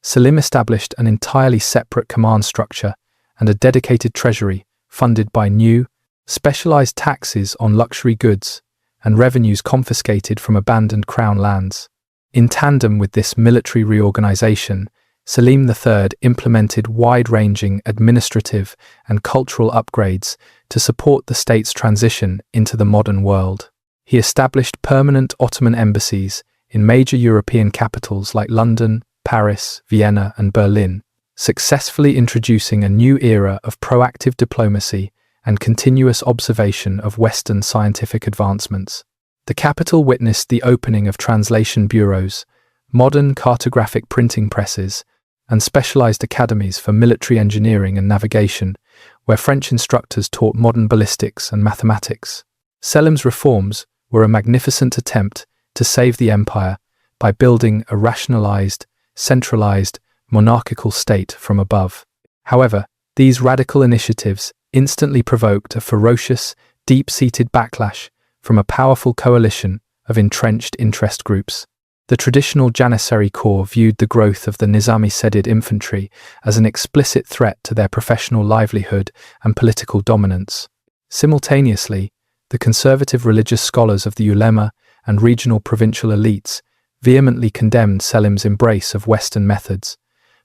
Speaker 1: Selim established an entirely separate command structure and a dedicated treasury funded by new, specialized taxes on luxury goods and revenues confiscated from abandoned crown lands. In tandem with this military reorganization, Suleiman III implemented wide-ranging administrative and cultural upgrades to support the state's transition into the modern world. He established permanent Ottoman embassies in major European capitals like London, Paris, Vienna, and Berlin, successfully introducing a new era of proactive diplomacy and continuous observation of Western scientific advancements. The capital witnessed the opening of translation bureaus, modern cartographic printing presses, and specialized academies for military engineering and navigation, where French instructors taught modern ballistics and mathematics. Selim's reforms were a magnificent attempt to save the empire by building a rationalized, centralized, monarchical state from above. However, these radical initiatives instantly provoked a ferocious, deep-seated backlash from a powerful coalition of entrenched interest groups. The traditional Janissary Corps viewed the growth of the Nizam-i-Sedid infantry as an explicit threat to their professional livelihood and political dominance. Simultaneously, the conservative religious scholars of the ulema and regional provincial elites vehemently condemned Selim's embrace of Western methods,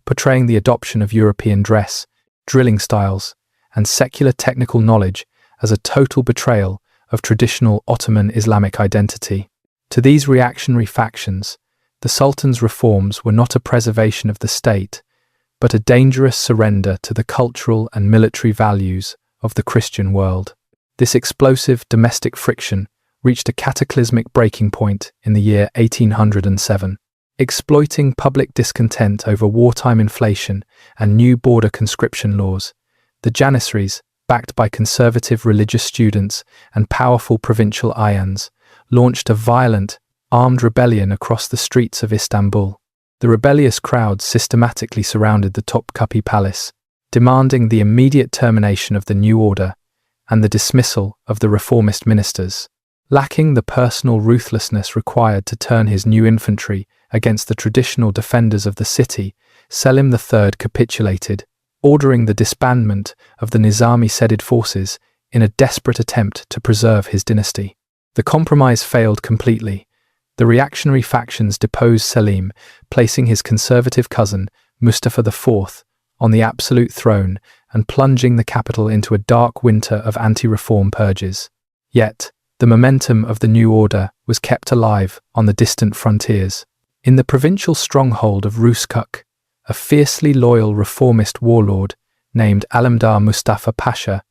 Speaker 1: portraying the adoption of European dress, drilling styles, and secular technical knowledge as a total betrayal of traditional Ottoman Islamic identity. To these reactionary factions, the Sultan's reforms were not a preservation of the state, but a dangerous surrender to the cultural and military values of the Christian world. This explosive domestic friction reached a cataclysmic breaking point in the year 1807. Exploiting public discontent over wartime inflation and new border conscription laws, the Janissaries, backed by conservative religious students and powerful provincial ayans, launched a violent, armed rebellion across the streets of Istanbul. The rebellious crowds systematically surrounded the Topkapi Palace, demanding the immediate termination of the new order and the dismissal of the reformist ministers. Lacking the personal ruthlessness required to turn his new infantry against the traditional defenders of the city, Selim III capitulated, ordering the disbandment of the Nizam-i-Sedid forces in a desperate attempt to preserve his dynasty. The compromise failed completely. The reactionary factions deposed Selim, placing his conservative cousin, Mustafa IV, on the absolute throne and plunging the capital into a dark winter of anti-reform purges. Yet, the momentum of the new order was kept alive on the distant frontiers. In the provincial stronghold of Ruskuk, a fiercely loyal reformist warlord named Alemdar Mustafa Pasha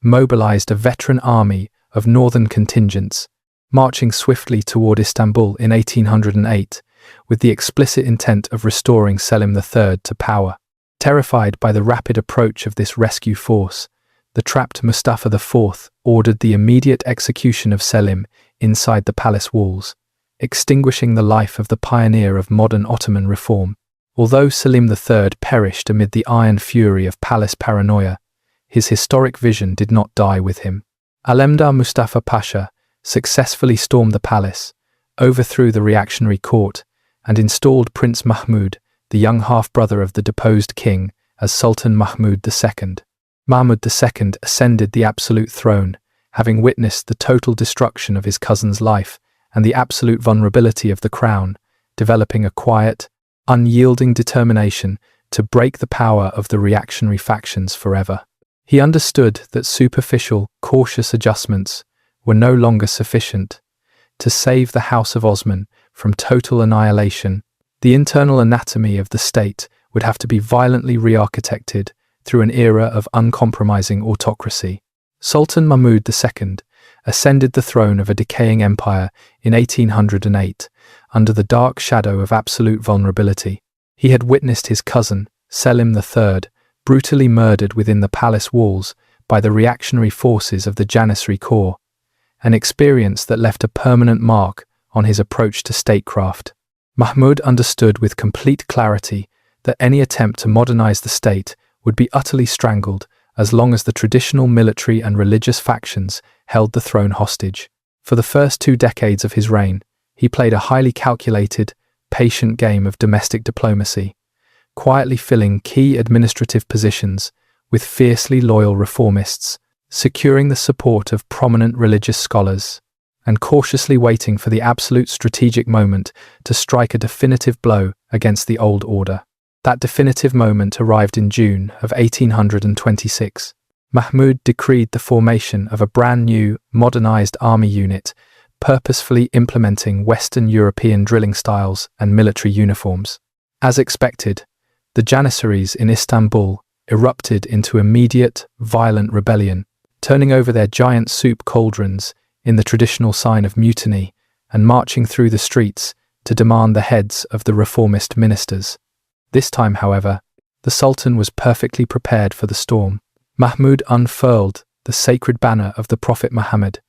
Speaker 1: mobilized a veteran army of northern contingents, marching swiftly toward Istanbul in 1808 with the explicit intent of restoring Selim III to power. Terrified by the rapid approach of this rescue force, the trapped Mustafa IV ordered the immediate execution of Selim inside the palace walls, extinguishing the life of the pioneer of modern Ottoman reform. Although Selim III perished amid the iron fury of palace paranoia, his historic vision did not die with him. Alemdar Mustafa Pasha successfully stormed the palace, overthrew the reactionary court, and installed Prince Mahmud, the young half-brother of the deposed king, as Sultan Mahmud II. Mahmud II ascended the absolute throne, having witnessed the total destruction of his cousin's life and the absolute vulnerability of the crown, developing a quiet, unyielding determination to break the power of the reactionary factions forever. He understood that superficial, cautious adjustments were no longer sufficient to save the House of Osman from total annihilation. The internal anatomy of the state would have to be violently re-architected through an era of uncompromising autocracy. Sultan Mahmud II ascended the throne of a decaying empire in 1808 under the dark shadow of absolute vulnerability. He had witnessed his cousin, Selim III, brutally murdered within the palace walls by the reactionary forces of the Janissary Corps, an experience that left a permanent mark on his approach to statecraft. Mahmud understood with complete clarity that any attempt to modernize the state would be utterly strangled as long as the traditional military and religious factions held the throne hostage. For the first 2 decades of his reign, he played a highly calculated, patient game of domestic diplomacy, quietly filling key administrative positions with fiercely loyal reformists, securing the support of prominent religious scholars, and cautiously waiting for the absolute strategic moment to strike a definitive blow against the old order. That definitive moment arrived in June of 1826. Mahmud decreed the formation of a brand new, modernized army unit, purposefully implementing Western European drilling styles and military uniforms. As expected, the Janissaries in Istanbul erupted into immediate, violent rebellion, turning over their giant soup cauldrons in the traditional sign of mutiny and marching through the streets to demand the heads of the reformist ministers. This time, however, the Sultan was perfectly prepared for the storm. Mahmud unfurled the sacred banner of the Prophet Muhammad,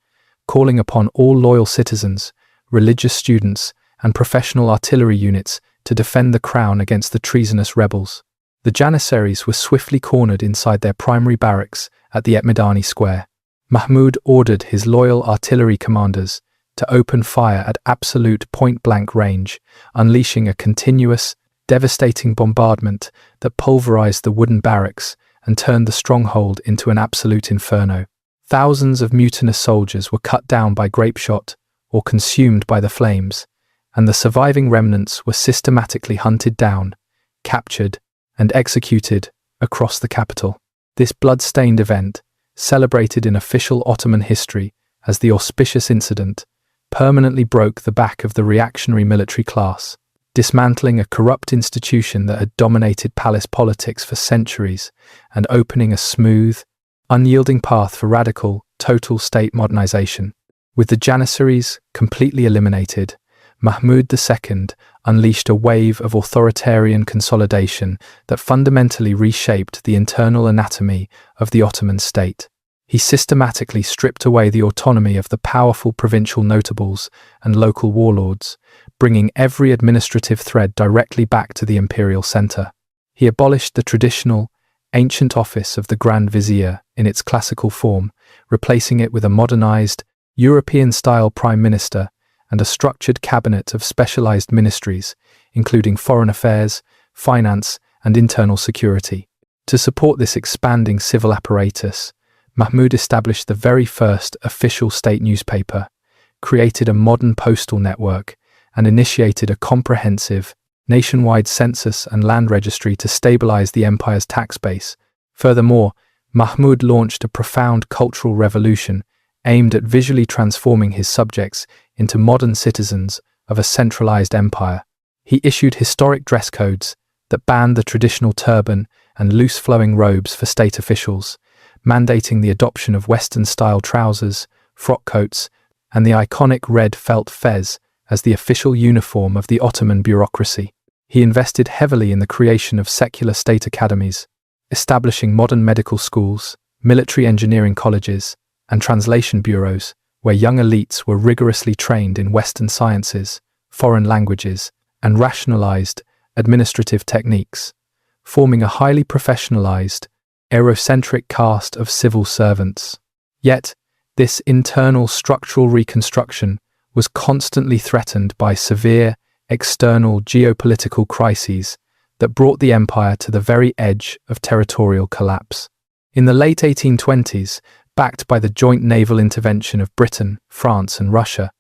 Speaker 1: calling upon all loyal citizens, religious students, and professional artillery units to defend the crown against the treasonous rebels. The Janissaries were swiftly cornered inside their primary barracks at the Etmedani Square. Mahmud ordered his loyal artillery commanders to open fire at absolute point-blank range, unleashing a continuous, devastating bombardment that pulverized the wooden barracks and turned the stronghold into an absolute inferno. Thousands of mutinous soldiers were cut down by grapeshot or consumed by the flames, and the surviving remnants were systematically hunted down, captured, and executed across the capital. This blood-stained event, celebrated in official Ottoman history as the auspicious incident, permanently broke the back of the reactionary military class, dismantling a corrupt institution that had dominated palace politics for centuries and opening a smooth, unyielding path for radical, total state modernization. With the Janissaries completely eliminated, Mahmud II unleashed a wave of authoritarian consolidation that fundamentally reshaped the internal anatomy of the Ottoman state. He systematically stripped away the autonomy of the powerful provincial notables and local warlords, bringing every administrative thread directly back to the imperial center. He abolished the traditional, ancient office of the Grand Vizier in its classical form, replacing it with a modernized, European-style prime minister and a structured cabinet of specialized ministries, including foreign affairs, finance, and internal security. To support this expanding civil apparatus, Mahmud established the very first official state newspaper, created a modern postal network, and initiated a comprehensive, nationwide census and land registry to stabilize the empire's tax base. Furthermore, Mahmud launched a profound cultural revolution aimed at visually transforming his subjects into modern citizens of a centralized empire. He issued historic dress codes that banned the traditional turban and loose-flowing robes for state officials, mandating the adoption of Western-style trousers, frock coats, and the iconic red felt fez as the official uniform of the Ottoman bureaucracy. He invested heavily in the creation of secular state academies, establishing modern medical schools, military engineering colleges, and translation bureaus, where young elites were rigorously trained in Western sciences, foreign languages, and rationalized administrative techniques, forming a highly professionalized, Eurocentric caste of civil servants. Yet, this internal structural reconstruction was constantly threatened by severe, external geopolitical crises that brought the empire to the very edge of territorial collapse. In the late 1820s, Backed by the joint naval intervention of Britain, France, and Russia,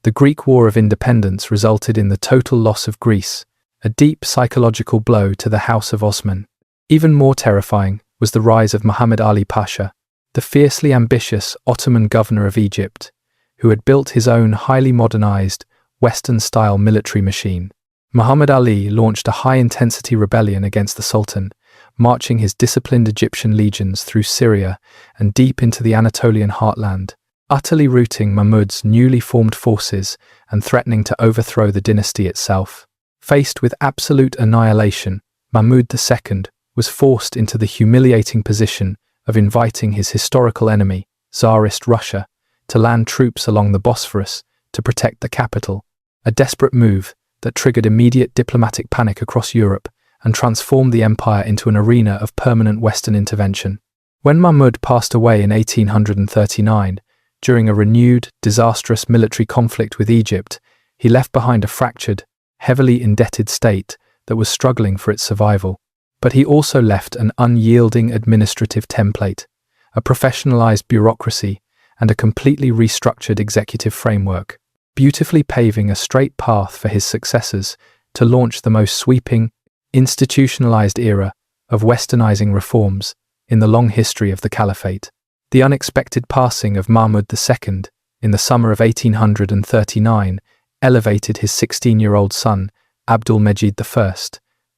Speaker 1: the Greek War of Independence resulted in the total loss of Greece, a deep psychological blow to the House of Osman. Even more terrifying was the rise of Muhammad Ali Pasha, the fiercely ambitious Ottoman governor of Egypt, who had built his own highly modernized, Western-style military machine. Muhammad Ali launched a high-intensity rebellion against the Sultan, marching his disciplined Egyptian legions through Syria and deep into the Anatolian heartland, utterly routing Mahmud's newly formed forces and threatening to overthrow the dynasty itself. Faced with absolute annihilation, Mahmud II was forced into the humiliating position of inviting his historical enemy, Tsarist Russia, to land troops along the Bosphorus to protect the capital, a desperate move that triggered immediate diplomatic panic across Europe and transformed the empire into an arena of permanent Western intervention. When Mahmud passed away in 1839, during a renewed, disastrous military conflict with Egypt, he left behind a fractured, heavily indebted state that was struggling for its survival. But he also left an unyielding administrative template, a professionalized bureaucracy, and a completely restructured executive framework, beautifully paving a straight path for his successors to launch the most sweeping, institutionalized era of westernizing reforms in the long history of the Caliphate. The unexpected passing of Mahmud II in the summer of 1839 elevated his 16-year-old son, Abdul-Mejid I,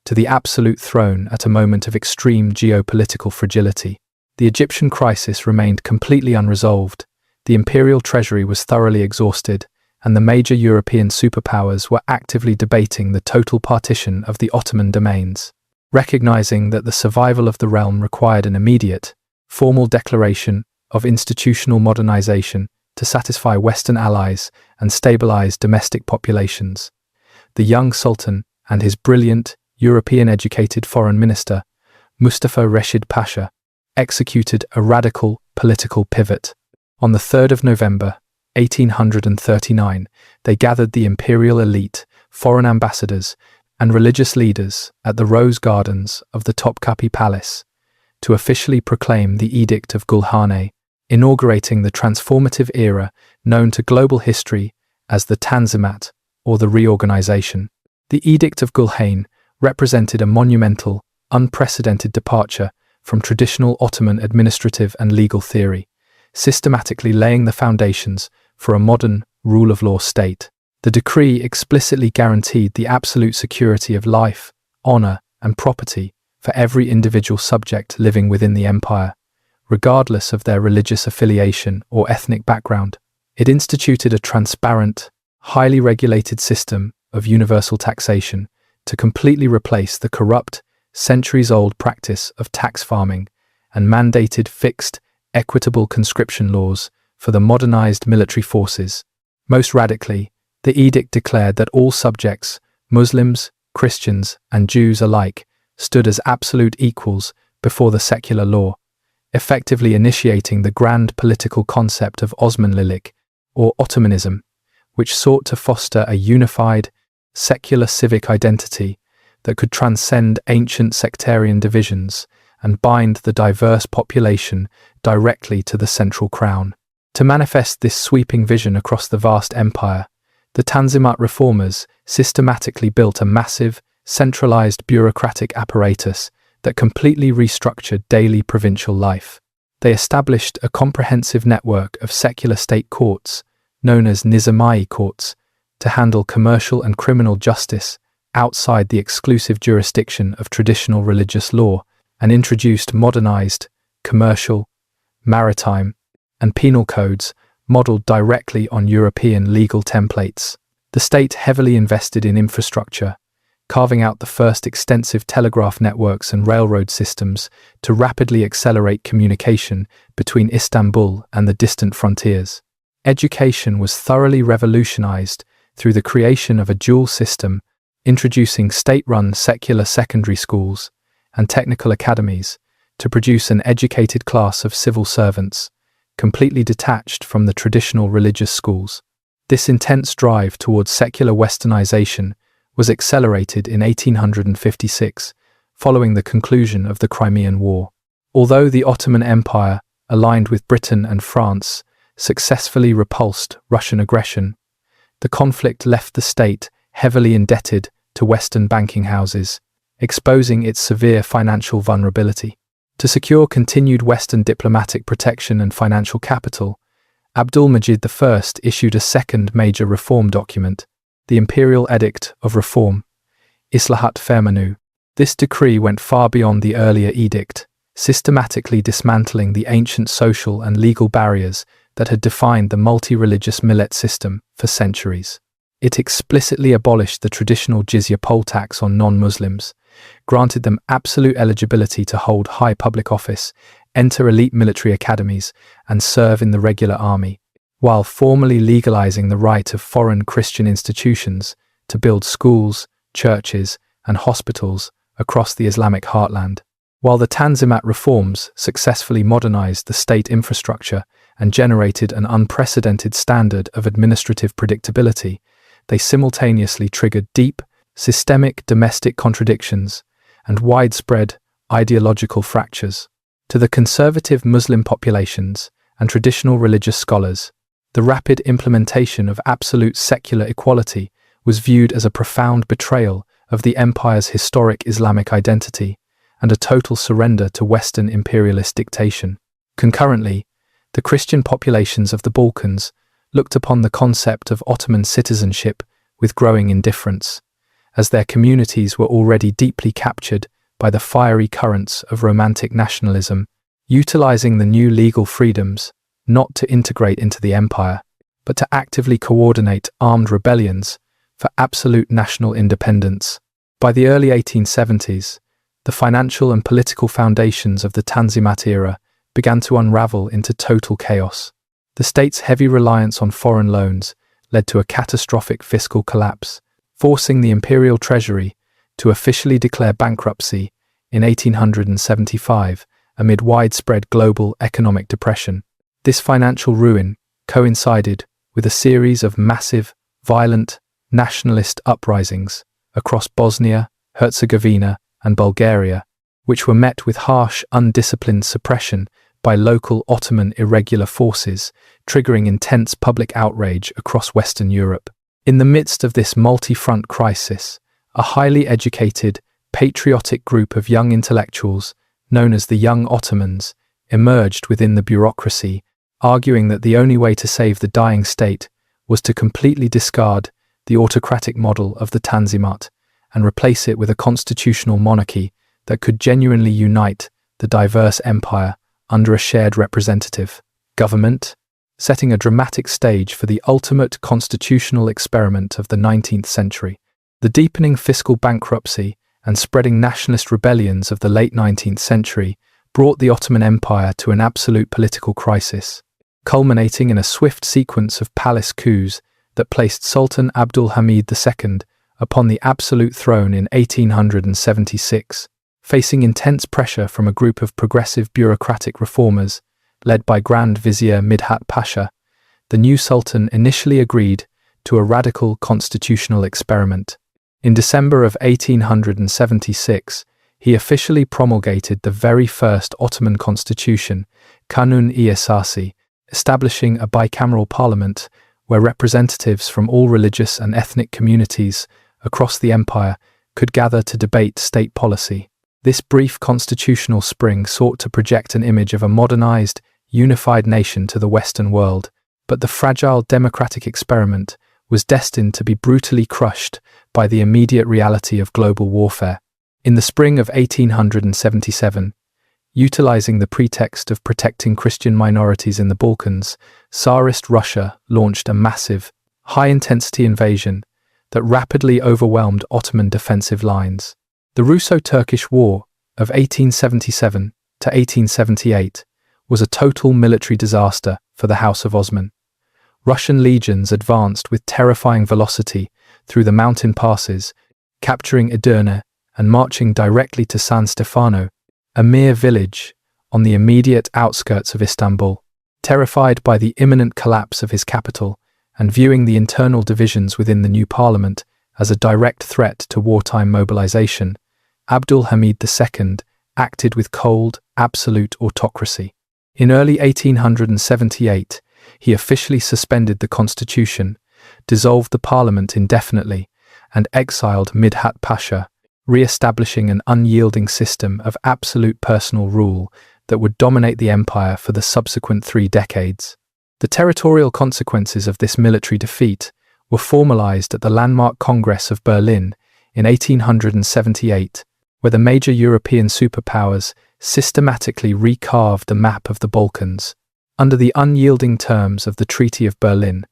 Speaker 1: to the absolute throne at a moment of extreme geopolitical fragility. The Egyptian crisis remained completely unresolved, the imperial treasury was thoroughly exhausted, and the major European superpowers were actively debating the total partition of the Ottoman domains. Recognizing that the survival of the realm required an immediate, formal declaration of institutional modernization to satisfy Western allies and stabilize domestic populations, the young Sultan and his brilliant, European-educated foreign minister, Mustafa Reshid Pasha, executed a radical political pivot. On the 3rd of November, 1839, they gathered the imperial elite, foreign ambassadors, and religious leaders at the Rose Gardens of the Topkapi Palace to officially proclaim the Edict of Gulhane, inaugurating the transformative era known to global history as the Tanzimat, or the reorganization. The Edict of Gulhane represented a monumental, unprecedented departure from traditional Ottoman administrative and legal theory, systematically laying the foundations for a modern, rule-of-law state. The decree explicitly guaranteed the absolute security of life, honor, and property for every individual subject living within the empire, regardless of their religious affiliation or ethnic background. It instituted a transparent, highly regulated system of universal taxation to completely replace the corrupt, centuries-old practice of tax farming and mandated fixed, equitable conscription laws for the modernized military forces. Most radically, the edict declared that all subjects, Muslims, Christians, and Jews alike, stood as absolute equals before the secular law, effectively initiating the grand political concept of Osmanlilik, or Ottomanism, which sought to foster a unified, secular civic identity that could transcend ancient sectarian divisions and bind the diverse population directly to the central crown. To manifest this sweeping vision across the vast empire, the Tanzimat reformers systematically built a massive, centralized bureaucratic apparatus that completely restructured daily provincial life. They established a comprehensive network of secular state courts, known as Nizami courts, to handle commercial and criminal justice outside the exclusive jurisdiction of traditional religious law, and introduced modernized, commercial, maritime, and penal codes modeled directly on European legal templates. The state heavily invested in infrastructure, carving out the first extensive telegraph networks and railroad systems to rapidly accelerate communication between Istanbul and the distant frontiers. Education was thoroughly revolutionized through the creation of a dual system, introducing state-run secular secondary schools and technical academies to produce an educated class of civil servants, completely detached from the traditional religious schools. This intense drive towards secular westernization was accelerated in 1856, following the conclusion of the Crimean War. Although the Ottoman Empire aligned with Britain and France, successfully repulsed Russian aggression. The conflict left the state heavily indebted to Western banking houses, exposing its severe financial vulnerability. To secure continued Western diplomatic protection and financial capital, Abdulmajid I issued a second major reform document, the Imperial Edict of Reform, Islahat Fermanu. This decree went far beyond the earlier edict, systematically dismantling the ancient social and legal barriers that had defined the multi-religious millet system for centuries. It explicitly abolished the traditional jizya poll tax on non-Muslims, granted them absolute eligibility to hold high public office, enter elite military academies, and serve in the regular army, while formally legalizing the right of foreign Christian institutions to build schools, churches, and hospitals across the Islamic heartland. While the Tanzimat reforms successfully modernized the state infrastructure and generated an unprecedented standard of administrative predictability, they simultaneously triggered deep, systemic domestic contradictions and widespread ideological fractures. To the conservative Muslim populations and traditional religious scholars, the rapid implementation of absolute secular equality was viewed as a profound betrayal of the empire's historic Islamic identity and a total surrender to Western imperialist dictation. Concurrently, the Christian populations of the Balkans looked upon the concept of Ottoman citizenship with growing indifference, as their communities were already deeply captured by the fiery currents of romantic nationalism, utilizing the new legal freedoms not to integrate into the empire, but to actively coordinate armed rebellions for absolute national independence. By the early 1870s, the financial and political foundations of the Tanzimat era began to unravel into total chaos. The state's heavy reliance on foreign loans led to a catastrophic fiscal collapse, forcing the imperial treasury to officially declare bankruptcy in 1875 amid widespread global economic depression. This financial ruin coincided with a series of massive, violent, nationalist uprisings across Bosnia, Herzegovina, and Bulgaria, which were met with harsh, undisciplined suppression by local Ottoman irregular forces, triggering intense public outrage across Western Europe. In the midst of this multi-front crisis, a highly educated, patriotic group of young intellectuals, known as the Young Ottomans, emerged within the bureaucracy, arguing that the only way to save the dying state was to completely discard the autocratic model of the Tanzimat and replace it with a constitutional monarchy that could genuinely unite the diverse empire under a shared representative government, setting a dramatic stage for the ultimate constitutional experiment of the 19th century. The deepening fiscal bankruptcy and spreading nationalist rebellions of the late 19th century brought the Ottoman Empire to an absolute political crisis, culminating in a swift sequence of palace coups that placed Sultan Abdul Hamid II upon the absolute throne in 1876. Facing intense pressure from a group of progressive bureaucratic reformers, led by Grand Vizier Midhat Pasha, the new sultan initially agreed to a radical constitutional experiment. In December of 1876, he officially promulgated the very first Ottoman constitution, Kanun-i Esasi, establishing a bicameral parliament where representatives from all religious and ethnic communities across the empire could gather to debate state policy. This brief constitutional spring sought to project an image of a modernized, unified nation to the Western world, but the fragile democratic experiment was destined to be brutally crushed by the immediate reality of global warfare. In the spring of 1877, utilizing the pretext of protecting Christian minorities in the Balkans, Tsarist Russia launched a massive, high-intensity invasion that rapidly overwhelmed Ottoman defensive lines. The Russo-Turkish War of 1877 to 1878 was a total military disaster for the House of Osman. Russian legions advanced with terrifying velocity through the mountain passes, capturing Edirne and marching directly to San Stefano, a mere village on the immediate outskirts of Istanbul. Terrified by the imminent collapse of his capital and viewing the internal divisions within the new parliament as a direct threat to wartime mobilization, Abdul Hamid II acted with cold, absolute autocracy. In early 1878, he officially suspended the constitution, dissolved the parliament indefinitely, and exiled Midhat Pasha, re-establishing an unyielding system of absolute personal rule that would dominate the empire for the subsequent 3 decades. The territorial consequences of this military defeat were formalized at the landmark Congress of Berlin in 1878, where the major European superpowers systematically recarved the map of the Balkans. Under the unyielding terms of the Treaty of Berlin,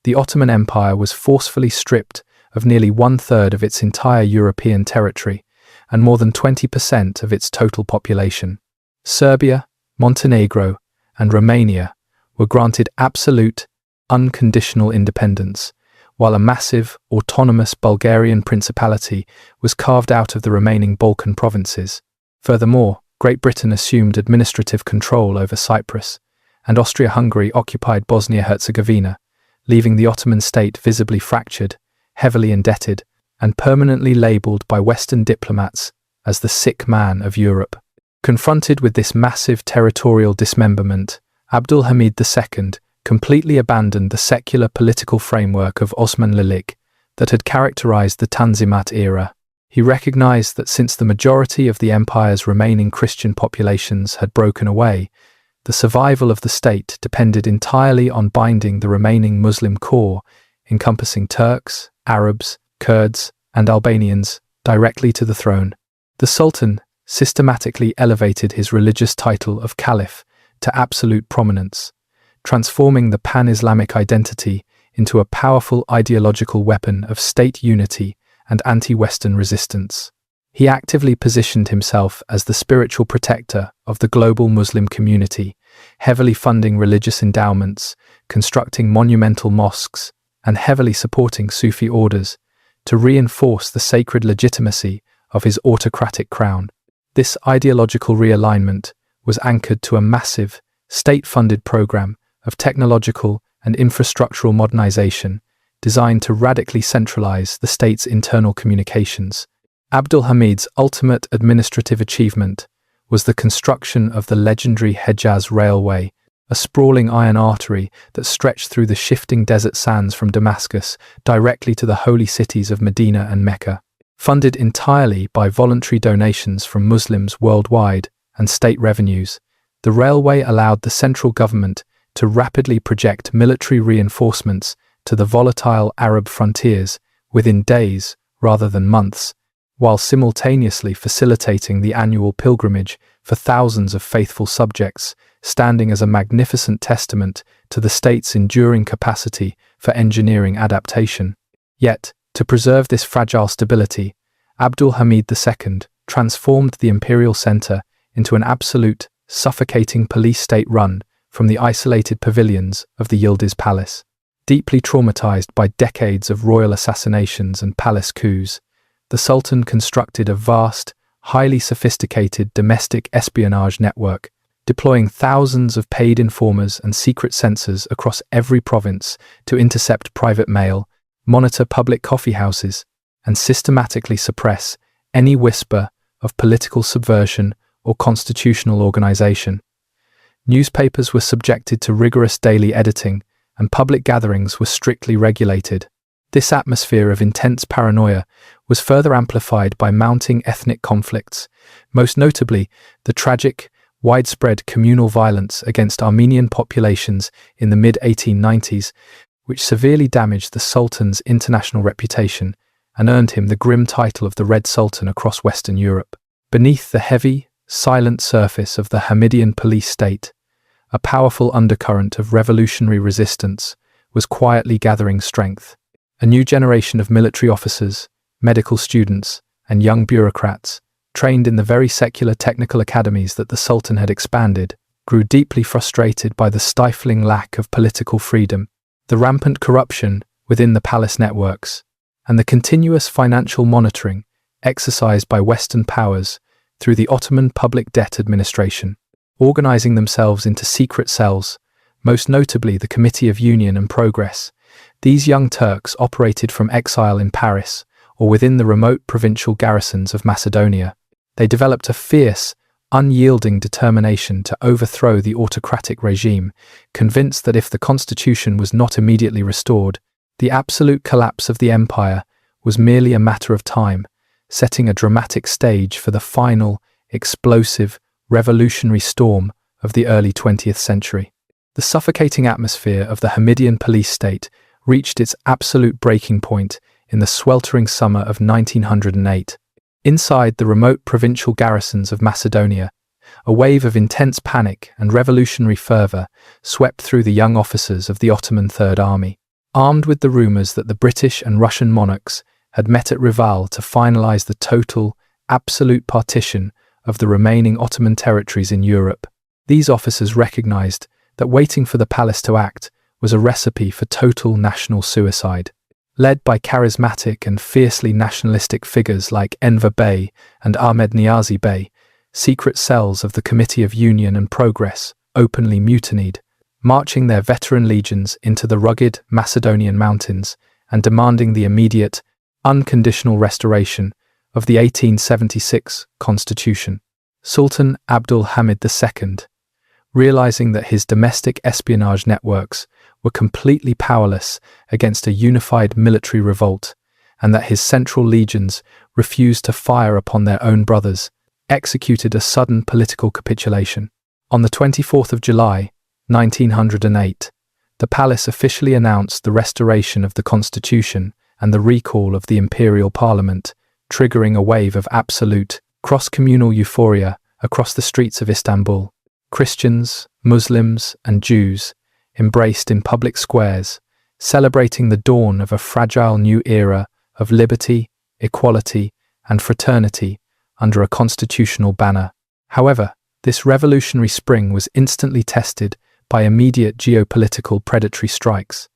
Speaker 1: the Ottoman Empire was forcefully stripped of nearly 1/3 of its entire European territory and more than 20% of its total population. Serbia, Montenegro, and Romania were granted absolute, unconditional independence, while a massive, autonomous Bulgarian principality was carved out of the remaining Balkan provinces. Furthermore, Great Britain assumed administrative control over Cyprus, and Austria-Hungary occupied Bosnia-Herzegovina, leaving the Ottoman state visibly fractured, heavily indebted, and permanently labelled by Western diplomats as the sick man of Europe. Confronted with this massive territorial dismemberment, Abdul Hamid II completely abandoned the secular political framework of Osman I that had characterized the Tanzimat era. He recognized that since the majority of the empire's remaining Christian populations had broken away, the survival of the state depended entirely on binding the remaining Muslim core, encompassing Turks, Arabs, Kurds, and Albanians, directly to the throne. The Sultan systematically elevated his religious title of Caliph to absolute prominence, transforming the pan-Islamic identity into a powerful ideological weapon of state unity and anti-Western resistance. He actively positioned himself as the spiritual protector of the global Muslim community, heavily funding religious endowments, constructing monumental mosques, and heavily supporting Sufi orders to reinforce the sacred legitimacy of his autocratic crown. This ideological realignment was anchored to a massive, state-funded program of technological and infrastructural modernization designed to radically centralize the state's internal communications. Abdul Hamid's ultimate administrative achievement was the construction of the legendary Hejaz Railway, a sprawling iron artery that stretched through the shifting desert sands from Damascus directly to the holy cities of Medina and Mecca. Funded entirely by voluntary donations from Muslims worldwide and state revenues, the railway allowed the central government to rapidly project military reinforcements to the volatile Arab frontiers within days rather than months, while simultaneously facilitating the annual pilgrimage for thousands of faithful subjects, standing as a magnificent testament to the state's enduring capacity for engineering adaptation. Yet, to preserve this fragile stability, Abdul Hamid II transformed the imperial center into an absolute, suffocating police state run from the isolated pavilions of the Yildiz Palace. Deeply traumatized by decades of royal assassinations and palace coups, the Sultan constructed a vast, highly sophisticated domestic espionage network, deploying thousands of paid informers and secret censors across every province to intercept private mail, monitor public coffeehouses, and systematically suppress any whisper of political subversion or constitutional organization. Newspapers were subjected to rigorous daily editing, and public gatherings were strictly regulated. This atmosphere of intense paranoia was further amplified by mounting ethnic conflicts, most notably the tragic, widespread communal violence against Armenian populations in the mid-1890s, which severely damaged the Sultan's international reputation and earned him the grim title of the Red Sultan across Western Europe. Beneath the heavy, silent surface of the Hamidian police state, a powerful undercurrent of revolutionary resistance was quietly gathering strength. A new generation of military officers, medical students, and young bureaucrats, trained in the very secular technical academies that the Sultan had expanded, grew deeply frustrated by the stifling lack of political freedom, the rampant corruption within the palace networks, and the continuous financial monitoring exercised by Western powers through the Ottoman Public Debt Administration. Organizing themselves into secret cells, most notably the Committee of Union and Progress, these young Turks operated from exile in Paris or within the remote provincial garrisons of Macedonia. They developed a fierce, unyielding determination to overthrow the autocratic regime, convinced that if the constitution was not immediately restored, the absolute collapse of the empire was merely a matter of time, setting a dramatic stage for the final, explosive, revolutionary storm of the early 20th century. The suffocating atmosphere of the Hamidian police state reached its absolute breaking point in the sweltering summer of 1908. Inside the remote provincial garrisons of Macedonia, a wave of intense panic and revolutionary fervor swept through the young officers of the Ottoman Third Army. Armed with the rumors that the British and Russian monarchs had met at Reval to finalize the total, absolute partition of the remaining Ottoman territories in Europe, these officers recognized that waiting for the palace to act was a recipe for total national suicide. Led by charismatic and fiercely nationalistic figures like Enver Bey and Ahmed Niazi Bey, secret cells of the Committee of Union and Progress openly mutinied, marching their veteran legions into the rugged Macedonian mountains and demanding the immediate, unconditional restoration of the 1876 constitution. Sultan Abdul Hamid II, realizing that his domestic espionage networks were completely powerless against a unified military revolt, and that his central legions refused to fire upon their own brothers, executed a sudden political capitulation. On the 24th of July, 1908, the palace officially announced the restoration of the constitution and the recall of the imperial parliament, triggering a wave of absolute, cross-communal euphoria across the streets of Istanbul. Christians, Muslims, and Jews embraced in public squares, celebrating the dawn of a fragile new era of liberty, equality, and fraternity under a constitutional banner. However, this revolutionary spring was instantly tested by immediate geopolitical predatory strikes.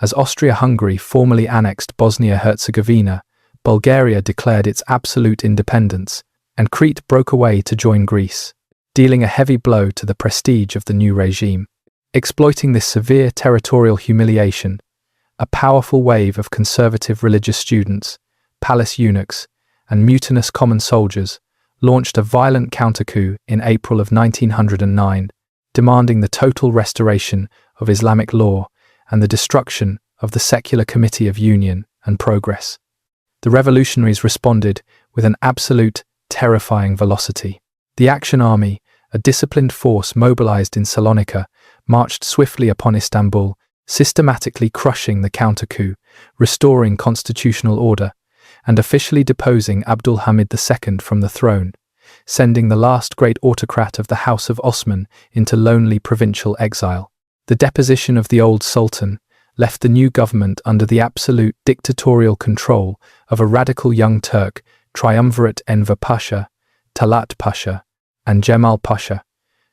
Speaker 1: As Austria-Hungary formally annexed Bosnia-Herzegovina, Bulgaria declared its absolute independence, and Crete broke away to join Greece, dealing a heavy blow to the prestige of the new regime. Exploiting this severe territorial humiliation, a powerful wave of conservative religious students, palace eunuchs, and mutinous common soldiers launched a violent counter-coup in April of 1909, demanding the total restoration of Islamic law and the destruction of the secular Committee of Union and Progress. The revolutionaries responded with an absolute, terrifying velocity. The Action Army, a disciplined force mobilized in Salonika, marched swiftly upon Istanbul, systematically crushing the counter-coup, restoring constitutional order, and officially deposing Abdul Hamid II from the throne, sending the last great autocrat of the House of Osman into lonely provincial exile. The deposition of the old sultan left the new government under the absolute dictatorial control of a radical young Turk triumvirate Enver Pasha, Talat Pasha, and Cemal Pasha,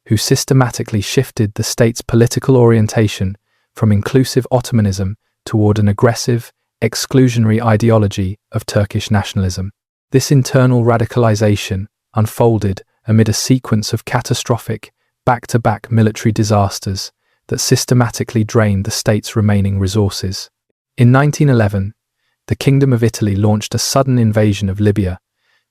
Speaker 1: who systematically shifted the state's political orientation from inclusive Ottomanism toward an aggressive, exclusionary ideology of Turkish nationalism. This internal radicalization unfolded amid a sequence of catastrophic, back-to-back military disasters that systematically drained the state's remaining resources. In 1911, the Kingdom of Italy launched a sudden invasion of Libya,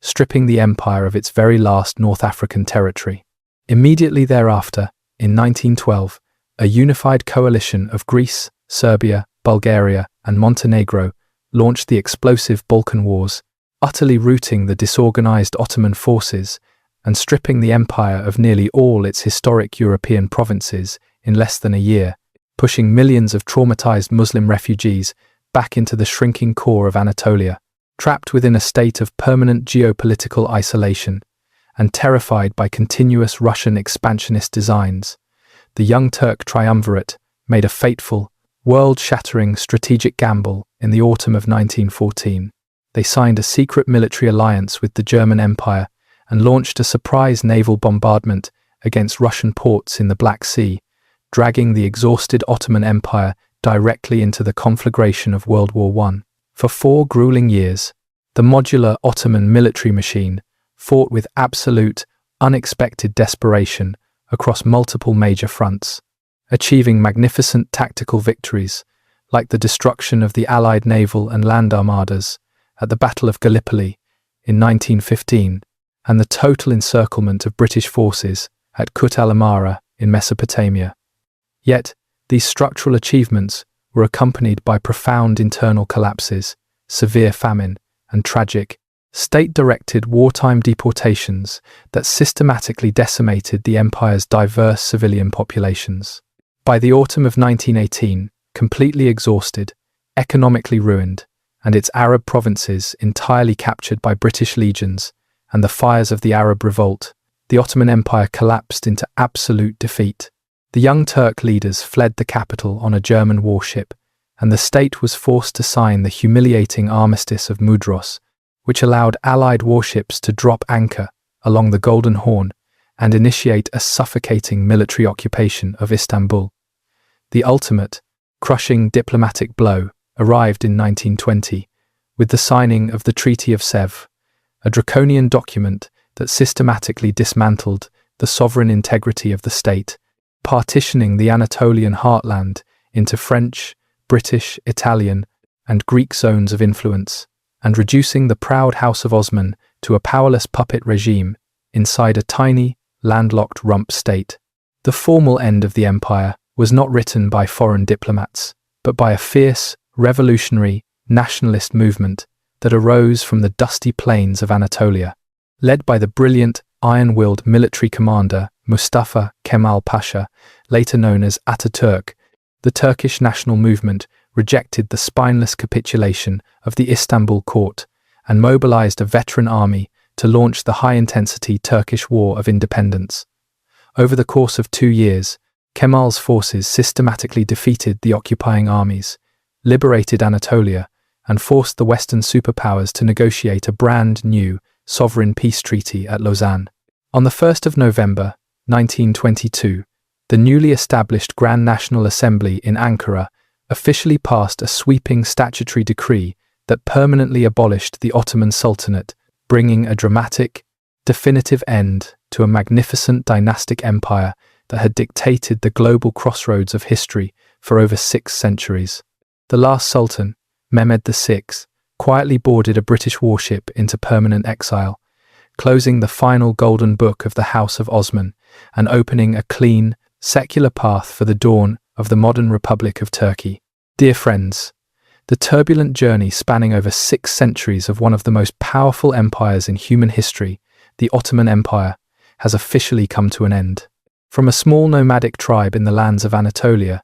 Speaker 1: stripping the empire of its very last North African territory. Immediately thereafter, in 1912, a unified coalition of Greece, Serbia, Bulgaria, and Montenegro launched the explosive Balkan Wars, utterly routing the disorganized Ottoman forces and stripping the empire of nearly all its historic European provinces in less than a year, pushing millions of traumatized Muslim refugees back into the shrinking core of Anatolia. Trapped within a state of permanent geopolitical isolation and terrified by continuous Russian expansionist designs, the Young Turk triumvirate made a fateful, world-shattering strategic gamble in the autumn of 1914. They signed a secret military alliance with the German Empire and launched a surprise naval bombardment against Russian ports in the Black Sea, dragging the exhausted Ottoman Empire directly into the conflagration of World War I. For 4 grueling years, the modular Ottoman military machine fought with absolute, unexpected desperation across multiple major fronts, achieving magnificent tactical victories like the destruction of the Allied naval and land armadas at the Battle of Gallipoli in 1915 and the total encirclement of British forces at Kut al-Amara in Mesopotamia. Yet, these structural achievements were accompanied by profound internal collapses, severe famine, and tragic, state-directed wartime deportations that systematically decimated the empire's diverse civilian populations. By the autumn of 1918, completely exhausted, economically ruined, and its Arab provinces entirely captured by British legions and the fires of the Arab Revolt, the Ottoman Empire collapsed into absolute defeat. The Young Turk leaders fled the capital on a German warship, and the state was forced to sign the humiliating Armistice of Mudros, which allowed Allied warships to drop anchor along the Golden Horn and initiate a suffocating military occupation of Istanbul. The ultimate, crushing diplomatic blow arrived in 1920 with the signing of the Treaty of Sèvres, a draconian document that systematically dismantled the sovereign integrity of the state, partitioning the Anatolian heartland into French, British, Italian, and Greek zones of influence, and reducing the proud House of Osman to a powerless puppet regime inside a tiny, landlocked rump state. The formal end of the empire was not written by foreign diplomats, but by a fierce, revolutionary, nationalist movement that arose from the dusty plains of Anatolia. Led by the brilliant, iron-willed military commander Mustafa Kemal Pasha, later known as Ataturk, the Turkish national movement rejected the spineless capitulation of the Istanbul court and mobilized a veteran army to launch the high-intensity Turkish War of Independence. Over the course of 2 years, Kemal's forces systematically defeated the occupying armies, liberated Anatolia, and forced the Western superpowers to negotiate a brand new sovereign peace treaty at Lausanne. On the 1st of November, 1922, the newly established Grand National Assembly in Ankara officially passed a sweeping statutory decree that permanently abolished the Ottoman Sultanate, bringing a dramatic, definitive end to a magnificent dynastic empire that had dictated the global crossroads of history for over 6 centuries. The last sultan, Mehmed VI, quietly boarded a British warship into permanent exile, closing the final golden book of the House of Osman and opening a clean, secular path for the dawn of the modern Republic of Turkey. Dear friends, the turbulent journey spanning over 6 centuries of one of the most powerful empires in human history, the Ottoman Empire, has officially come to an end. From a small nomadic tribe in the lands of Anatolia,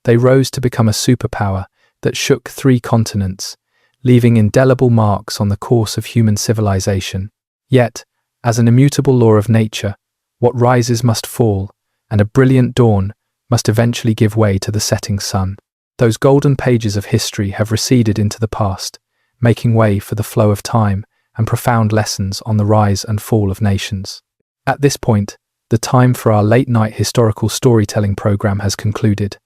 Speaker 1: they rose to become a superpower that shook 3 continents, leaving indelible marks on the course of human civilization. Yet, as an immutable law of nature, what rises must fall, and a brilliant dawn must eventually give way to the setting sun. Those golden pages of history have receded into the past, making way for the flow of time and profound lessons on the rise and fall of nations. At this point, the time for our late-night historical storytelling program has concluded.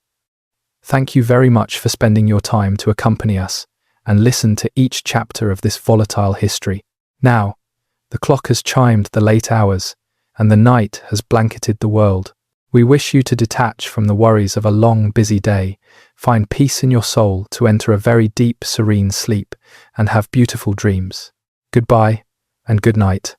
Speaker 1: Thank you very much for spending your time to accompany us and listen to each chapter of this volatile history. Now, the clock has chimed the late hours, and the night has blanketed the world. We wish you to detach from the worries of a long, busy day, find peace in your soul to enter a very deep, serene sleep, and have beautiful dreams. Goodbye, and good night.